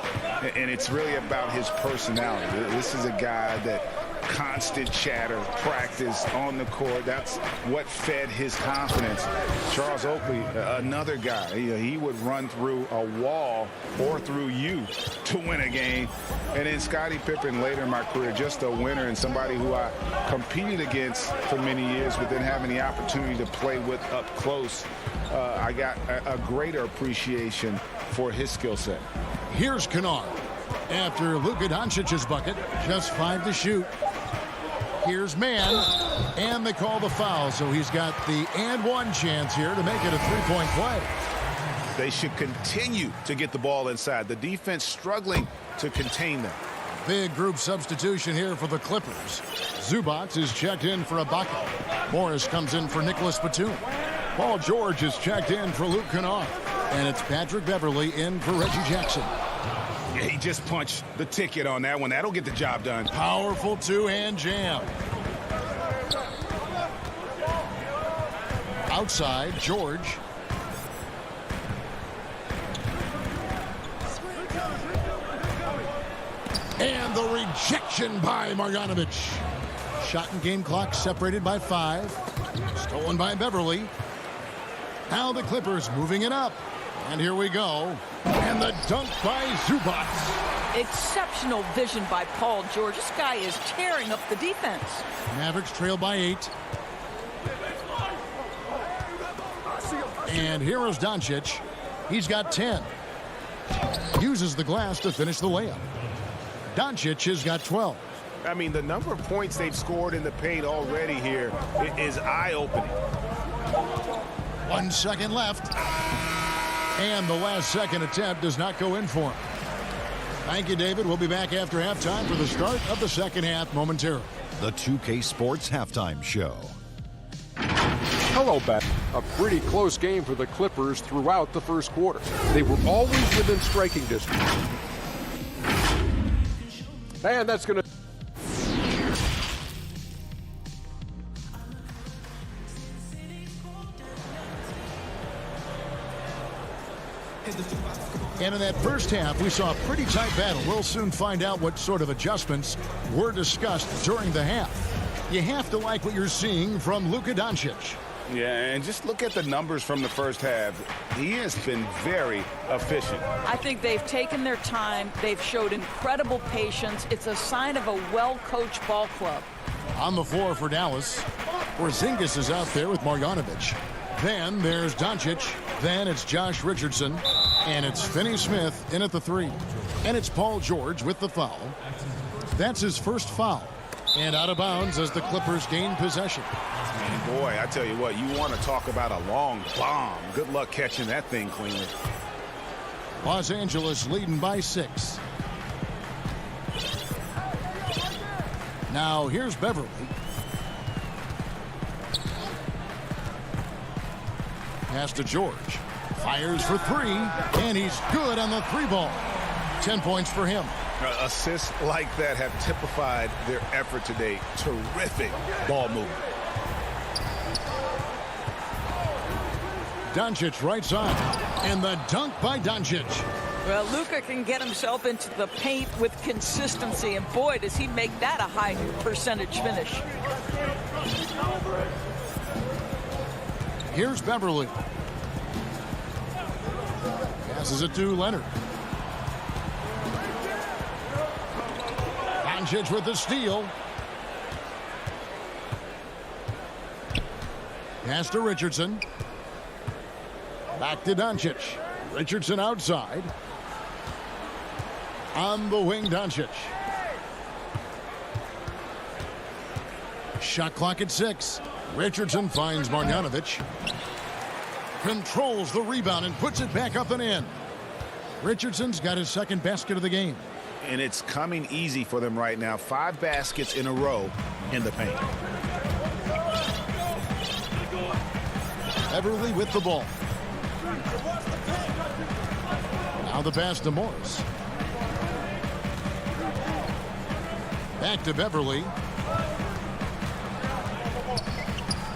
and it's really about his personality. This is a guy that constant chatter, practice on the court. That's what fed his confidence. Charles Oakley, another guy, he would run through a wall or through you to win a game. And then Scottie Pippen later in my career, just a winner and somebody who I competed against for many years, but then having the opportunity to play with up close, I got a greater appreciation for his skill set. Here's Kennard. After Luka Doncic's bucket, just 5 to shoot. Here's Mann, and they call the foul, so he's got the and one chance here to make it a 3-point play. They should continue to get the ball inside. The defense struggling to contain them. Big group substitution here for the Clippers. Zubac is checked in for Ibaka. Morris comes in for Nicholas Batum. Paul George is checked in for Luke Kennard. And it's Patrick Beverley in for Reggie Jackson. Yeah, he just punched the ticket on that one. That'll get the job done. Powerful two-hand jam. Outside, George. And the rejection by Marjanovic. Shot and game clock separated by 5. Stolen by Beverley. Now the Clippers moving it up. And here we go. And the dunk by Zubac. Exceptional vision by Paul George. This guy is tearing up the defense. Mavericks trail by 8. And here is Doncic. He's got 10. Uses the glass to finish the layup. Doncic has got 12. I mean, the number of points they've scored in the paint already here is eye-opening. 1 second left. And the last second attempt does not go in for him. Thank you, David. We'll be back after halftime for the start of the second half momentarily. The 2K Sports Halftime Show. Hello, back. A pretty close game for the Clippers throughout the first quarter. They were always within striking distance. And that's going to... And in that first half, we saw a pretty tight battle. We'll soon find out what sort of adjustments were discussed during the half. You have to like what you're seeing from Luka Doncic. Yeah, and just look at the numbers from the first half. He has been very efficient. I think they've taken their time. They've showed incredible patience. It's a sign of a well-coached ball club. On the floor for Dallas, Porzingis is out there with Marjanovic. Then there's Doncic. Then it's Josh Richardson. And it's Finney-Smith in at the 3. And it's Paul George with the foul. That's his first foul. And out of bounds as the Clippers gain possession. And boy, I tell you what, you want to talk about a long bomb. Good luck catching that thing cleanly. Los Angeles leading by 6. Now here's Beverly. Pass to George. Fires for 3. And he's good on the 3-ball. 10 points for him. Assists like that have typified their effort today. Terrific ball movement. Doncic right side. And the dunk by Doncic. Well, Luka can get himself into the paint with consistency, and boy, does he make that a high percentage finish. Here's Beverly. Passes it to Leonard. Doncic with the steal. Pass to Richardson. Back to Doncic. Richardson outside. On the wing, Doncic. Shot clock at 6. Richardson finds Marjanovic. Controls the rebound and puts it back up and in. Richardson's got his second basket of the game. And it's coming easy for them right now. 5 baskets in a row in the paint. Beverly with the ball. Now the pass to Morris. Back to Beverly.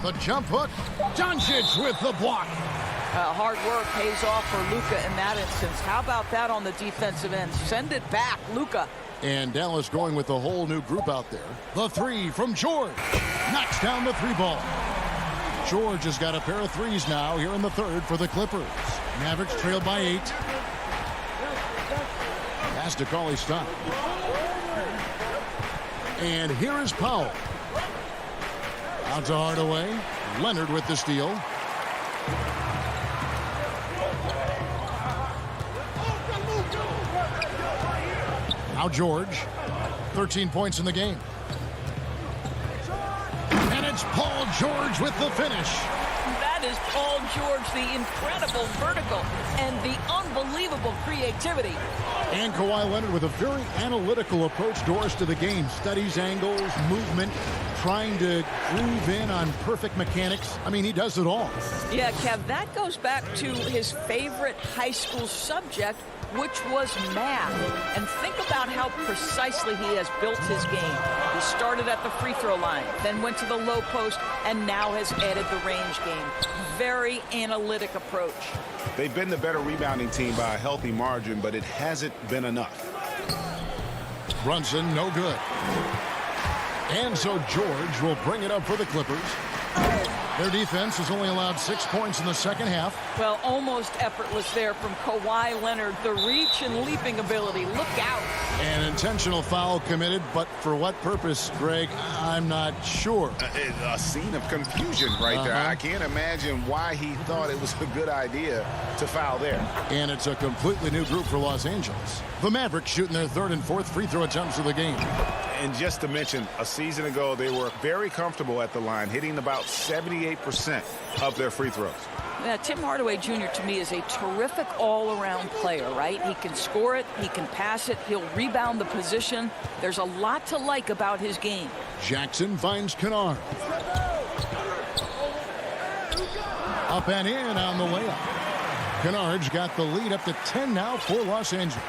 The jump hook. Doncic with the block. Hard work pays off for Luka in that instance. How about that on the defensive end? Send it back, Luka. And Dallas going with a whole new group out there. The 3 from George. Knocks down the 3-ball. George has got a pair of 3s now here in the 3rd for the Clippers. Mavericks trail by 8. Pass to CLA Stein. And here is Powell. Out to Hardaway. Leonard with the steal. Now George. 13 points in the game. And it's Paul George with the finish. That is Paul George, the incredible vertical and the unbelievable creativity. And Kawhi Leonard with a very analytical approach to the game. Studies angles, movement, trying to groove in on perfect mechanics. I mean, he does it all. Yeah, Kev, that goes back to his favorite high school subject, which was math. And think about how precisely he has built his game. He started at the free throw line, then went to the low post, and now has added the range game. Very analytic approach. They've been the better rebounding team by a healthy margin, but it hasn't been enough. Brunson, no good. And so George will bring it up for the Clippers. Their defense has only allowed 6 points in the second half. Well, almost effortless there from Kawhi Leonard. The reach and leaping ability. Look out. An intentional foul committed, but for what purpose, Greg? I'm not sure. A scene of confusion right there. I can't imagine why he thought it was a good idea to foul there. And it's a completely new group for Los Angeles. The Mavericks shooting their 3rd and 4th free throw attempts of the game. And just to mention, a season ago, they were very comfortable at the line, hitting about 78% of their free throws. Yeah, Tim Hardaway Jr. to me is a terrific all-around player, right? He can score it, he can pass it, he'll rebound the position. There's a lot to like about his game. Jackson finds Kennard. Up and in on the layup. Kennard's got the lead up to 10 now for Los Angeles.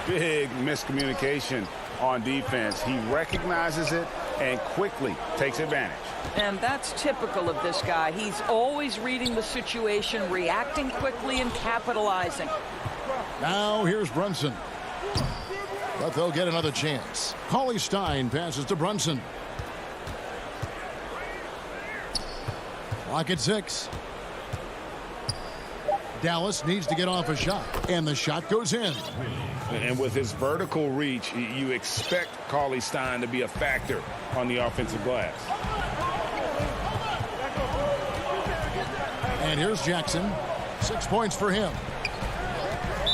Big miscommunication on defense. He recognizes it and quickly takes advantage. And that's typical of this guy. He's always reading the situation, reacting quickly, and capitalizing. Now here's Brunson. But they'll get another chance. CLA Stein passes to Brunson. Clock at 6. Dallas needs to get off a shot, and the shot goes in. And with his vertical reach, you expect Cauley Stein to be a factor on the offensive glass. And here's Jackson. 6 points for him.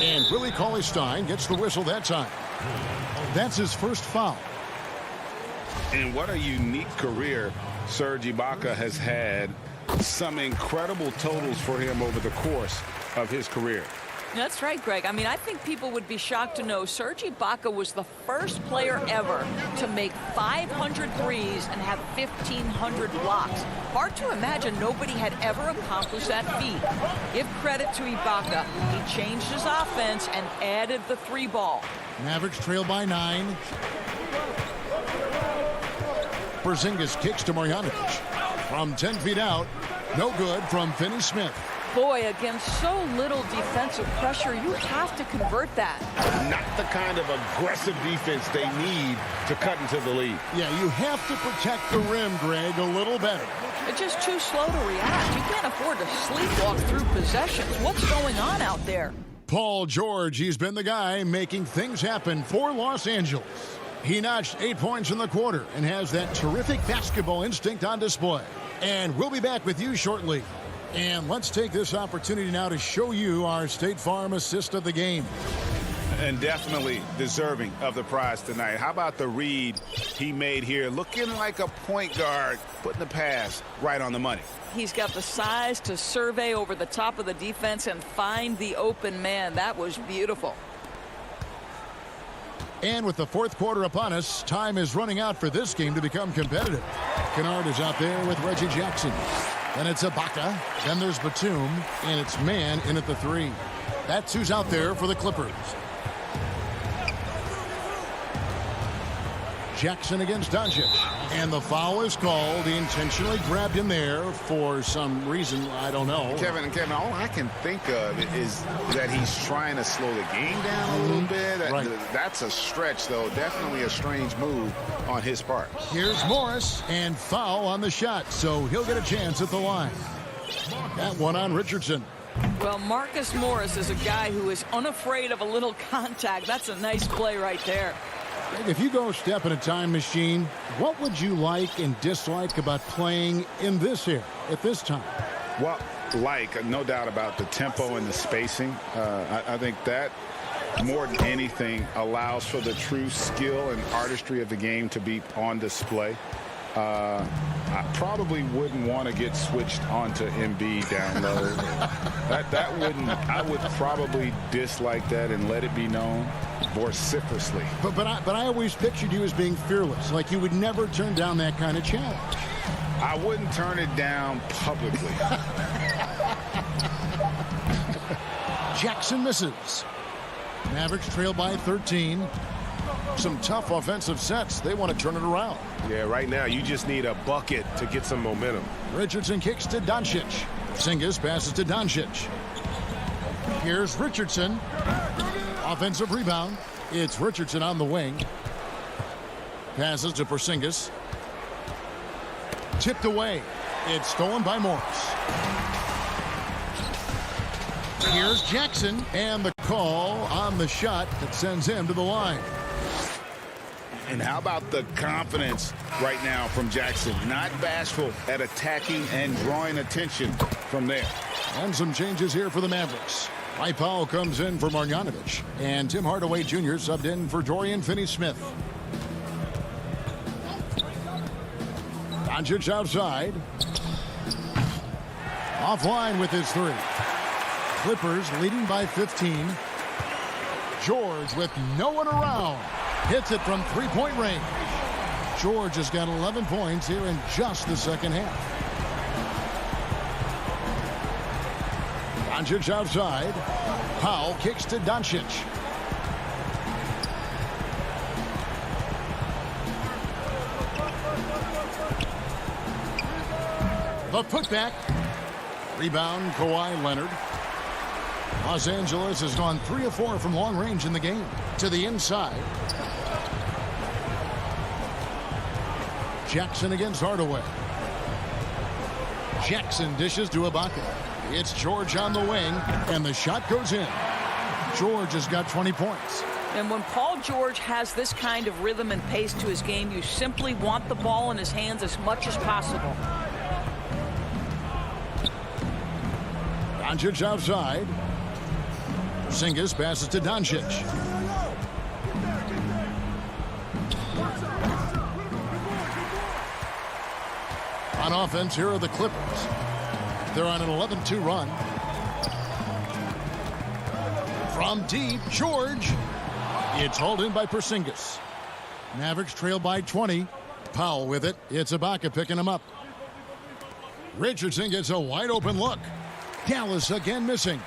And Willie Cauley Stein gets the whistle that time. That's his first foul. And what a unique career Serge Ibaka has had. Some incredible totals for him over the course of his career. That's right, Greg. I mean, I think people would be shocked to know Serge Ibaka was the first player ever to make 500 threes and have 1,500 blocks. Hard to imagine nobody had ever accomplished that feat. Give credit to Ibaka. He changed his offense and added the 3-ball. Mavericks trail by 9. Porzingis kicks to Marjanovic. From 10 feet out, no good from Finney-Smith. Boy, against so little defensive pressure, you have to convert that. Not the kind of aggressive defense they need to cut into the lead. Yeah, you have to protect the rim, Greg, a little better. It's just too slow to react. You can't afford to sleepwalk through possessions. What's going on out there? Paul George, he's been the guy making things happen for Los Angeles. He notched 8 points in the quarter and has that terrific basketball instinct on display. And we'll be back with you shortly. And let's take this opportunity now to show you our State Farm assist of the game. And definitely deserving of the prize tonight. How about the read he made here? Looking like a point guard, putting the pass right on the money. He's got the size to survey over the top of the defense and find the open man. That was beautiful. And with the fourth quarter upon us, time is running out for this game to become competitive. Kennard is out there with Reggie Jackson. Then it's Ibaka. Then there's Batum. And it's Man in at the 3. That's who's out there for the Clippers. Jackson against Doncic. And the foul is called. He intentionally grabbed him there for some reason. I don't know. Kevin, all I can think of is that he's trying to slow the game down a little bit. That's a stretch, though. Definitely a strange move on his part. Here's Morris, and foul on the shot, so he'll get a chance at the line. That one on Richardson. Well, Marcus Morris is a guy who is unafraid of a little contact. That's a nice play right there. If you go step in a time machine, what would you like and dislike about playing in this era at this time? Well, no doubt about the tempo and the spacing. I think that more than anything allows for the true skill and artistry of the game to be on display. I probably wouldn't want to get switched onto Embiid down low. that wouldn't. I would probably dislike that and let it be known vociferously. But I always pictured you as being fearless, like you would never turn down that kind of challenge. I wouldn't turn it down publicly. Jackson misses. Mavericks trail by 13. Some tough offensive sets. They want to turn it around. Yeah, right now you just need a bucket to get some momentum. Richardson kicks to Doncic. Porzingis passes to Doncic. Here's Richardson. Offensive rebound. It's Richardson on the wing. Passes to Porzingis. Tipped away. It's stolen by Morris. Here's Jackson, and the call on the shot that sends him to the line. And how about the confidence right now from Jackson? Not bashful at attacking and drawing attention from there. And some changes here for the Mavericks. Mike Powell comes in for Marjanovic, and Tim Hardaway Jr. subbed in for Dorian Finney-Smith. Doncic outside. Offline with his 3. Clippers leading by 15. George with no one around. Hits it from three-point range. George has got 11 points here in just the second half. Doncic outside. Powell kicks to Doncic. The putback. Rebound, Kawhi Leonard. Los Angeles has gone 3 of 4 from long range in the game. To the inside. Jackson against Hardaway. Jackson dishes to Ibaka. It's George on the wing, and the shot goes in. George has got 20 points. And when Paul George has this kind of rhythm and pace to his game, you simply want the ball in his hands as much as possible. Doncic outside. Porzingis passes to Doncic. On offense, here are the Clippers. They're on an 11-2 run. From deep, George. It's hauled in by Porzingis. Mavericks trail by 20. Powell with it. It's Ibaka picking him up. Richardson gets a wide open look. Dallas again missing.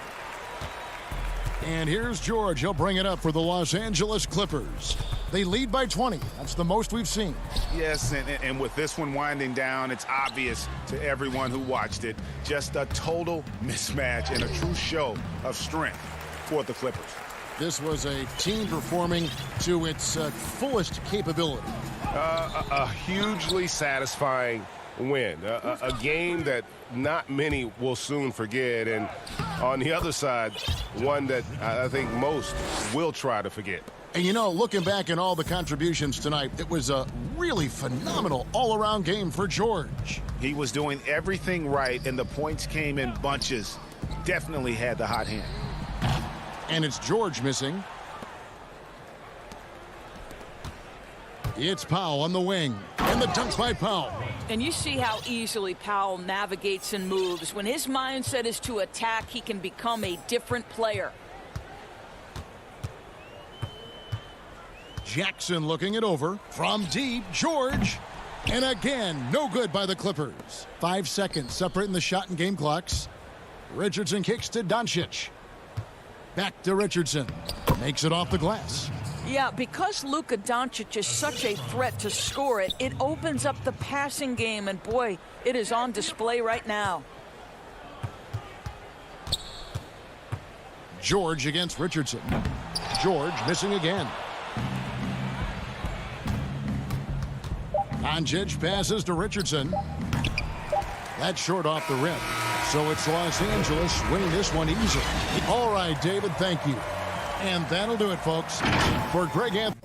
And here's George. He'll bring it up for the Los Angeles Clippers. They lead by 20. That's the most we've seen. Yes, and with this one winding down, it's obvious to everyone who watched it. Just a total mismatch and a true show of strength for the Clippers. This was a team performing to its fullest capability. A hugely satisfying win. A game that not many will soon forget. And on the other side, one that I think most will try to forget. And, you know, looking back at all the contributions tonight, it was a really phenomenal all-around game for George. He was doing everything right, and the points came in bunches. Definitely had the hot hand. And it's George missing. It's Powell on the wing. And the dunk by Powell. And you see how easily Powell navigates and moves. When his mindset is to attack, he can become a different player. Jackson looking it over. From deep, George. And again, no good by the Clippers. 5 seconds separating the shot and game clocks. Richardson kicks to Doncic. Back to Richardson. Makes it off the glass. Yeah, because Luka Doncic is such a threat to score it, it opens up the passing game, and boy, it is on display right now. George against Richardson. George missing again. Doncic passes to Richardson. That's short off the rim. So it's Los Angeles winning this one easily. All right, David, thank you. And that'll do it, folks. For Greg Anthony.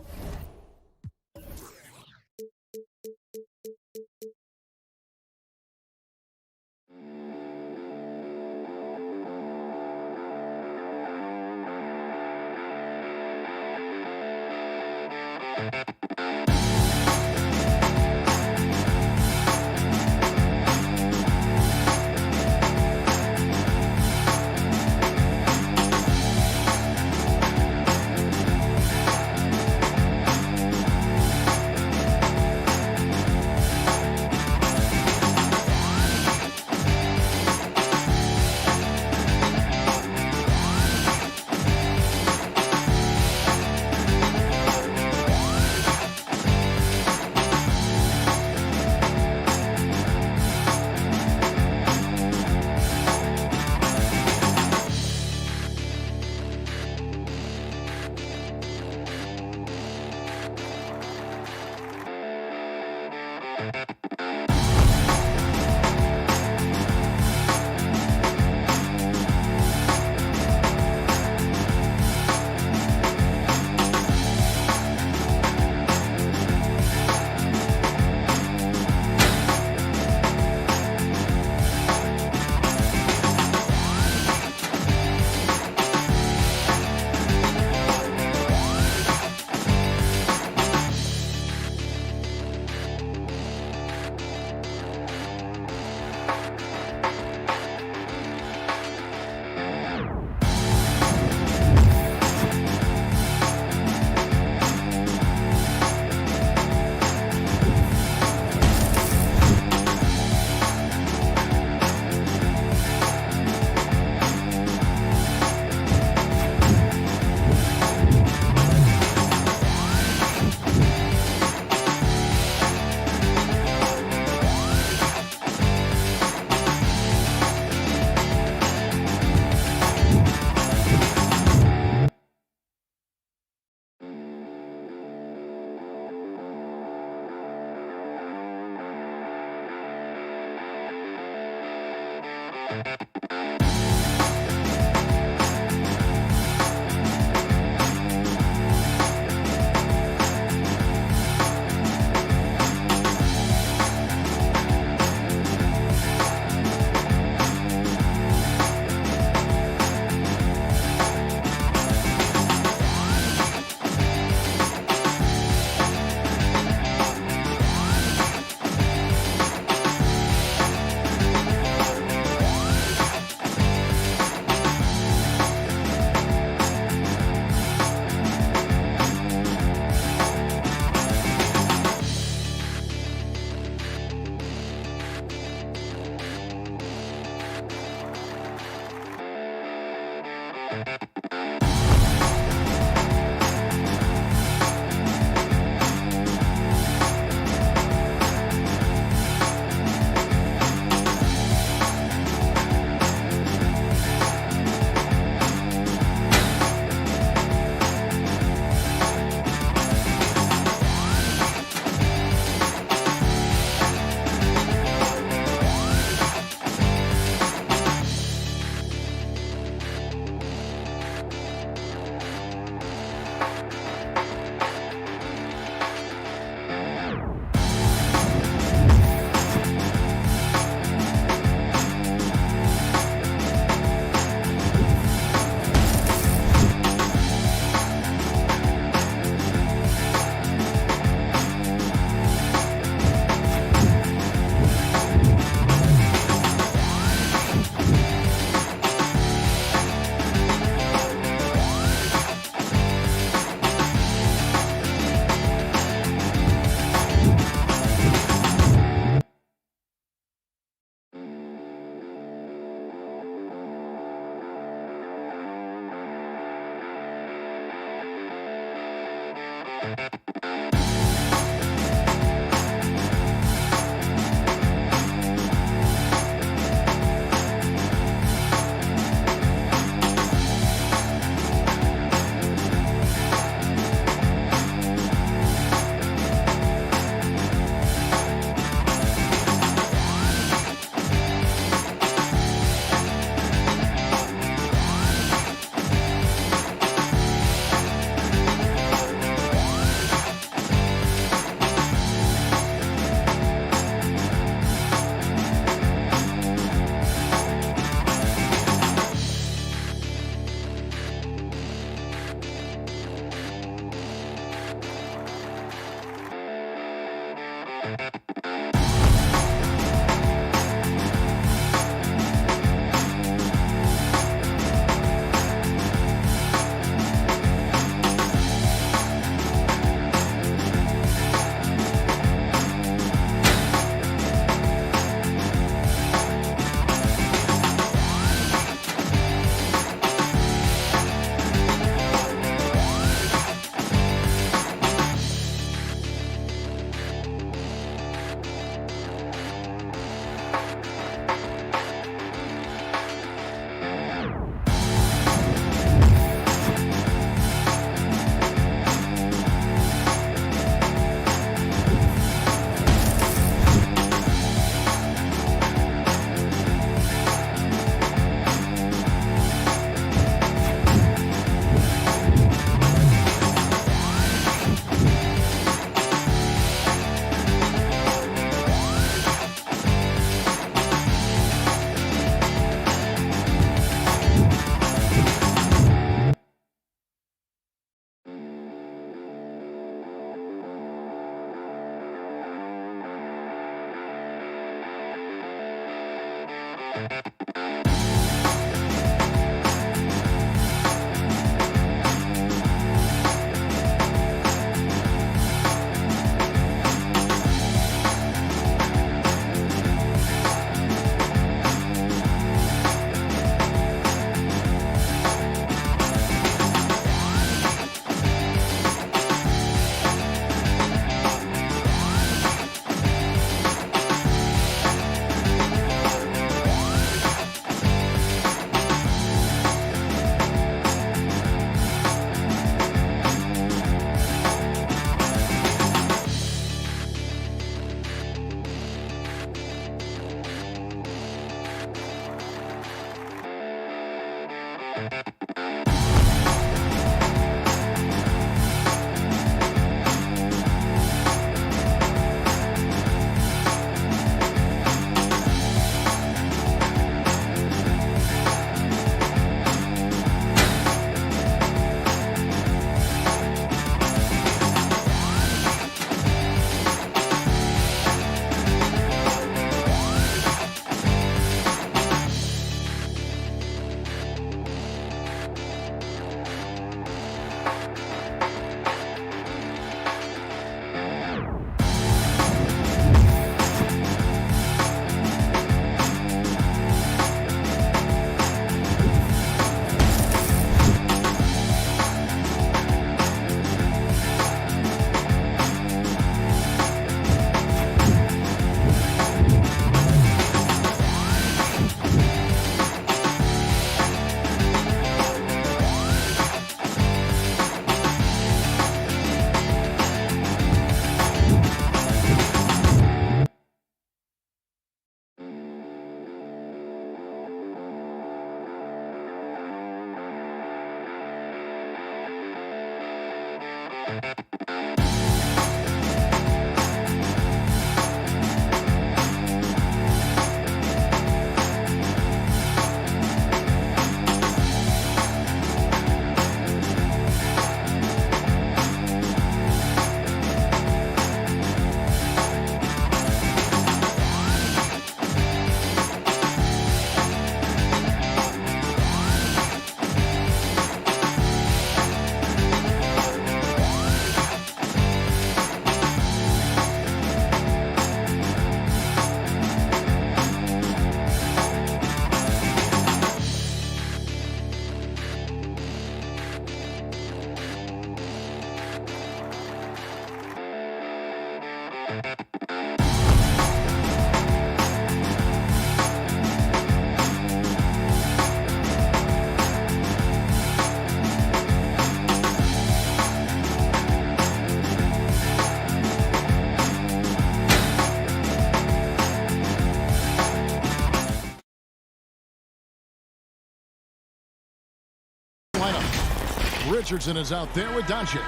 Richardson is out there with Doncic.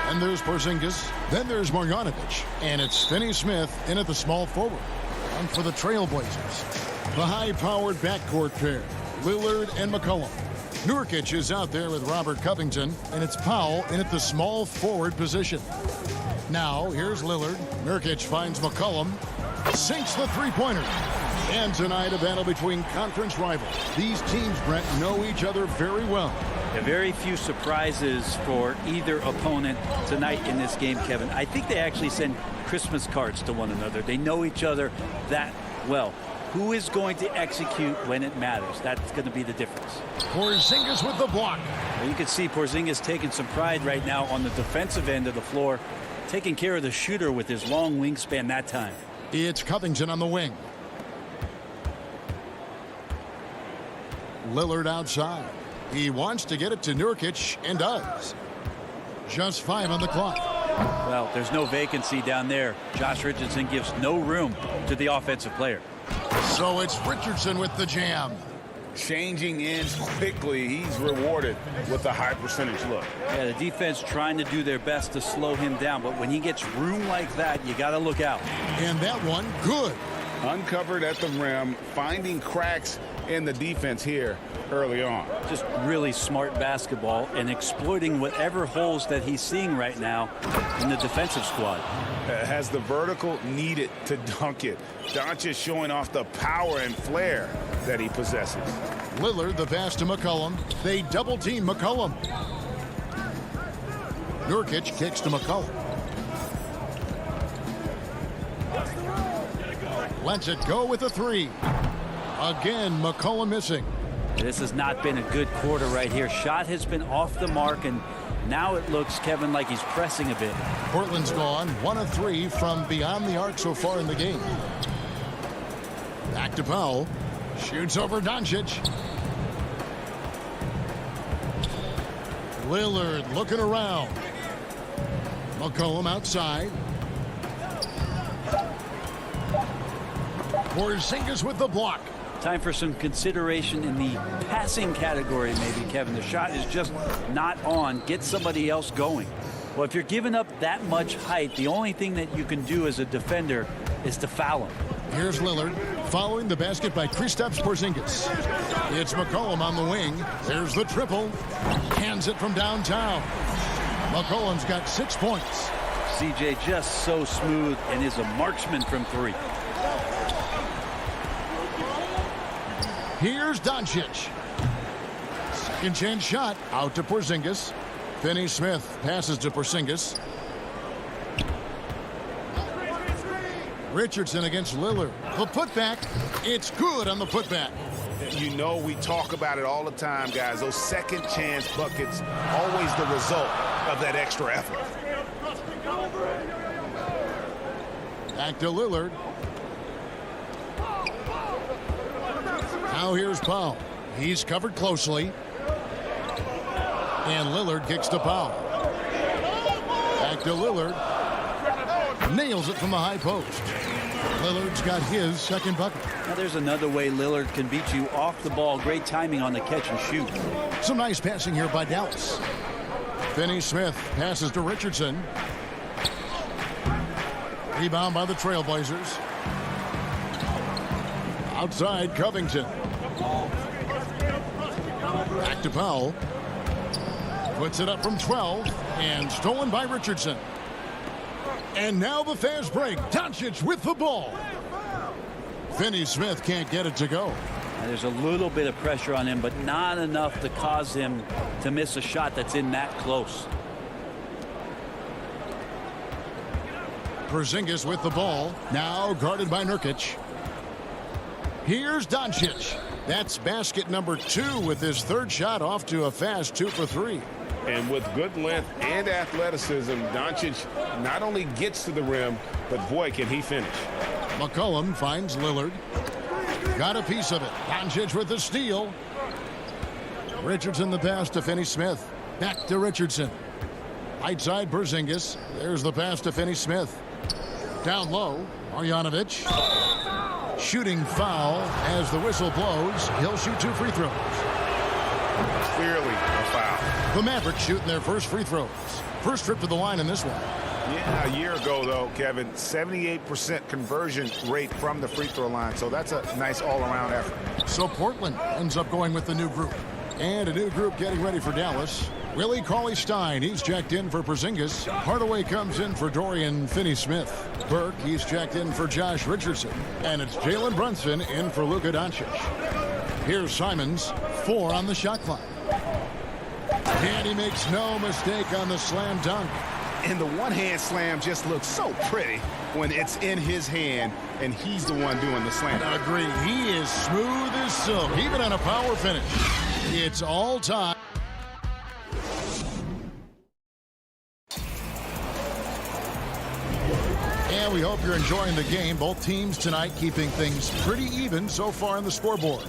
And there's Porzingis. Then there's Marjanovic. And it's Finney-Smith in at the small forward. And for the Trailblazers, the high-powered backcourt pair, Lillard and McCollum. Nurkic is out there with Robert Covington. And it's Powell in at the small forward position. Now, here's Lillard. Nurkic finds McCollum. Sinks the three-pointer. And tonight, a battle between conference rivals. These teams, Brent, know each other very well. Very few surprises for either opponent tonight in this game, Kevin. I think they actually send Christmas cards to one another. They know each other that well. Who is going to execute when it matters? That's going to be the difference. Porzingis with the block. Well, you can see Porzingis taking some pride right now on the defensive end of the floor, taking care of the shooter with his long wingspan that time. It's Covington on the wing. Lillard outside. He wants to get it to Nurkic and does. Just 5 on the clock. Well, there's no vacancy down there. Josh Richardson gives no room to the offensive player. So it's Richardson with the jam. Changing ends quickly. He's rewarded with a high percentage look. Yeah, the defense trying to do their best to slow him down, but when he gets room like that, you got to look out. And that one, good. Uncovered at the rim, finding cracks in the defense here early on. Just really smart basketball and exploiting whatever holes that he's seeing right now in the defensive squad. Has the vertical needed to dunk it. Doncic showing off the power and flair that he possesses. Lillard the pass to McCollum. They double team McCollum. Nurkic kicks to McCollum. Lets it go with a three. Again, McCollum missing. This has not been a good quarter right here. Shot has been off the mark, and now it looks, Kevin, like he's pressing a bit. Portland's gone 1 of 3 from beyond the arc so far in the game. Back to Powell. Shoots over Doncic. Lillard looking around. McCollum outside. Porzingis with the block. Time for some consideration in the passing category, maybe, Kevin. The shot is just not on. Get somebody else going. Well, if you're giving up that much height, the only thing that you can do as a defender is to foul him. Here's Lillard following the basket by Kristaps Porzingis. It's McCollum on the wing. There's the triple. Hands it from downtown. McCollum's got 6 points. CJ just so smooth and is a marksman from 3. Here's Doncic. Second chance shot out to Porzingis. Finney-Smith passes to Porzingis. Richardson against Lillard. The putback. It's good on the putback. You know, we talk about it all the time, guys. Those second chance buckets, always the result of that extra effort. Back to Lillard. Now here's Powell. He's covered closely. And Lillard kicks to Powell. Back to Lillard. Nails it from the high post. Lillard's got his second bucket. Now there's another way Lillard can beat you off the ball. Great timing on the catch and shoot. Some nice passing here by Dallas. Finney-Smith passes to Richardson. Rebound by the Trailblazers. Outside, Covington. Back to Powell. Puts it up from 12 and stolen by Richardson. And now the fast break. Doncic with the ball. Finney-Smith can't get it to go. Now there's a little bit of pressure on him, but not enough to cause him to miss a shot that's in that close. Porzingis with the ball. Now guarded by Nurkic. Here's Doncic. That's basket number 2 with his third shot off to a fast 2 for 3. And with good length and athleticism, Doncic not only gets to the rim, but boy, can he finish. McCollum finds Lillard. Got a piece of it. Doncic with the steal. Richardson the pass to Finney-Smith. Back to Richardson. Right side Porzingis. There's the pass to Finney-Smith. Down low, Marjanovic. Shooting foul as the whistle blows. He'll shoot 2 free throws. Clearly a foul. The Mavericks shooting their first free throws. First trip to the line in this one. Yeah, a year ago, though, Kevin, 78% conversion rate from the free throw line. So that's a nice all-around effort. So Portland ends up going with the new group. And a new group getting ready for Dallas. Willie Cauley-Stein, he's checked in for Porzingis. Hardaway comes in for Dorian Finney-Smith. Burke, he's checked in for Josh Richardson. And it's Jalen Brunson in for Luka Doncic. Here's Simons, 4 on the shot clock. And he makes no mistake on the slam dunk. And the one-hand slam just looks so pretty when it's in his hand and he's the one doing the slam. I agree. He is smooth as silk, even on a power finish. It's all time. And we hope you're enjoying the game. Both teams tonight keeping things pretty even so far on the scoreboard.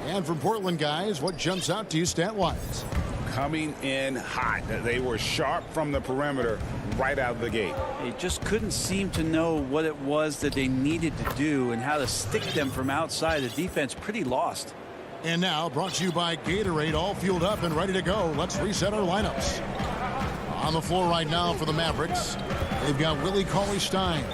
And from Portland, guys, what jumps out to you stat-wise? Coming in hot. They were sharp from the perimeter right out of the gate. They just couldn't seem to know what it was that they needed to do and how to stick them from outside. The defense pretty lost. And now brought to you by Gatorade, all fueled up and ready to go. Let's reset our lineups. On the floor right now for the Mavericks, they've got Willie Cauley-Stein.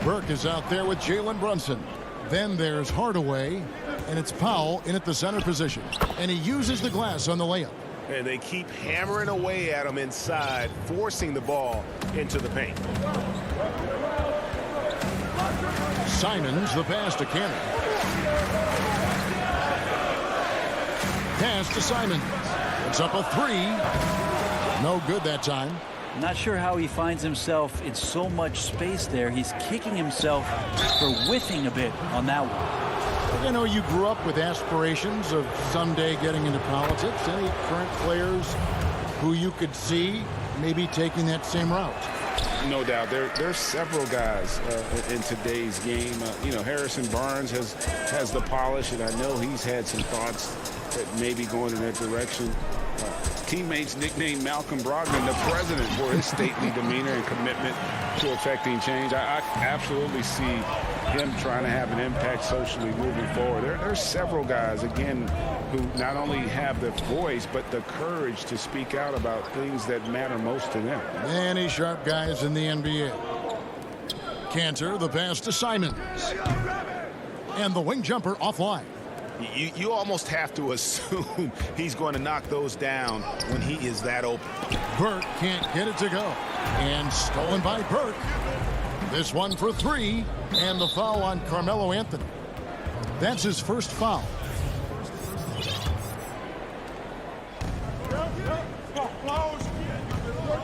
Burke is out there with Jalen Brunson. Then there's Hardaway, and it's Powell in at the center position. And he uses the glass on the layup. And they keep hammering away at him inside, forcing the ball into the paint. Simons, the pass to Cannon. Pass to Simons. It's up a 3. No good that time. Not sure how he finds himself in so much space there. He's kicking himself for whiffing a bit on that one. You know, you grew up with aspirations of someday getting into politics. Any current players who you could see maybe taking that same route? No doubt. There's several guys in today's game. You know, Harrison Barnes has the polish, and I know he's had some thoughts that maybe going in that direction. Teammates nicknamed Malcolm Brogdon the president for his stately demeanor and commitment to affecting change. I absolutely see him trying to have an impact socially moving forward. There's several guys, again, who not only have the voice, but the courage to speak out about things that matter most to them. Many sharp guys in the NBA. Cantor, the pass to Simons. And the wing jumper offline. You almost have to assume he's going to knock those down when he is that open. Burke can't get it to go. And stolen by Burke. This one for 3. And the foul on Carmelo Anthony. That's his first foul.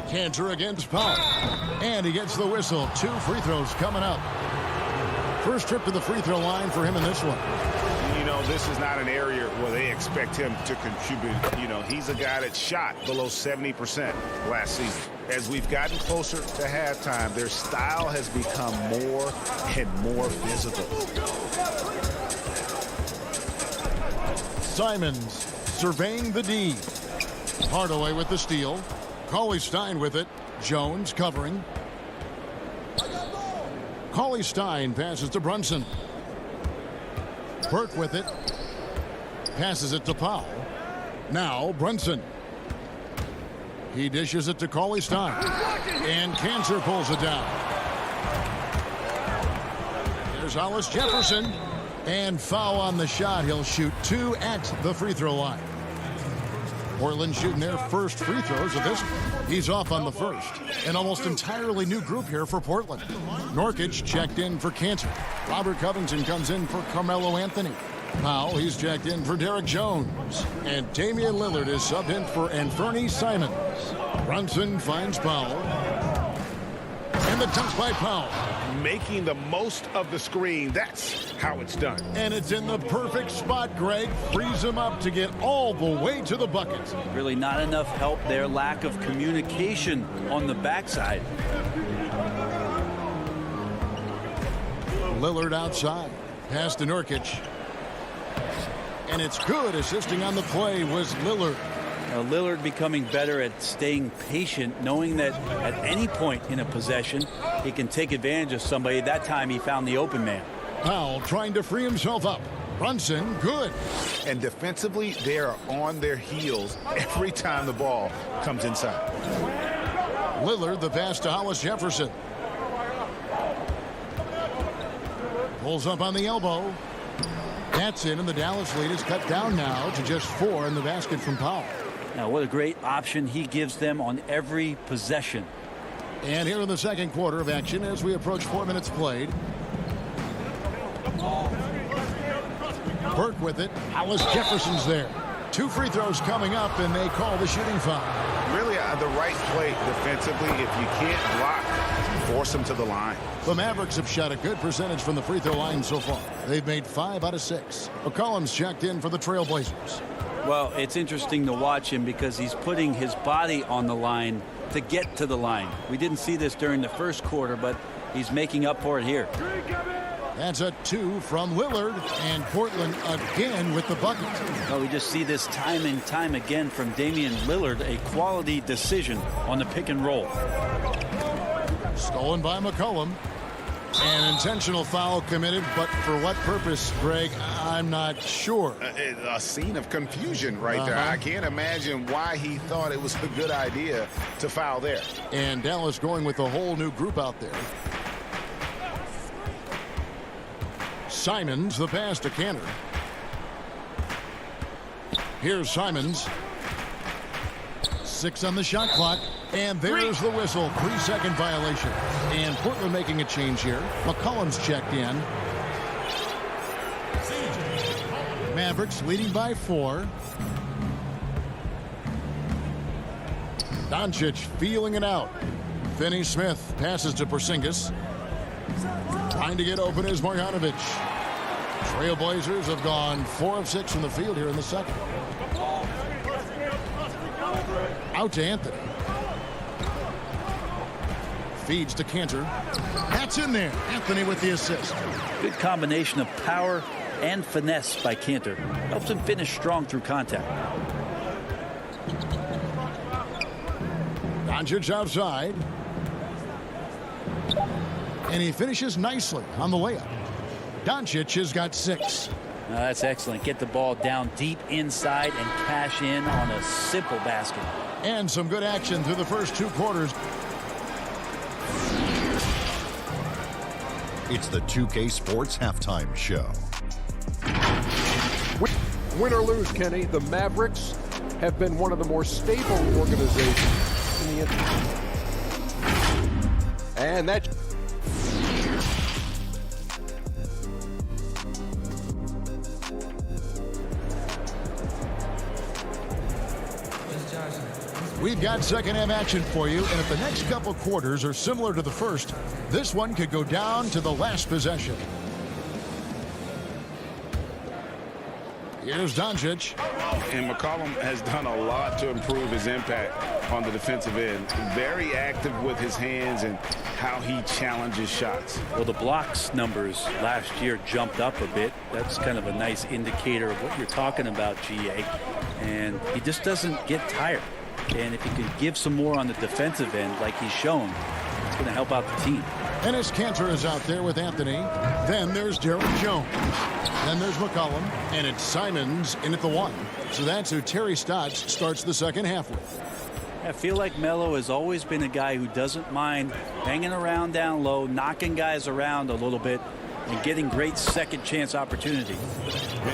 Cantor against Powell. And he gets the whistle. 2 free throws coming up. First trip to the free throw line for him in this one. This is not an area where they expect him to contribute. You know, he's a guy that shot below 70% last season. As we've gotten closer to halftime, their style has become more and more physical. Simons surveying the D. Hardaway with the steal. Cauley-Stein with it. Jones covering. Cauley-Stein passes to Brunson. Burke with it. Passes it to Powell. Now Brunson. He dishes it to Cauley-Stein. And Cantor pulls it down. There's Hollis Jefferson. And foul on the shot. He'll shoot 2 at the free throw line. Portland shooting their first free throws of this one. He's off on the first. An almost entirely new group here for Portland. Nurkic checked in for Cantor. Robert Covington comes in for Carmelo Anthony. Powell, he's checked in for Derek Jones. And Damian Lillard is subbed in for Anthony Simons. Brunson finds Powell. And the dunk by Powell. Making the most of the screen. That's how it's done. And it's in the perfect spot, Greg. Frees him up to get all the way to the bucket. Really not enough help there. Lack of communication on the backside. Lillard outside. Pass to Nurkic. And it's good. Assisting on the play was Lillard. Now Lillard becoming better at staying patient, knowing that at any point in a possession, he can take advantage of somebody. That time he found the open man. Powell trying to free himself up. Brunson, good. And defensively, they are on their heels every time the ball comes inside. Lillard, the pass to Hollis Jefferson. Pulls up on the elbow. That's in, and the Dallas lead is cut down now to just 4 in the basket from Powell. Now, what a great option he gives them on every possession. And here in the second quarter of action as we approach 4 minutes played. Burke with it. Hollis Jefferson's there. 2 free throws coming up, and they call the shooting foul. Really the right play defensively. If you can't block, force them to the line. The Mavericks have shot a good percentage from the free throw line so far. They've made 5 out of 6. McCollum's checked in for the Trailblazers. Well, it's interesting to watch him because he's putting his body on the line to get to the line. We didn't see this during the first quarter, but he's making up for it here. That's a 2 from Lillard, and Portland again with the bucket. Well, we just see this time and time again from Damian Lillard, a quality decision on the pick and roll. Stolen by McCollum. An intentional foul committed, but for what purpose, Greg, I'm not sure. A scene of confusion right there. I can't imagine why he thought it was a good idea to foul there. And Dallas going with a whole new group out there. Simons, the pass to Cantor. Here's Simons. 6 on the shot clock. And there's the whistle. 3-second violation. And Portland making a change here. McCollum's checked in. Mavericks leading by 4. Doncic feeling it out. Finney-Smith passes to Porzingis. Trying to get open is Marjanovic. Trailblazers have gone 4 of 6 from the field here in the second. Out to Anthony. Feeds to Cantor. That's in there. Anthony with the assist. Good combination of power and finesse by Cantor. Helps him finish strong through contact. Doncic outside. And he finishes nicely on the layup. Doncic has got 6. That's excellent. Get the ball down deep inside and cash in on a simple basket. And some good action through the first 2 quarters. It's the 2K Sports Halftime Show. Win or lose, Kenny, the Mavericks have been one of the more stable organizations in the NBA. And that We've got second half action for you, and if the next couple quarters are similar to the first, this one could go down to the last possession. Here's Doncic. And McCollum has done a lot to improve his impact on the defensive end. Very active with his hands and how he challenges shots. Well, the blocks numbers last year jumped up a bit. That's kind of a nice indicator of what you're talking about, GA. And he just doesn't get tired. And if he could give some more on the defensive end like he's shown, it's going to help out the team. Ennis Cantor is out there with Anthony. Then there's Derrick Jones. Then there's McCollum. And it's Simons in at the 1. So that's who Terry Stotts starts the second half with. I feel like Melo has always been a guy who doesn't mind hanging around down low, knocking guys around a little bit, and getting great second chance opportunity.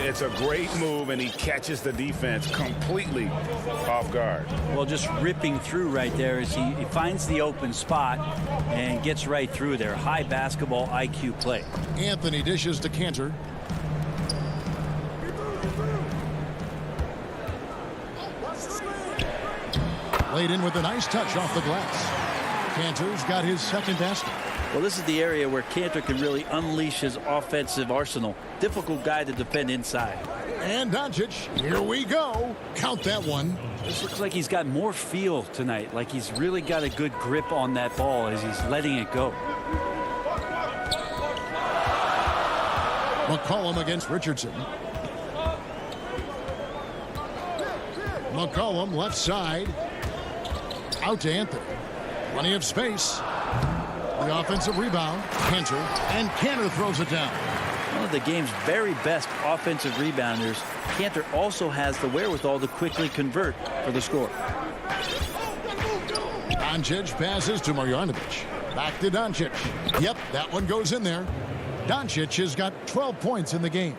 It's a great move, and he catches the defense completely off guard. Well, just ripping through right there as he finds the open spot and gets right through there. High basketball IQ play. Anthony dishes to Cantor. Laid in with a nice touch off the glass. Cantor's got his second basket. Well, this is the area where Cantor can really unleash his offensive arsenal. Difficult guy to defend inside. And Doncic, here we go. Count that one. This looks like he's got more feel tonight, like he's really got a good grip on that ball as he's letting it go. McCollum against Richardson. McCollum left side. Out to Anthony. Plenty of space. The offensive rebound. Cantor. And Cantor throws it down. One of the game's very best offensive rebounders. Cantor also has the wherewithal to quickly convert for the score. Doncic passes to Marjanovic. Back to Doncic. Yep, that one goes in there. Doncic has got 12 points in the game.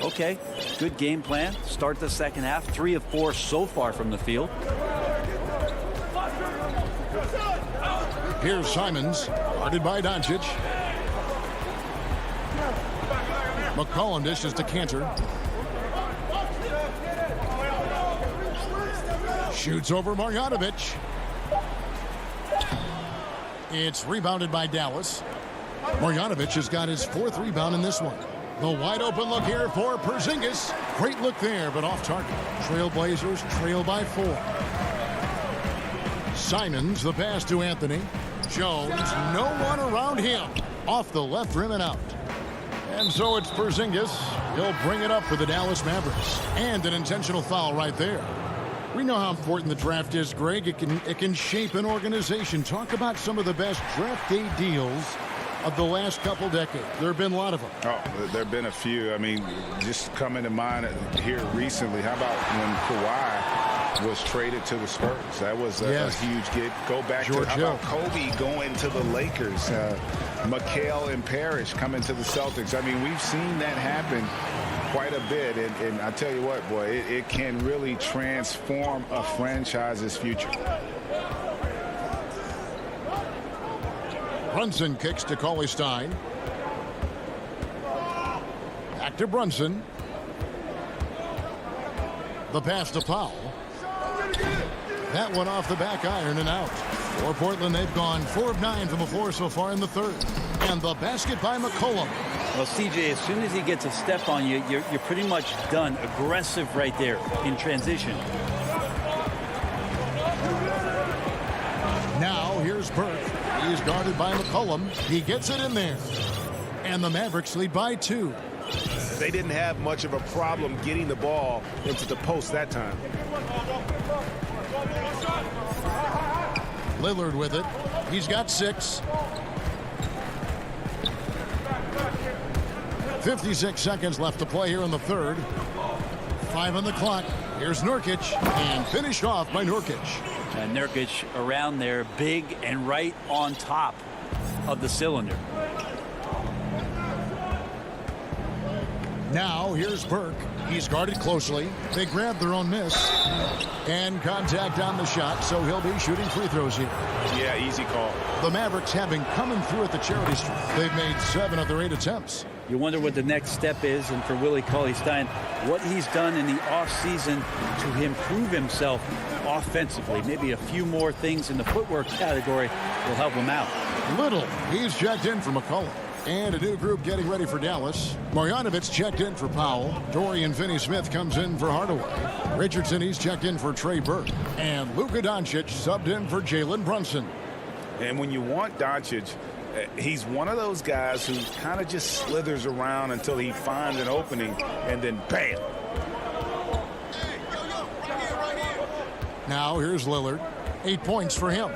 Okay, good game plan. Start the second half. 3 of 4 so far from the field. Here's Simons, guarded by Doncic. McCollum dishes to Cantor. Shoots over Marjanovic. It's rebounded by Dallas. Marjanovic has got his 4th rebound in this one. The wide open look here for Porzingis. Great look there, but off target. Trailblazers trail by 4. Simons, the pass to Anthony. Jones, no one around him. Off the left rim and out. And so it's Porzingis. He'll bring it up for the Dallas Mavericks. And an intentional foul right there. We know how important the draft is, Greg. It can shape an organization. Talk about some of the best draft day deals of the last couple decades. There have been a lot of them. Oh, there have been a few. I mean, just coming to mind here recently. How about when Kawhi was traded to the Spurs? That was a huge get. Go back George to how about Kobe going to the Lakers? McHale and Parrish coming to the Celtics. I mean, we've seen that happen quite a bit. And I tell you what, boy, it can really transform a franchise's future. Brunson kicks to Cauley-Stein. Back to Brunson. The pass to Powell. That one off the back iron and out. For Portland, they've gone 4 of 9 from the floor so far in the 3rd. And the basket by McCollum. Well, CJ, as soon as he gets a step on you, you're pretty much done. Aggressive right there in transition. Now here's Burke. He's guarded by McCollum. He gets it in there. And the Mavericks lead by 2. They didn't have much of a problem getting the ball into the post that time. Lillard with it. He's got 6. 56 seconds left to play here in the 3rd. 5 on the clock. Here's Nurkic. And finished off by Nurkic. And Nurkic around there, big and right on top of the cylinder. Now here's Burke. He's guarded closely. They grab their own miss. And contact on the shot, so he'll be shooting free throws here. Yeah, easy call. The Mavericks have been coming through at the charity stripe. They've made 7 of their 8 attempts. You wonder what the next step is, and for Willie Cauley-Stein, what he's done in the offseason to improve himself offensively. Maybe a few more things in the footwork category will help him out. Little, he's checked in for McCollum. And a new group getting ready for Dallas. Marjanovic checked in for Powell. Dorian Finney-Smith comes in for Hardaway. Richardson, he's checked in for Trey Burke. And Luka Doncic subbed in for Jalen Brunson. And when you want Doncic, he's one of those guys who kind of just slithers around until he finds an opening, and then bam. Now here's Lillard. 8 points for him.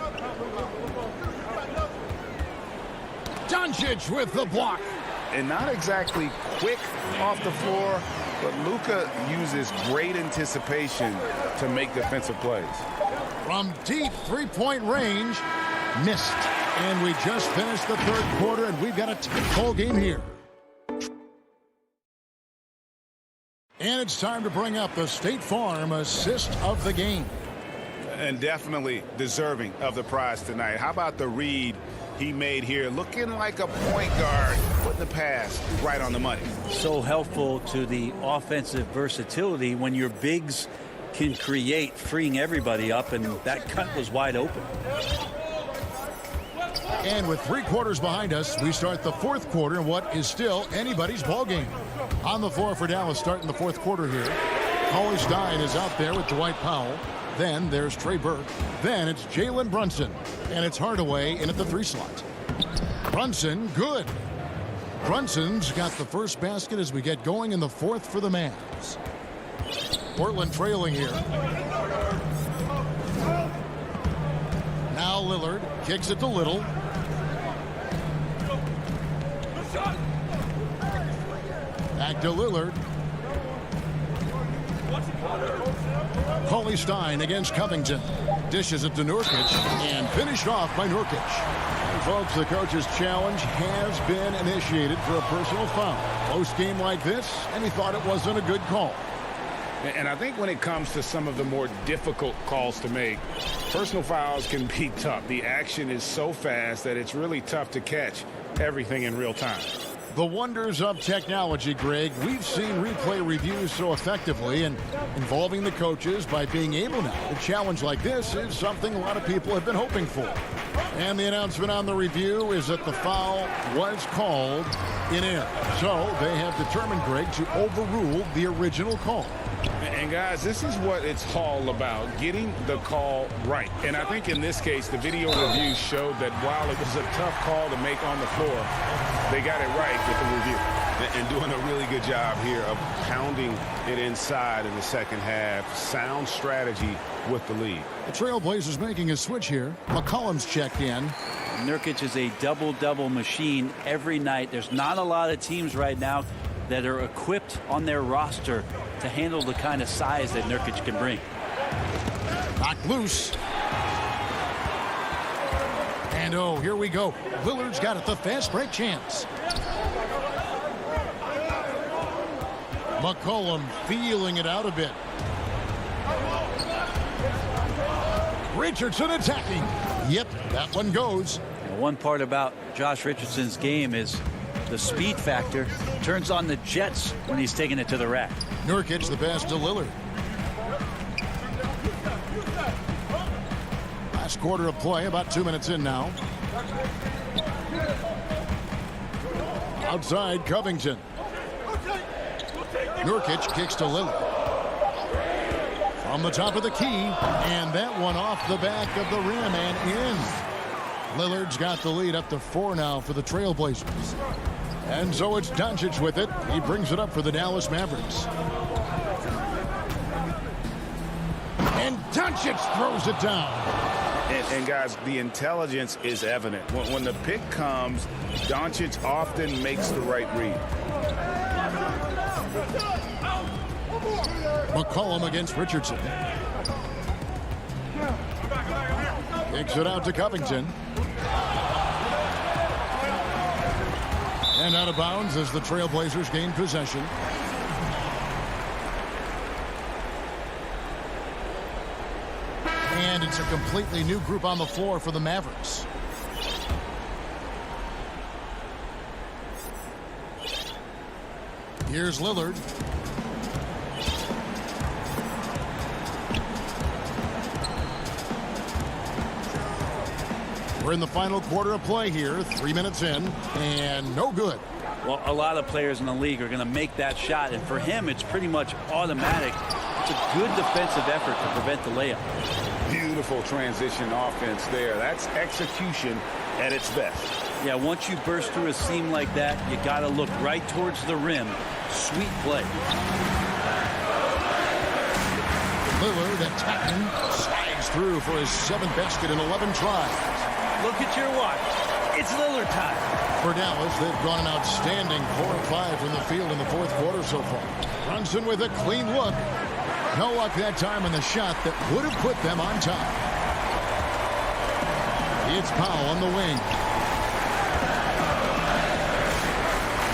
Doncic with the block. And not exactly quick off the floor, but Luka uses great anticipation to make defensive plays. From deep three-point range, missed. And we just finished the 3rd quarter, and we've got a tight game here. And it's time to bring up the State Farm assist of the game. And definitely deserving of the prize tonight. How about the read he made here, looking like a point guard, putting the pass right on the money. So helpful to the offensive versatility when your bigs can create, freeing everybody up, and that cut was wide open. And with 3 quarters behind us, we start the 4th quarter in what is still anybody's ball game. On the floor for Dallas starting the 4th quarter here. Cauley Stein is out there with Dwight Powell. Then there's Trey Burke. Then it's Jalen Brunson. And it's Hardaway in at the 3 slot. Brunson, good. Brunson's got the first basket as we get going in the 4th for the Mavs. Portland trailing here. Now Lillard kicks it to Little. Back to Lillard. Cauley Stein against Covington. Dishes it to Nurkic and finished off by Nurkic. And folks, the coach's challenge has been initiated for a personal foul. Close game like this, and he thought it wasn't a good call. And I think when it comes to some of the more difficult calls to make, personal fouls can be tough. The action is so fast that it's really tough to catch everything in real time. The wonders of technology, Greg. We've seen replay reviews so effectively, and involving the coaches by being able now to challenge like this is something a lot of people have been hoping for. And the announcement on the review is that the foul was called in error. So they have determined, Greg, to overrule the original call. And guys, this is what it's all about, getting the call right. And I think in this case, the video review showed that while it was a tough call to make on the floor, they got it right with the review. And doing a really good job here of pounding it inside in the second half. Sound strategy with the lead. The Trailblazers making a switch here. McCollum's checked in. Nurkic is a double-double machine every night. There's not a lot of teams right now that are equipped on their roster to handle the kind of size that Nurkic can bring. Knocked loose. And oh, here we go. Lillard's got it, the fast break chance. McCollum feeling it out a bit. Richardson attacking. Yep, that one goes. And one part about Josh Richardson's game is the speed factor. Turns on the jets when he's taking it to the rack. Nurkic the pass to Lillard. Last quarter of play, about 2 minutes in now. Outside, Covington. Nurkic kicks to Lillard. From the top of the key, and that one off the back of the rim and in. Lillard's got the lead up to 4 now for the Trailblazers. And so it's Doncic with it. He brings it up for the Dallas Mavericks. And Doncic throws it down. And guys, the intelligence is evident. When the pick comes, Doncic often makes the right read. McCollum against Richardson. Kicks it out to Covington. And out of bounds as the Trailblazers gain possession. And it's a completely new group on the floor for the Mavericks. Here's Lillard. We're in the final quarter of play here, 3 minutes in, and no good. Well, a lot of players in the league are going to make that shot, and for him, it's pretty much automatic. It's a good defensive effort to prevent the layup. Beautiful transition offense there. That's execution at its best. Yeah, once you burst through a seam like that, you got to look right towards the rim. Sweet play. Lillard attacking, slides through for his 7th basket in 11 tries. Look at your watch. It's Lillard time. For Dallas, they've gone an outstanding 4 of 5 from the field in the 4th quarter so far. Brunson with a clean look. No luck that time in the shot that would have put them on top. It's Powell on the wing.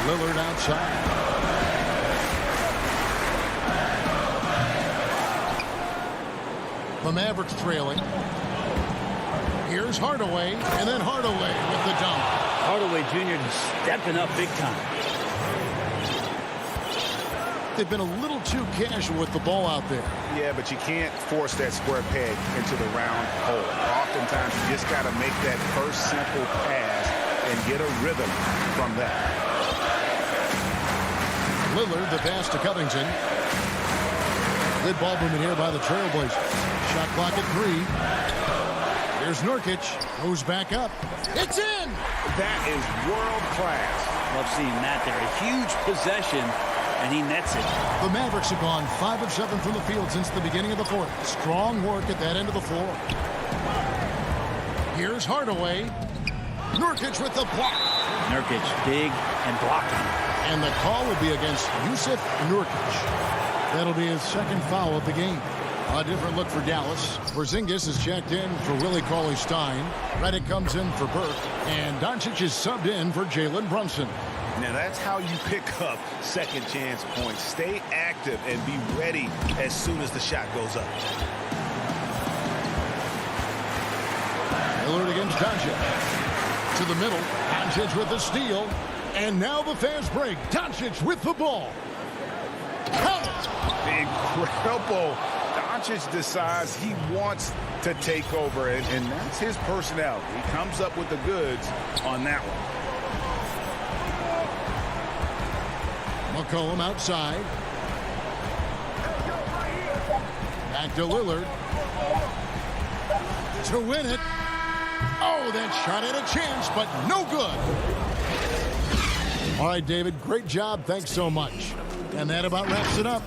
Lillard outside. The Mavericks trailing. Here's Hardaway, and then Hardaway with the dunk. Hardaway Jr. is stepping up big time. they've been a little too casual with the ball out there. Yeah, but you can't force that square peg into the round hole. Oftentimes, you just got to make that first simple pass and get a rhythm from that. Lillard, the pass to Covington. Good ball movement here by the Trailblazers. Shot clock at 3. Here's Nurkic. Goes back up. It's in! That is world class. Love seeing that there. A huge possession, and he nets it. The Mavericks have gone 5 of 7 from the field since the beginning of the fourth. Strong work at that end of the floor. Here's Hardaway. Nurkic with the block. Nurkic big and blocking. And the call will be against Yusuf Nurkic. That'll be his second foul of the game. A different look for Dallas. Porzingis is checked in for Willie Cauley-Stein. Redick comes in for Burke. And Doncic is subbed in for Jalen Brunson. Now that's how you pick up second chance points. Stay active and be ready as soon as the shot goes up. Lillard against Doncic. To the middle. Doncic with the steal. And now the fast break. Doncic with the ball. Incredible. Doncic decides he wants to take over, and that's his personality. He comes up with the goods on that one. McCollum outside. Back to Lillard. To win it. Oh, that shot had a chance, but no good. All right, David, great job. Thanks so much. And that about wraps it up.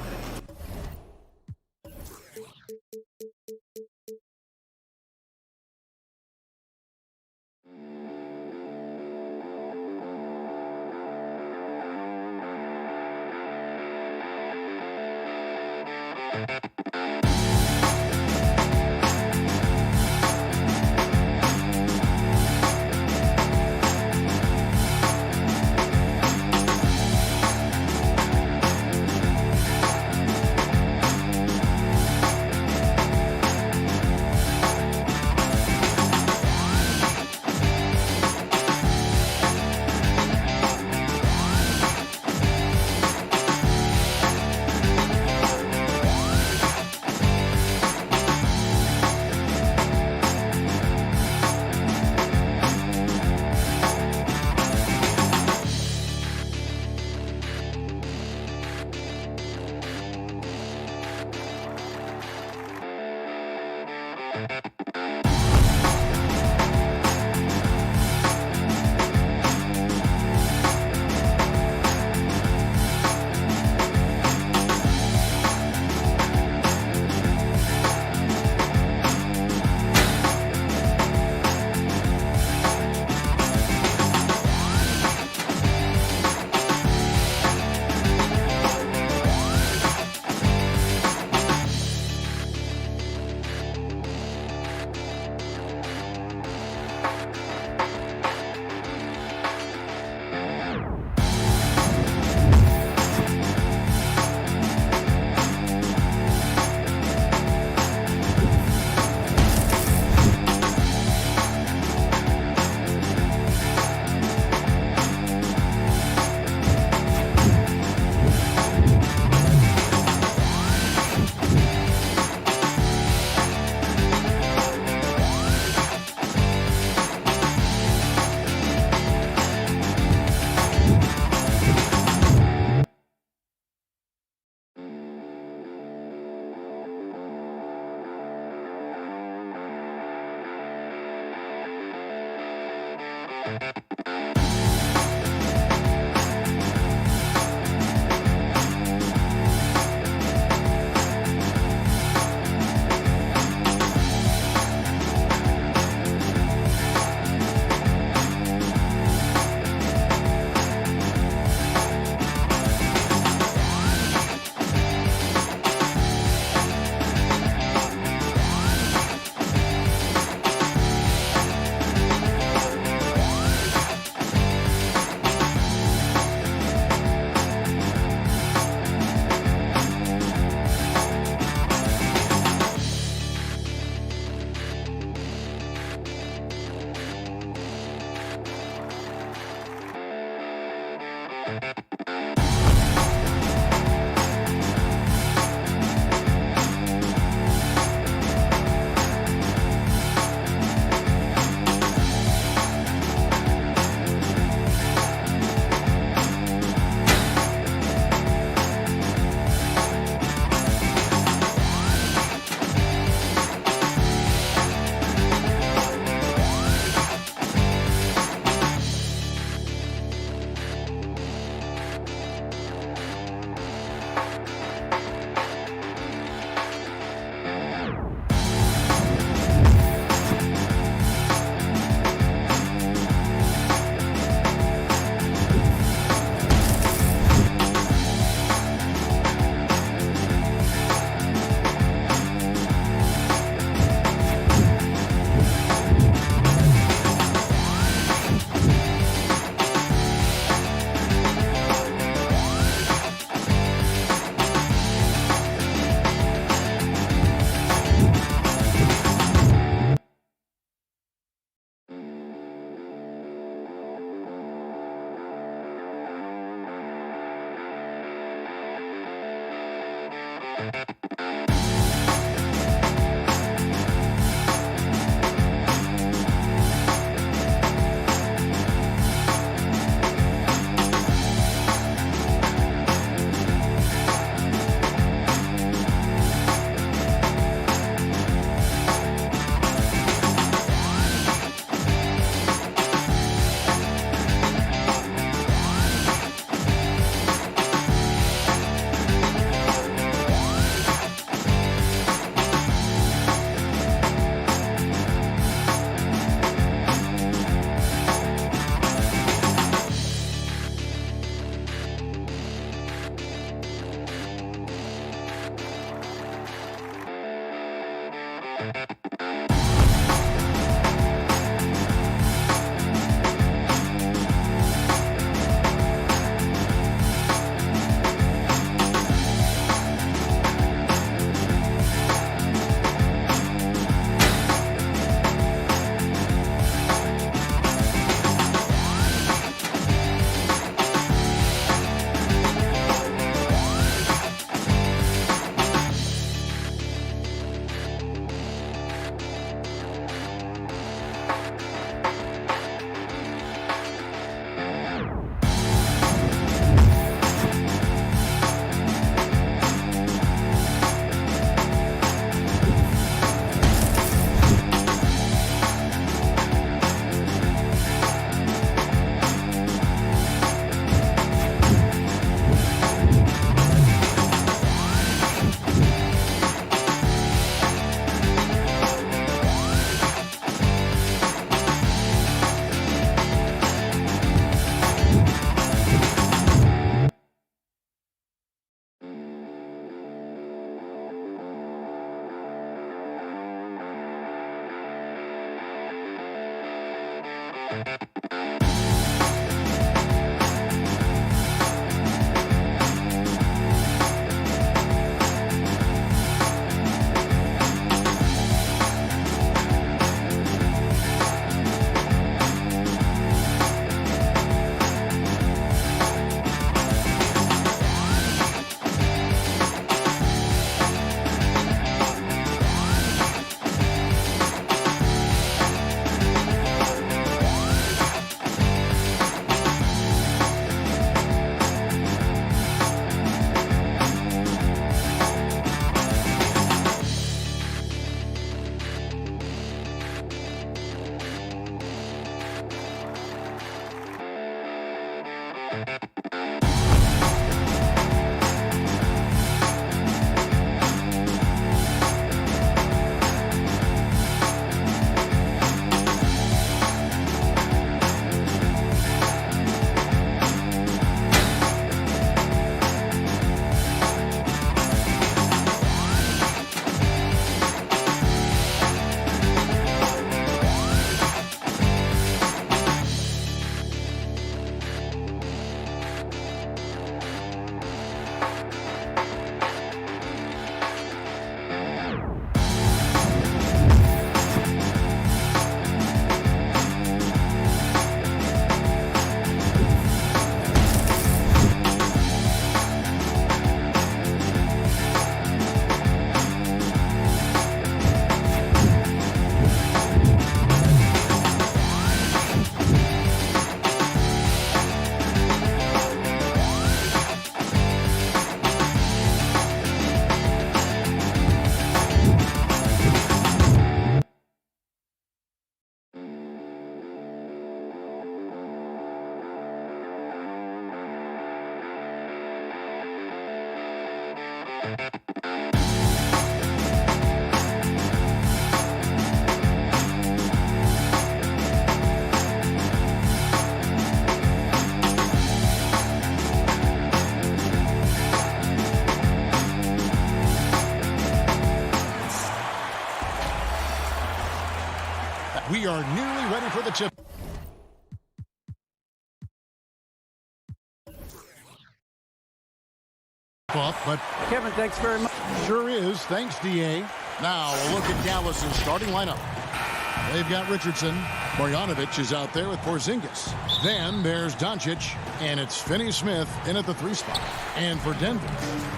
We are nearly ready for the tip. But Kevin, thanks very much. Sure is. Thanks, DA. Now, a look at Dallas's starting lineup. They've got Richardson, Marjanovic is out there with Porzingis. Then there's Doncic, and it's Finney-Smith in at the 3 spot. And for Denver,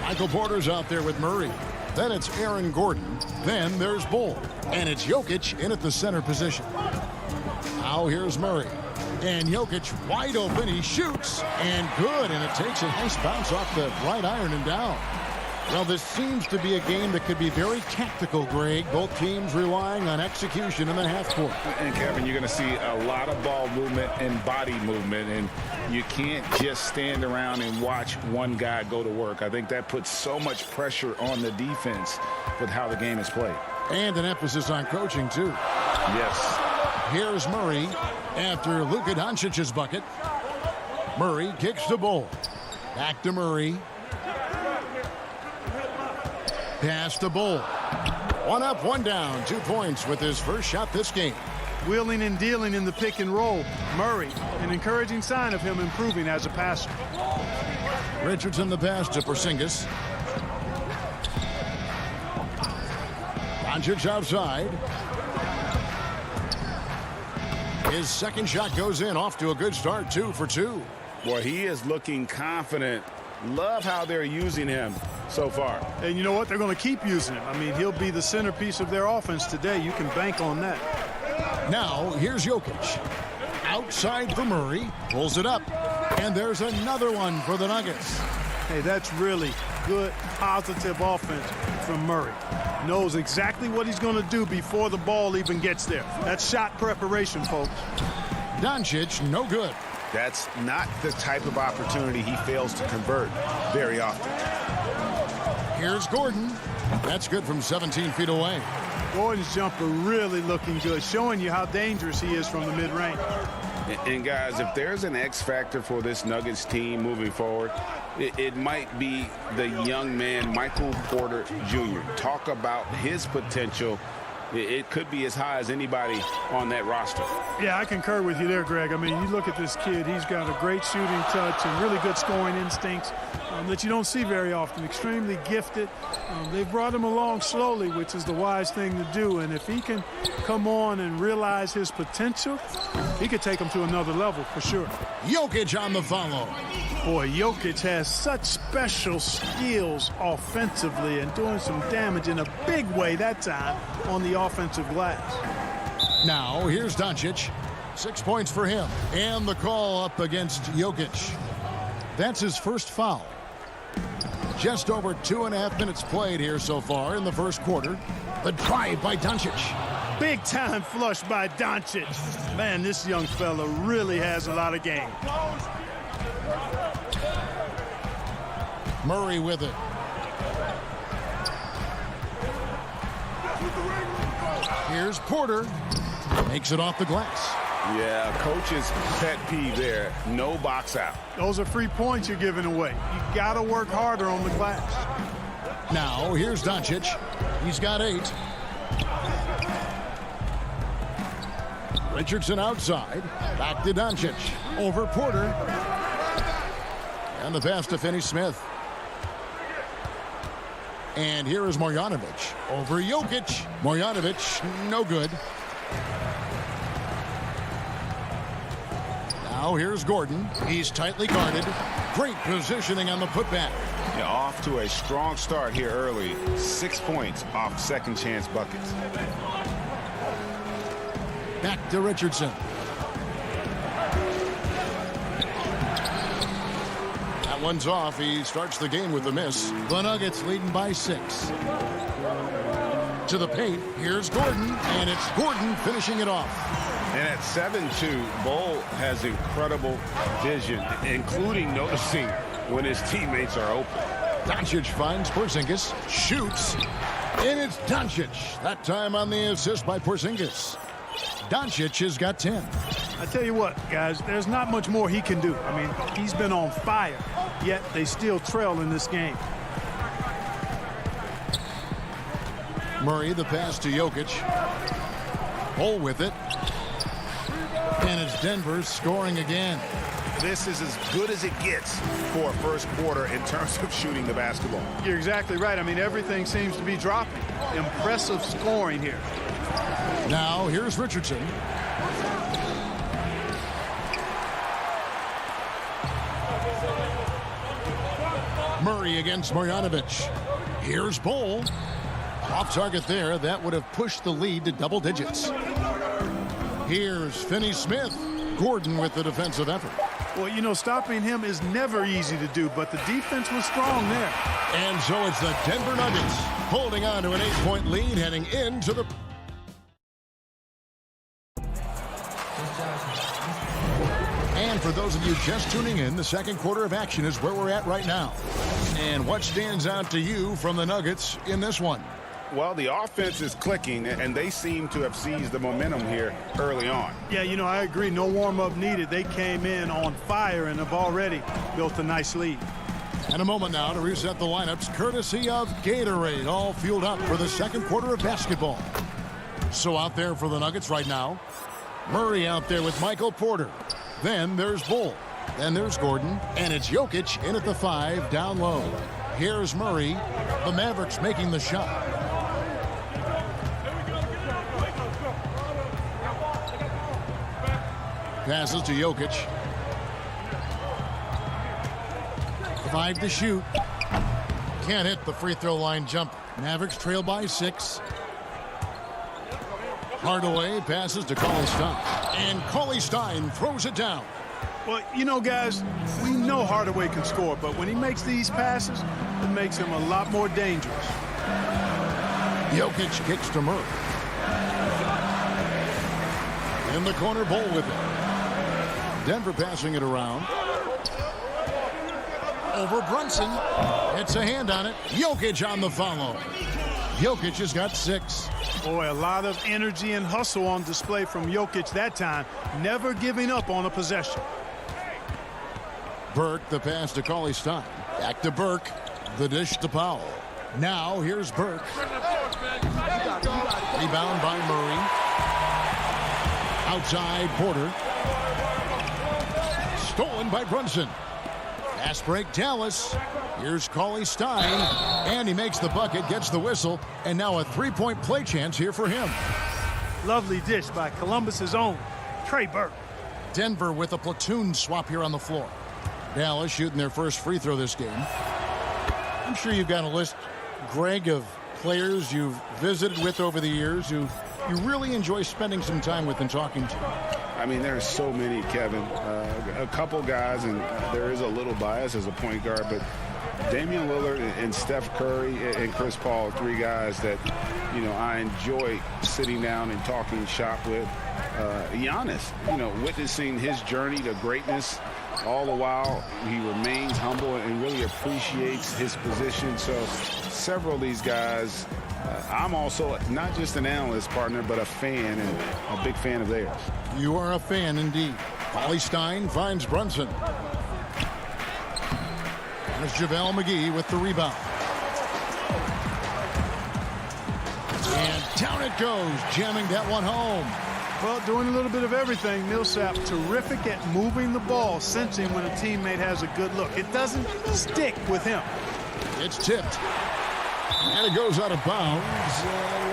Michael Porter's out there with Murray. Then it's Aaron Gordon. Then there's Bull. And it's Jokic in at the center position. Now here's Murray. And Jokic wide open. He shoots. And good. And it takes a nice bounce off the right iron and down. Well, this seems to be a game that could be very tactical, Greg. Both teams relying on execution in the half court. And, Kevin, you're going to see a lot of ball movement and body movement, and you can't just stand around and watch one guy go to work. I think that puts so much pressure on the defense with how the game is played. And an emphasis on coaching, too. Yes. Here's Murray after Luka Doncic's bucket. Murray kicks the Bull. Back to Murray. Pass to Bull. 1 up, 1 down. 2 points with his first shot this game. Wheeling and dealing in the pick and roll. Murray, an encouraging sign of him improving as a passer. Richardson the pass to Porzingis. Doncic outside. His second shot goes in, off to a good start, 2 for 2. Boy, he is looking confident. Love how they're using him so far. And you know what? They're going to keep using him. I mean, he'll be the centerpiece of their offense today. You can bank on that. Now, here's Jokic. Outside for Murray. Pulls it up. And there's another one for the Nuggets. Hey, that's really good, positive offense from Murray. Knows exactly what he's going to do before the ball even gets there. That's shot preparation, folks. Doncic, no good. That's not the type of opportunity he fails to convert very often. Here's Gordon. That's good from 17 feet away. Gordon's jumper really looking good, showing you how dangerous he is from the mid-range. And guys, if there's an X factor for this Nuggets team moving forward, it might be the young man, Michael Porter Jr. Talk about his potential. It could be as high as anybody on that roster. Yeah, I concur with you there, Greg. I mean, you look at this kid, he's got a great shooting touch and really good scoring instincts that you don't see very often. Extremely gifted. They've brought him along slowly, which is the wise thing to do. And if he can come on and realize his potential, he could take him to another level for sure. Jokic on the follow. Boy, Jokic has such special skills offensively and doing some damage in a big way that time on the offensive glass. Now, here's Doncic. 6 points for him. And the call up against Jokic. That's his first foul. Just over 2.5 minutes played here so far in the first quarter. The drive by Doncic. Big time flush by Doncic. Man, this young fella really has a lot of game. Murray with it. Here's Porter. Makes it off the glass. Yeah, coach's pet peeve there. No box out. Those are free points you're giving away. You got to work harder on the glass. Now, here's Doncic. He's got 8. Richardson outside. Back to Doncic. Over Porter. And the pass to Finney-Smith. And here is Marjanovic. Over Jokic. Marjanovic, no good. Now here's Gordon. He's tightly guarded. Great positioning on the putback. Yeah, off to a strong start here early. 6 points off second chance buckets. Back to Richardson. That one's off. He starts the game with a miss. The Nuggets leading by 6. To the paint. Here's Gordon. And it's Gordon finishing it off. And at 7'2", Bull has incredible vision, including noticing when his teammates are open. Doncic finds Porzingis, shoots, and it's Doncic. That time on the assist by Porzingis. Doncic has got 10. I tell you what, guys, there's not much more he can do. I mean, he's been on fire, yet they still trail in this game. Murray, the pass to Jokic. Bull with it. And it's Denver scoring again. This is as good as it gets for a first quarter in terms of shooting the basketball. You're exactly right. I mean, everything seems to be dropping. Impressive scoring here. Now, here's Richardson. Murray against Marjanovic. Here's Bol. Off target there. That would have pushed the lead to double digits. Here's Finney-Smith. Gordon with the defensive effort. Well, you know, stopping him is never easy to do, but the defense was strong there. And so it's the Denver Nuggets holding on to an 8-point lead heading into the... And for those of you just tuning in, the second quarter of action is where we're at right now. And what stands out to you from the Nuggets in this one? Well, the offense is clicking, and they seem to have seized the momentum here early on. Yeah, you know, I agree. No warm-up needed. They came in on fire and have already built a nice lead. And a moment now to reset the lineups, courtesy of Gatorade, all fueled up for the second quarter of basketball. So out there for the Nuggets right now, Murray out there with Michael Porter. Then there's Bol. Then there's Gordon. And it's Jokic in at the 5, down low. Here's Murray. The Mavericks making the shot. Passes to Jokic. 5 to shoot. Can't hit the free throw line jump. Mavericks trail by 6. Hardaway passes to Cauley-Stein. And Cauley-Stein throws it down. Well, you know, guys, we know Hardaway can score, but when he makes these passes, it makes him a lot more dangerous. Jokic kicks to Murray. In the corner, Bol with it. Denver passing it around. Over Brunson. It's a hand on it. Jokic on the follow. Jokic has got 6. Boy, a lot of energy and hustle on display from Jokic that time. Never giving up on a possession. Burke, the pass to Cauley-Stein. Back to Burke. The dish to Powell. Now here's Burke. Rebound by Murray. Outside Porter. Stolen by Brunson. Fast break Dallas. Here's Cauley-Stein. And he makes the bucket, gets the whistle. And now a 3-point play chance here for him. Lovely dish by Columbus's own Trey Burke. Denver with a platoon swap here on the floor. Dallas shooting their first free throw this game. I'm sure you've got a list, Greg, of players you've visited with over the years who you really enjoy spending some time with and talking to. I mean, there's so many, Kevin. A couple guys, and there is a little bias as a point guard, but Damian Lillard and Steph Curry and Chris Paul, 3 guys that, you know, I enjoy sitting down and talking shop with. Giannis, you know, witnessing his journey to greatness. All the while, he remains humble and really appreciates his position. So several of these guys, I'm also not just an analyst, partner, but a fan and a big fan of theirs. You are a fan indeed. Cauley-Stein finds Brunson. There's JaVale McGee with the rebound. And down it goes, jamming that one home. Well, doing a little bit of everything. Millsap terrific at moving the ball, sensing when a teammate has a good look. It doesn't stick with him. It's tipped. And it goes out of bounds.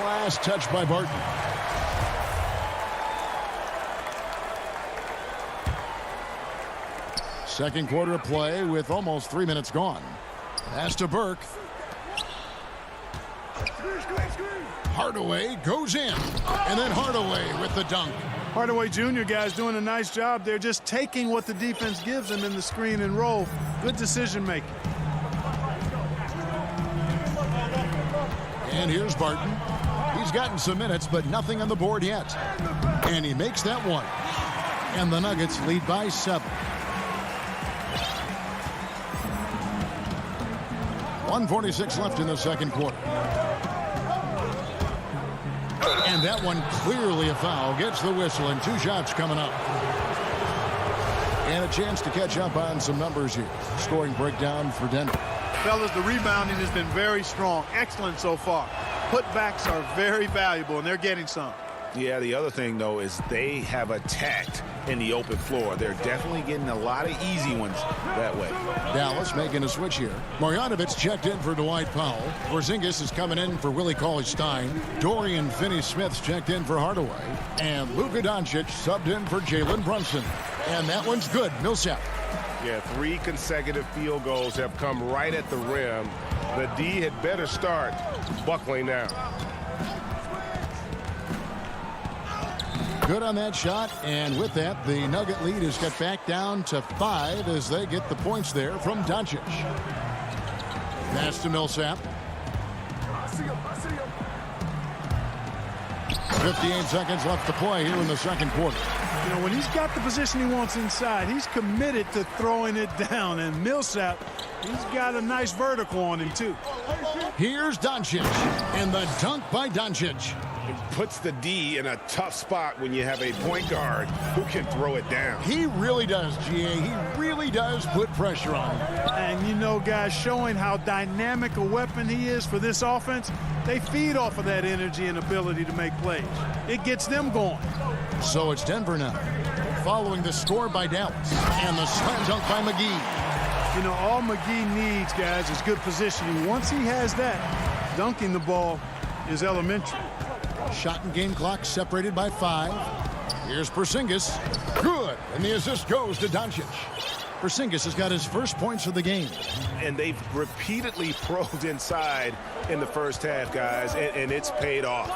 Last touch by Barton. Second quarter of play with almost 3 minutes gone. Pass to Burke. Hardaway goes in. And then Hardaway with the dunk. Hardaway Jr. guys doing a nice job. They're just taking what the defense gives them in the screen and roll. Good decision making. And here's Barton. He's gotten some minutes, but nothing on the board yet. And he makes that one. And the Nuggets lead by 7. 1:46 left in the second quarter. And that one clearly a foul. Gets the whistle and 2 shots coming up. And a chance to catch up on some numbers here. Scoring breakdown for Denver. Fellas, the rebounding has been very strong. Excellent so far. Putbacks are very valuable, and they're getting some. Yeah, the other thing, though, is they have attacked in the open floor. They're definitely getting a lot of easy ones that way. Dallas making a switch here. Marjanovic checked in for Dwight Powell. Porzingis is coming in for Willie Cauley-Stein. Dorian Finney-Smith's checked in for Hardaway. And Luka Doncic subbed in for Jalen Brunson. And that one's good. Millsap. Yeah, 3 consecutive field goals have come right at the rim. The D had better start buckling now. Good on that shot, and with that, the Nugget lead is cut back down to 5 as they get the points there from Doncic. Pass to Millsap. 58 seconds left to play here in the second quarter. You know, when he's got the position he wants inside, he's committed to throwing it down. And Millsap, he's got a nice vertical on him, too. Here's Doncic, and the dunk by Doncic. It puts the D in a tough spot when you have a point guard who can throw it down. He really does, GA. He really does put pressure on him. And, you know, guys, showing how dynamic a weapon he is for this offense, they feed off of that energy and ability to make plays. It gets them going. So it's Denver now, following the score by Dallas, and the slam dunk by McGee. You know, all McGee needs, guys, is good positioning. Once he has that, dunking the ball is elementary. Shot and game clock separated by 5. Here's Porzingis. Good. And the assist goes to Doncic. Porzingis has got his first points of the game. And they've repeatedly probed inside in the first half, guys, and it's paid off.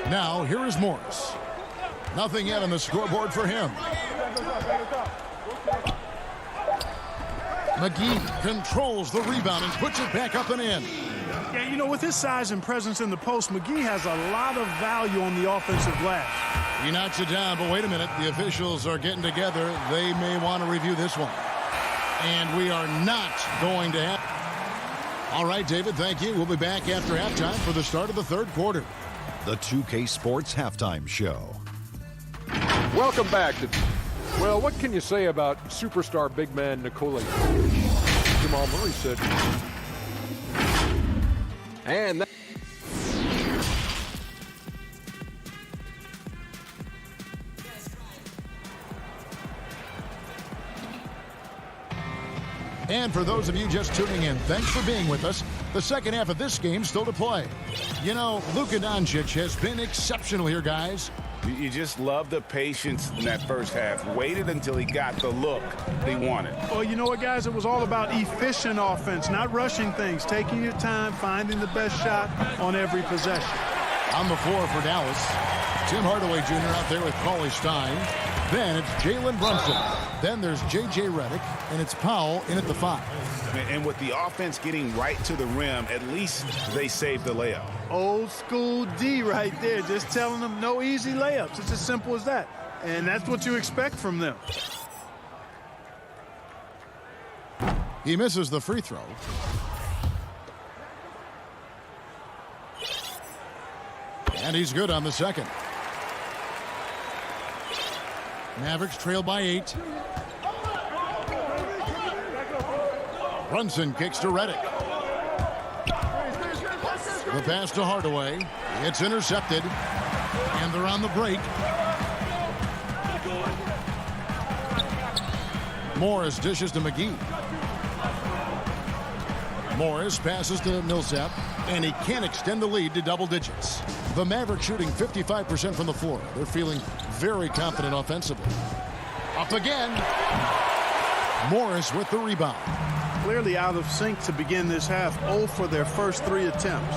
Now, here is Morris. Nothing yet on the scoreboard for him. McGee controls the rebound and puts it back up and in. Yeah, you know, with his size and presence in the post, McGee has a lot of value on the offensive glass. He knocks it down, but wait a minute. The officials are getting together. They may want to review this one. And we are not going to have... All right, David, thank you. We'll be back after halftime for the start of the third quarter. The 2K Sports Halftime Show. Welcome back to... Well, what can you say about superstar big man Nikola Jokic? Jamal Murray said... And that... And for those of you just tuning in, thanks for being with us. The second half of this game still to play. You know, Luka Doncic has been exceptional here, guys. You just love the patience in that first half. Waited until he got the look they wanted. Well, you know what, guys? It was all about efficient offense, not rushing things, taking your time, finding the best shot on every possession. On the floor for Dallas, Tim Hardaway Jr. out there with Cauley Stein. Then it's Jalen Brunson. Then there's J.J. Redick, and it's Powell in at the 5. And with the offense getting right to the rim, at least they saved the layup. Old school D right there, just telling them no easy layups. It's as simple as that. And that's what you expect from them. He misses the free throw. And he's good on the second. Mavericks trail by 8. Brunson kicks to Redick. The pass to Hardaway. It's intercepted. And they're on the break. Morris dishes to McGee. Morris passes to Millsap. And he can't extend the lead to double digits. The Mavericks shooting 55% from the floor. They're feeling very confident offensively. Up again. Morris with the rebound. Clearly out of sync to begin this half. 0 for their first 3 attempts.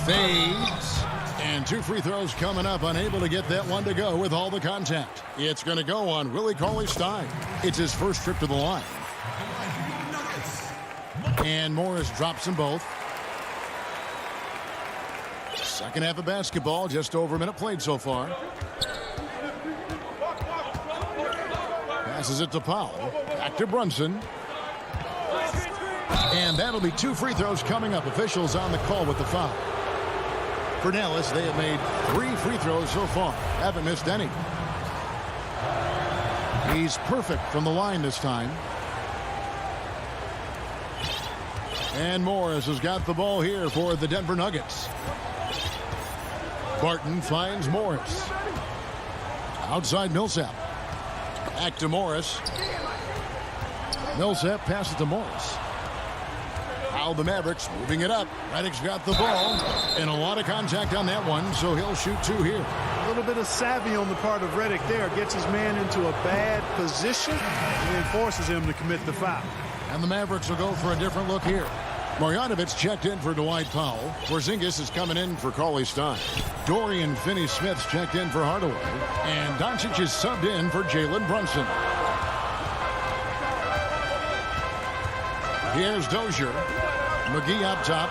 Fades. And 2 free throws coming up. Unable to get that one to go with all the contact. It's going to go on Willie Cauley-Stein. It's his first trip to the line. And Morris drops them both. Second half of basketball, just over a minute played so far. Passes it to Powell. Back to Brunson. And that'll be 2 free throws coming up. Officials on the call with the foul. For Dallas, they have made 3 free throws so far. Haven't missed any. He's perfect from the line this time. And Morris has got the ball here for the Denver Nuggets. Barton finds Morris. Outside Millsap. Back to Morris. Millsap passes to Morris. Now the Mavericks moving it up. Redick's got the ball, and a lot of contact on that one, so he'll shoot 2 here. A little bit of savvy on the part of Redick there. Gets his man into a bad position and then forces him to commit the foul. And the Mavericks will go for a different look here. Marjanovic checked in for Dwight Powell. Porzingis is coming in for Cauley Stein. Dorian Finney-Smith's checked in for Hardaway. And Doncic is subbed in for Jalen Brunson. Here's Dozier. McGee up top.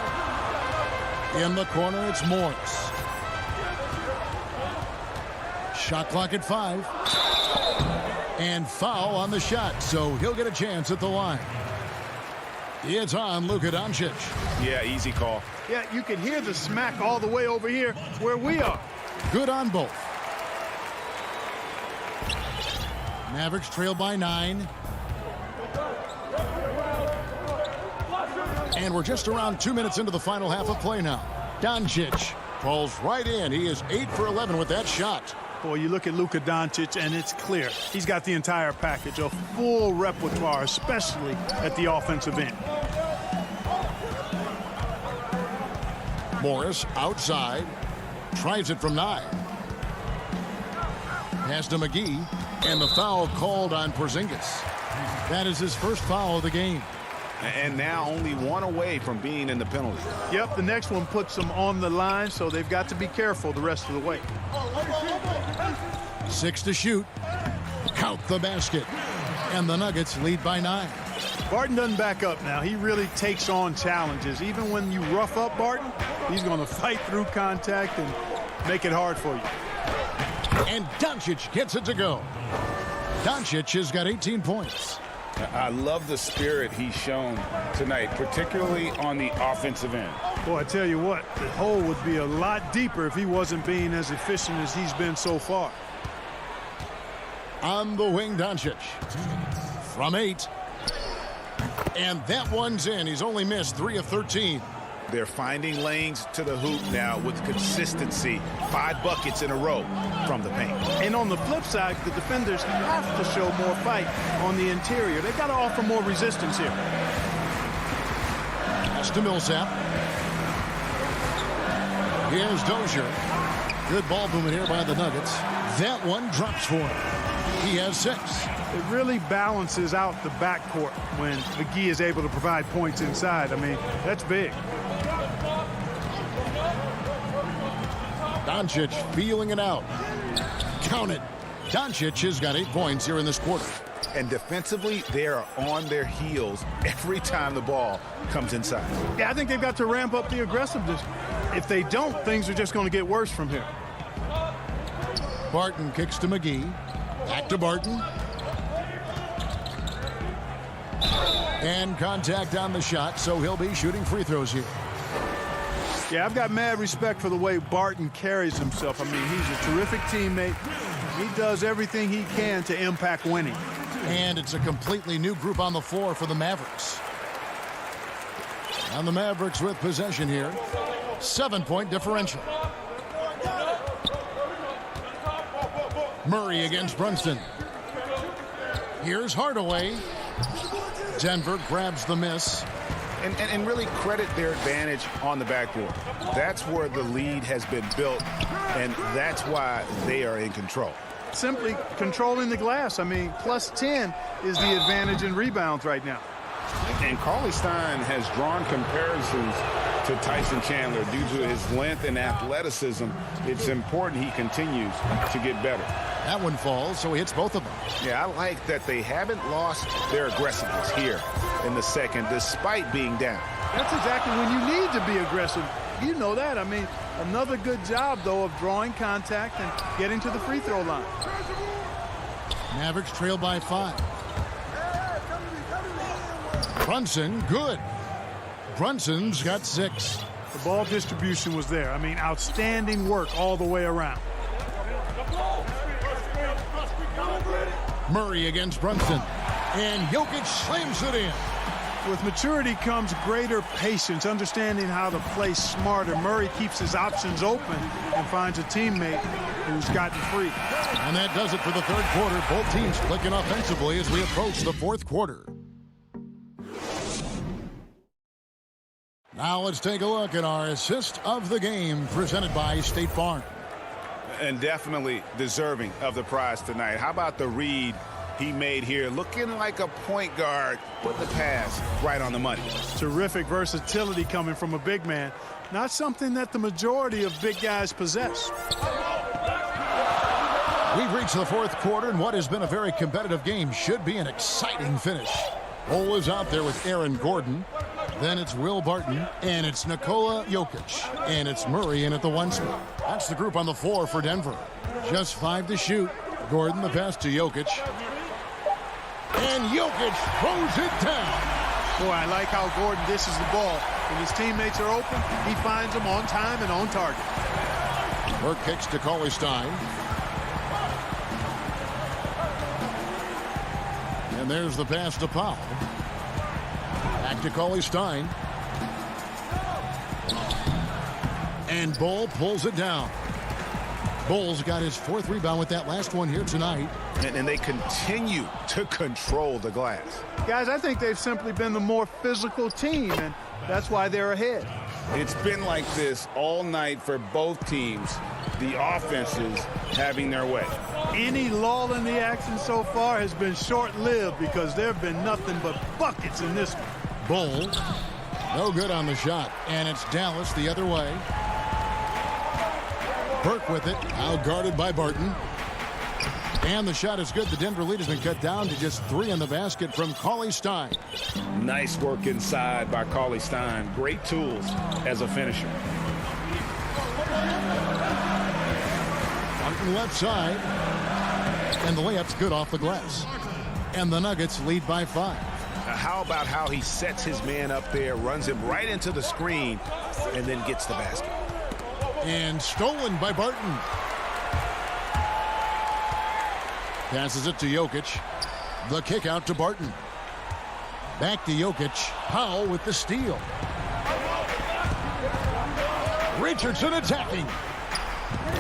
In the corner, it's Morris. Shot clock at 5. And foul on the shot, so he'll get a chance at the line. It's on Luka Doncic. Yeah, easy call. Yeah, you can hear the smack all the way over here where we are. Good on both. Mavericks trail by 9. And we're just around 2 minutes into the final half of play now. Doncic falls right in. He is 8 for 11 with that shot. Boy, you look at Luka Doncic, and it's clear. He's got the entire package, a full repertoire, especially at the offensive end. Morris outside. Tries it from 9. Pass to McGee. And the foul called on Porzingis. That is his first foul of the game. And now only 1 away from being in the penalty. Yep, the next one puts them on the line, so they've got to be careful the rest of the way. 6 to shoot. Count the basket. And the Nuggets lead by 9. Barton doesn't back up now. He really takes on challenges. Even when you rough up Barton, he's going to fight through contact and make it hard for you. And Doncic gets it to go. Doncic has got 18 points. I love the spirit he's shown tonight, particularly on the offensive end. Boy, I tell you what, the hole would be a lot deeper if he wasn't being as efficient as he's been so far. On the wing, Doncic. From 8. And that one's in. He's only missed 3 of 13. They're finding lanes to the hoop now with consistency. 5 buckets in a row from the paint. And on the flip side, the defenders have to show more fight on the interior. They've got to offer more resistance here. Pass to Millsap. Here's Dozier. Good ball movement here by the Nuggets. That one drops for him. He has 6. It really balances out the backcourt when McGee is able to provide points inside. I mean, that's big. Doncic feeling it out. Count it. Doncic has got 8 points here in this quarter. And defensively, they are on their heels every time the ball comes inside. Yeah, I think they've got to ramp up the aggressiveness. If they don't, things are just going to get worse from here. Barton kicks to McGee. Back to Barton. And contact on the shot, so he'll be shooting free throws here. Yeah, I've got mad respect for the way Barton carries himself. I mean, he's a terrific teammate. He does everything he can to impact winning. And it's a completely new group on the floor for the Mavericks. And the Mavericks with possession here. 7-point differential. Murray against Brunson. Here's Hardaway. Denver grabs the miss. And really credit their advantage on the backboard. That's where the lead has been built, and that's why they are in control. Simply controlling the glass. I mean, plus 10 is the advantage in rebounds right now. And Cauley Stein has drawn comparisons to Tyson Chandler due to his length and athleticism. It's important he continues to get better. That one falls, so he hits both of them. Yeah, I like that they haven't lost their aggressiveness here in the second, despite being down. That's exactly when you need to be aggressive. You know that. I mean, another good job, though, of drawing contact and getting to the free throw line. Mavericks trail by 5. Brunson, good. Brunson's got 6. The ball distribution was there. I mean, outstanding work all the way around. Murray against Brunson. And Jokic slams it in. With maturity comes greater patience, understanding how to play smarter. Murray keeps his options open and finds a teammate who's gotten free. And that does it for the third quarter. Both teams clicking offensively as we approach the fourth quarter. Now let's take a look at our assist of the game presented by State Farm. And definitely deserving of the prize tonight. How about the read he made here? Looking like a point guard, put the pass right on the money. Terrific versatility coming from a big man. Not something that the majority of big guys possess. We've reached the fourth quarter, and what has been a very competitive game should be an exciting finish. Bol is out there with Aaron Gordon. Then it's Will Barton, and it's Nikola Jokic, and it's Murray in at the 1 spot. That's the group on the floor for Denver. Just 5 to shoot. Gordon the pass to Jokic. And Jokic throws it down. Boy, I like how Gordon dishes the ball. When his teammates are open, he finds them on time and on target. Burke kicks to Cauley-Stein. And there's the pass to Powell. Back to Cauley-Stein. And Bol pulls it down. Bol's got his 4th rebound with that last one here tonight. And they continue to control the glass. Guys, I think they've simply been the more physical team, and that's why they're ahead. It's been like this all night for both teams. The offenses having their way. Any lull in the action so far has been short-lived because there have been nothing but buckets in this one. Bol, no good on the shot, and it's Dallas the other way. Burke with it, out guarded by Barton. And the shot is good. The Denver lead has been cut down to just 3 in the basket from Cauley-Stein. Nice work inside by Cauley-Stein. Great tools as a finisher. Barton left side. And the layup's good off the glass. And the Nuggets lead by 5. How about how he sets his man up there, runs him right into the screen, and then gets the basket. And stolen by Barton. Passes it to Jokic. The kick out to Barton. Back to Jokic. Powell with the steal. Richardson attacking.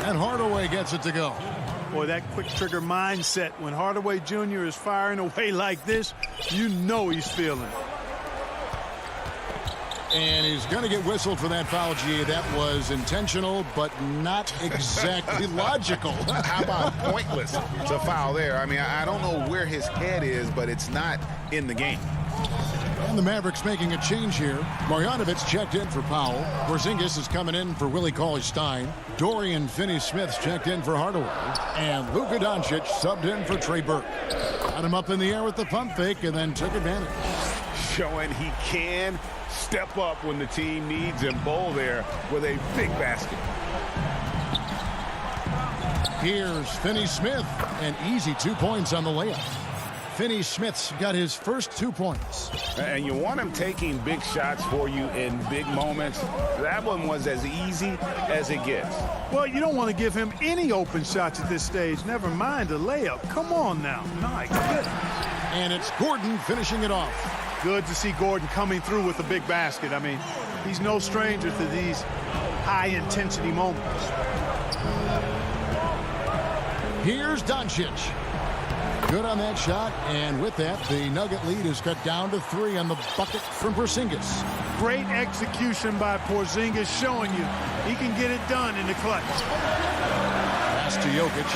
And Hardaway gets it to go. Boy, that quick trigger mindset. When Hardaway Jr. is firing away like this, you know he's feeling it. And he's going to get whistled for that foul, G. That was intentional, but not exactly logical. How about pointless to foul there? I mean, I don't know where his head is, but it's not in the game. And the Mavericks making a change here. Marjanovic checked in for Powell. Porzingis is coming in for Willie Cauley-Stein. Dorian Finney-Smith's checked in for Hardaway. And Luka Doncic subbed in for Trey Burke. Got him up in the air with the pump fake and then took advantage. Showing he can step up when the team needs him. Bol there with a big basket. Here's Finney-Smith. An easy 2 points on the layup. Finney-Smith's got his first 2 points. And you want him taking big shots for you in big moments. That one was as easy as it gets. Well, you don't want to give him any open shots at this stage. Never mind a layup. Come on now. My goodness. And it's Gordon finishing it off. Good to see Gordon coming through with a big basket. I mean, he's no stranger to these high-intensity moments. Here's Doncic. Good on that shot, and with that, the Nugget lead is cut down to 3 on the bucket from Porzingis. Great execution by Porzingis, showing you he can get it done in the clutch. Pass to Jokic.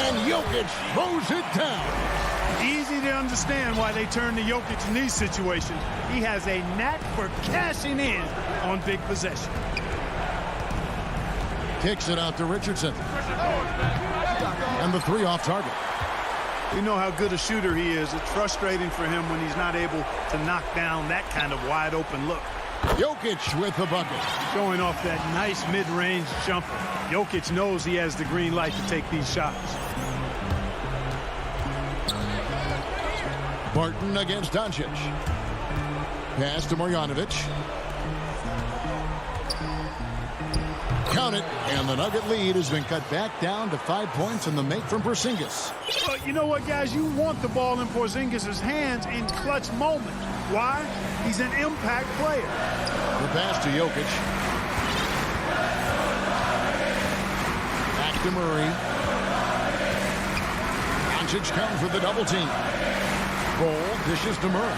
And Jokic throws it down. Easy to understand why they turn to Jokic in these situations. He has a knack for cashing in on big possessions. Kicks it out to Richardson. And the 3 off target. We know how good a shooter he is. It's frustrating for him when he's not able to knock down that kind of wide open look. Jokic with the bucket. Showing off that nice mid-range jumper. Jokic knows he has the green light to take these shots. Barton against Doncic. Pass to Marjanovic. Count it, and the Nugget lead has been cut back down to 5 points in the make from Porzingis. But you know what, guys? You want the ball in Porzingis' hands in clutch moments. Why? He's an impact player. The pass to Jokic. Back to Murray. Doncic comes with the double team. Ball dishes to Murray.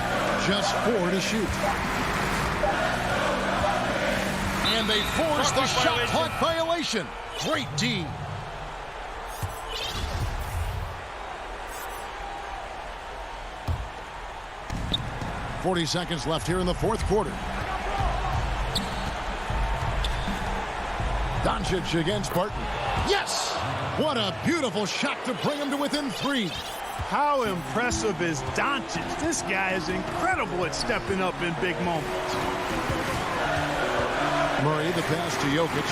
Just 4 to shoot. And they force the shot clock violation. Great D. .40 seconds left here in the fourth quarter. Doncic against Barton. Yes! What a beautiful shot to bring him to within 3. How impressive is Doncic? This guy is incredible at stepping up in big moments. Murray, the pass to Jokic.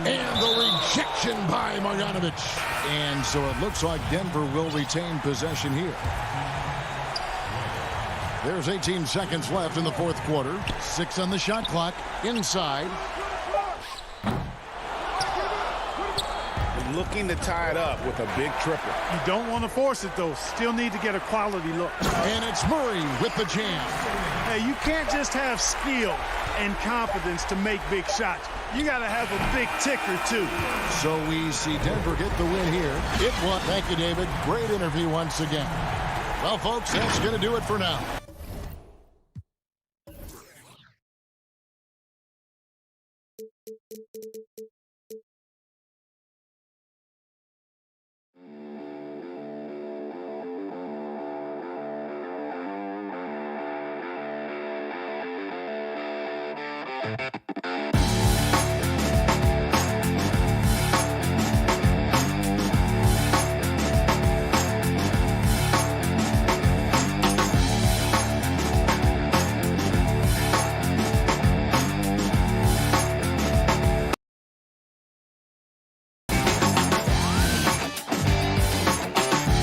And the rejection by Marjanovic. And so it looks like Denver will retain possession here. There's 18 seconds left in the fourth quarter. 6 on the shot clock. Inside. Looking to tie it up with a big triple. You don't want to force it, though. Still need to get a quality look. And it's Murray with the jam. Hey, you can't just have skill and confidence to make big shots. You got to have a big ticker, too. So we see Denver get the win here. It won. Thank you, David. Great interview once again. Well, folks, that's going to do it for now.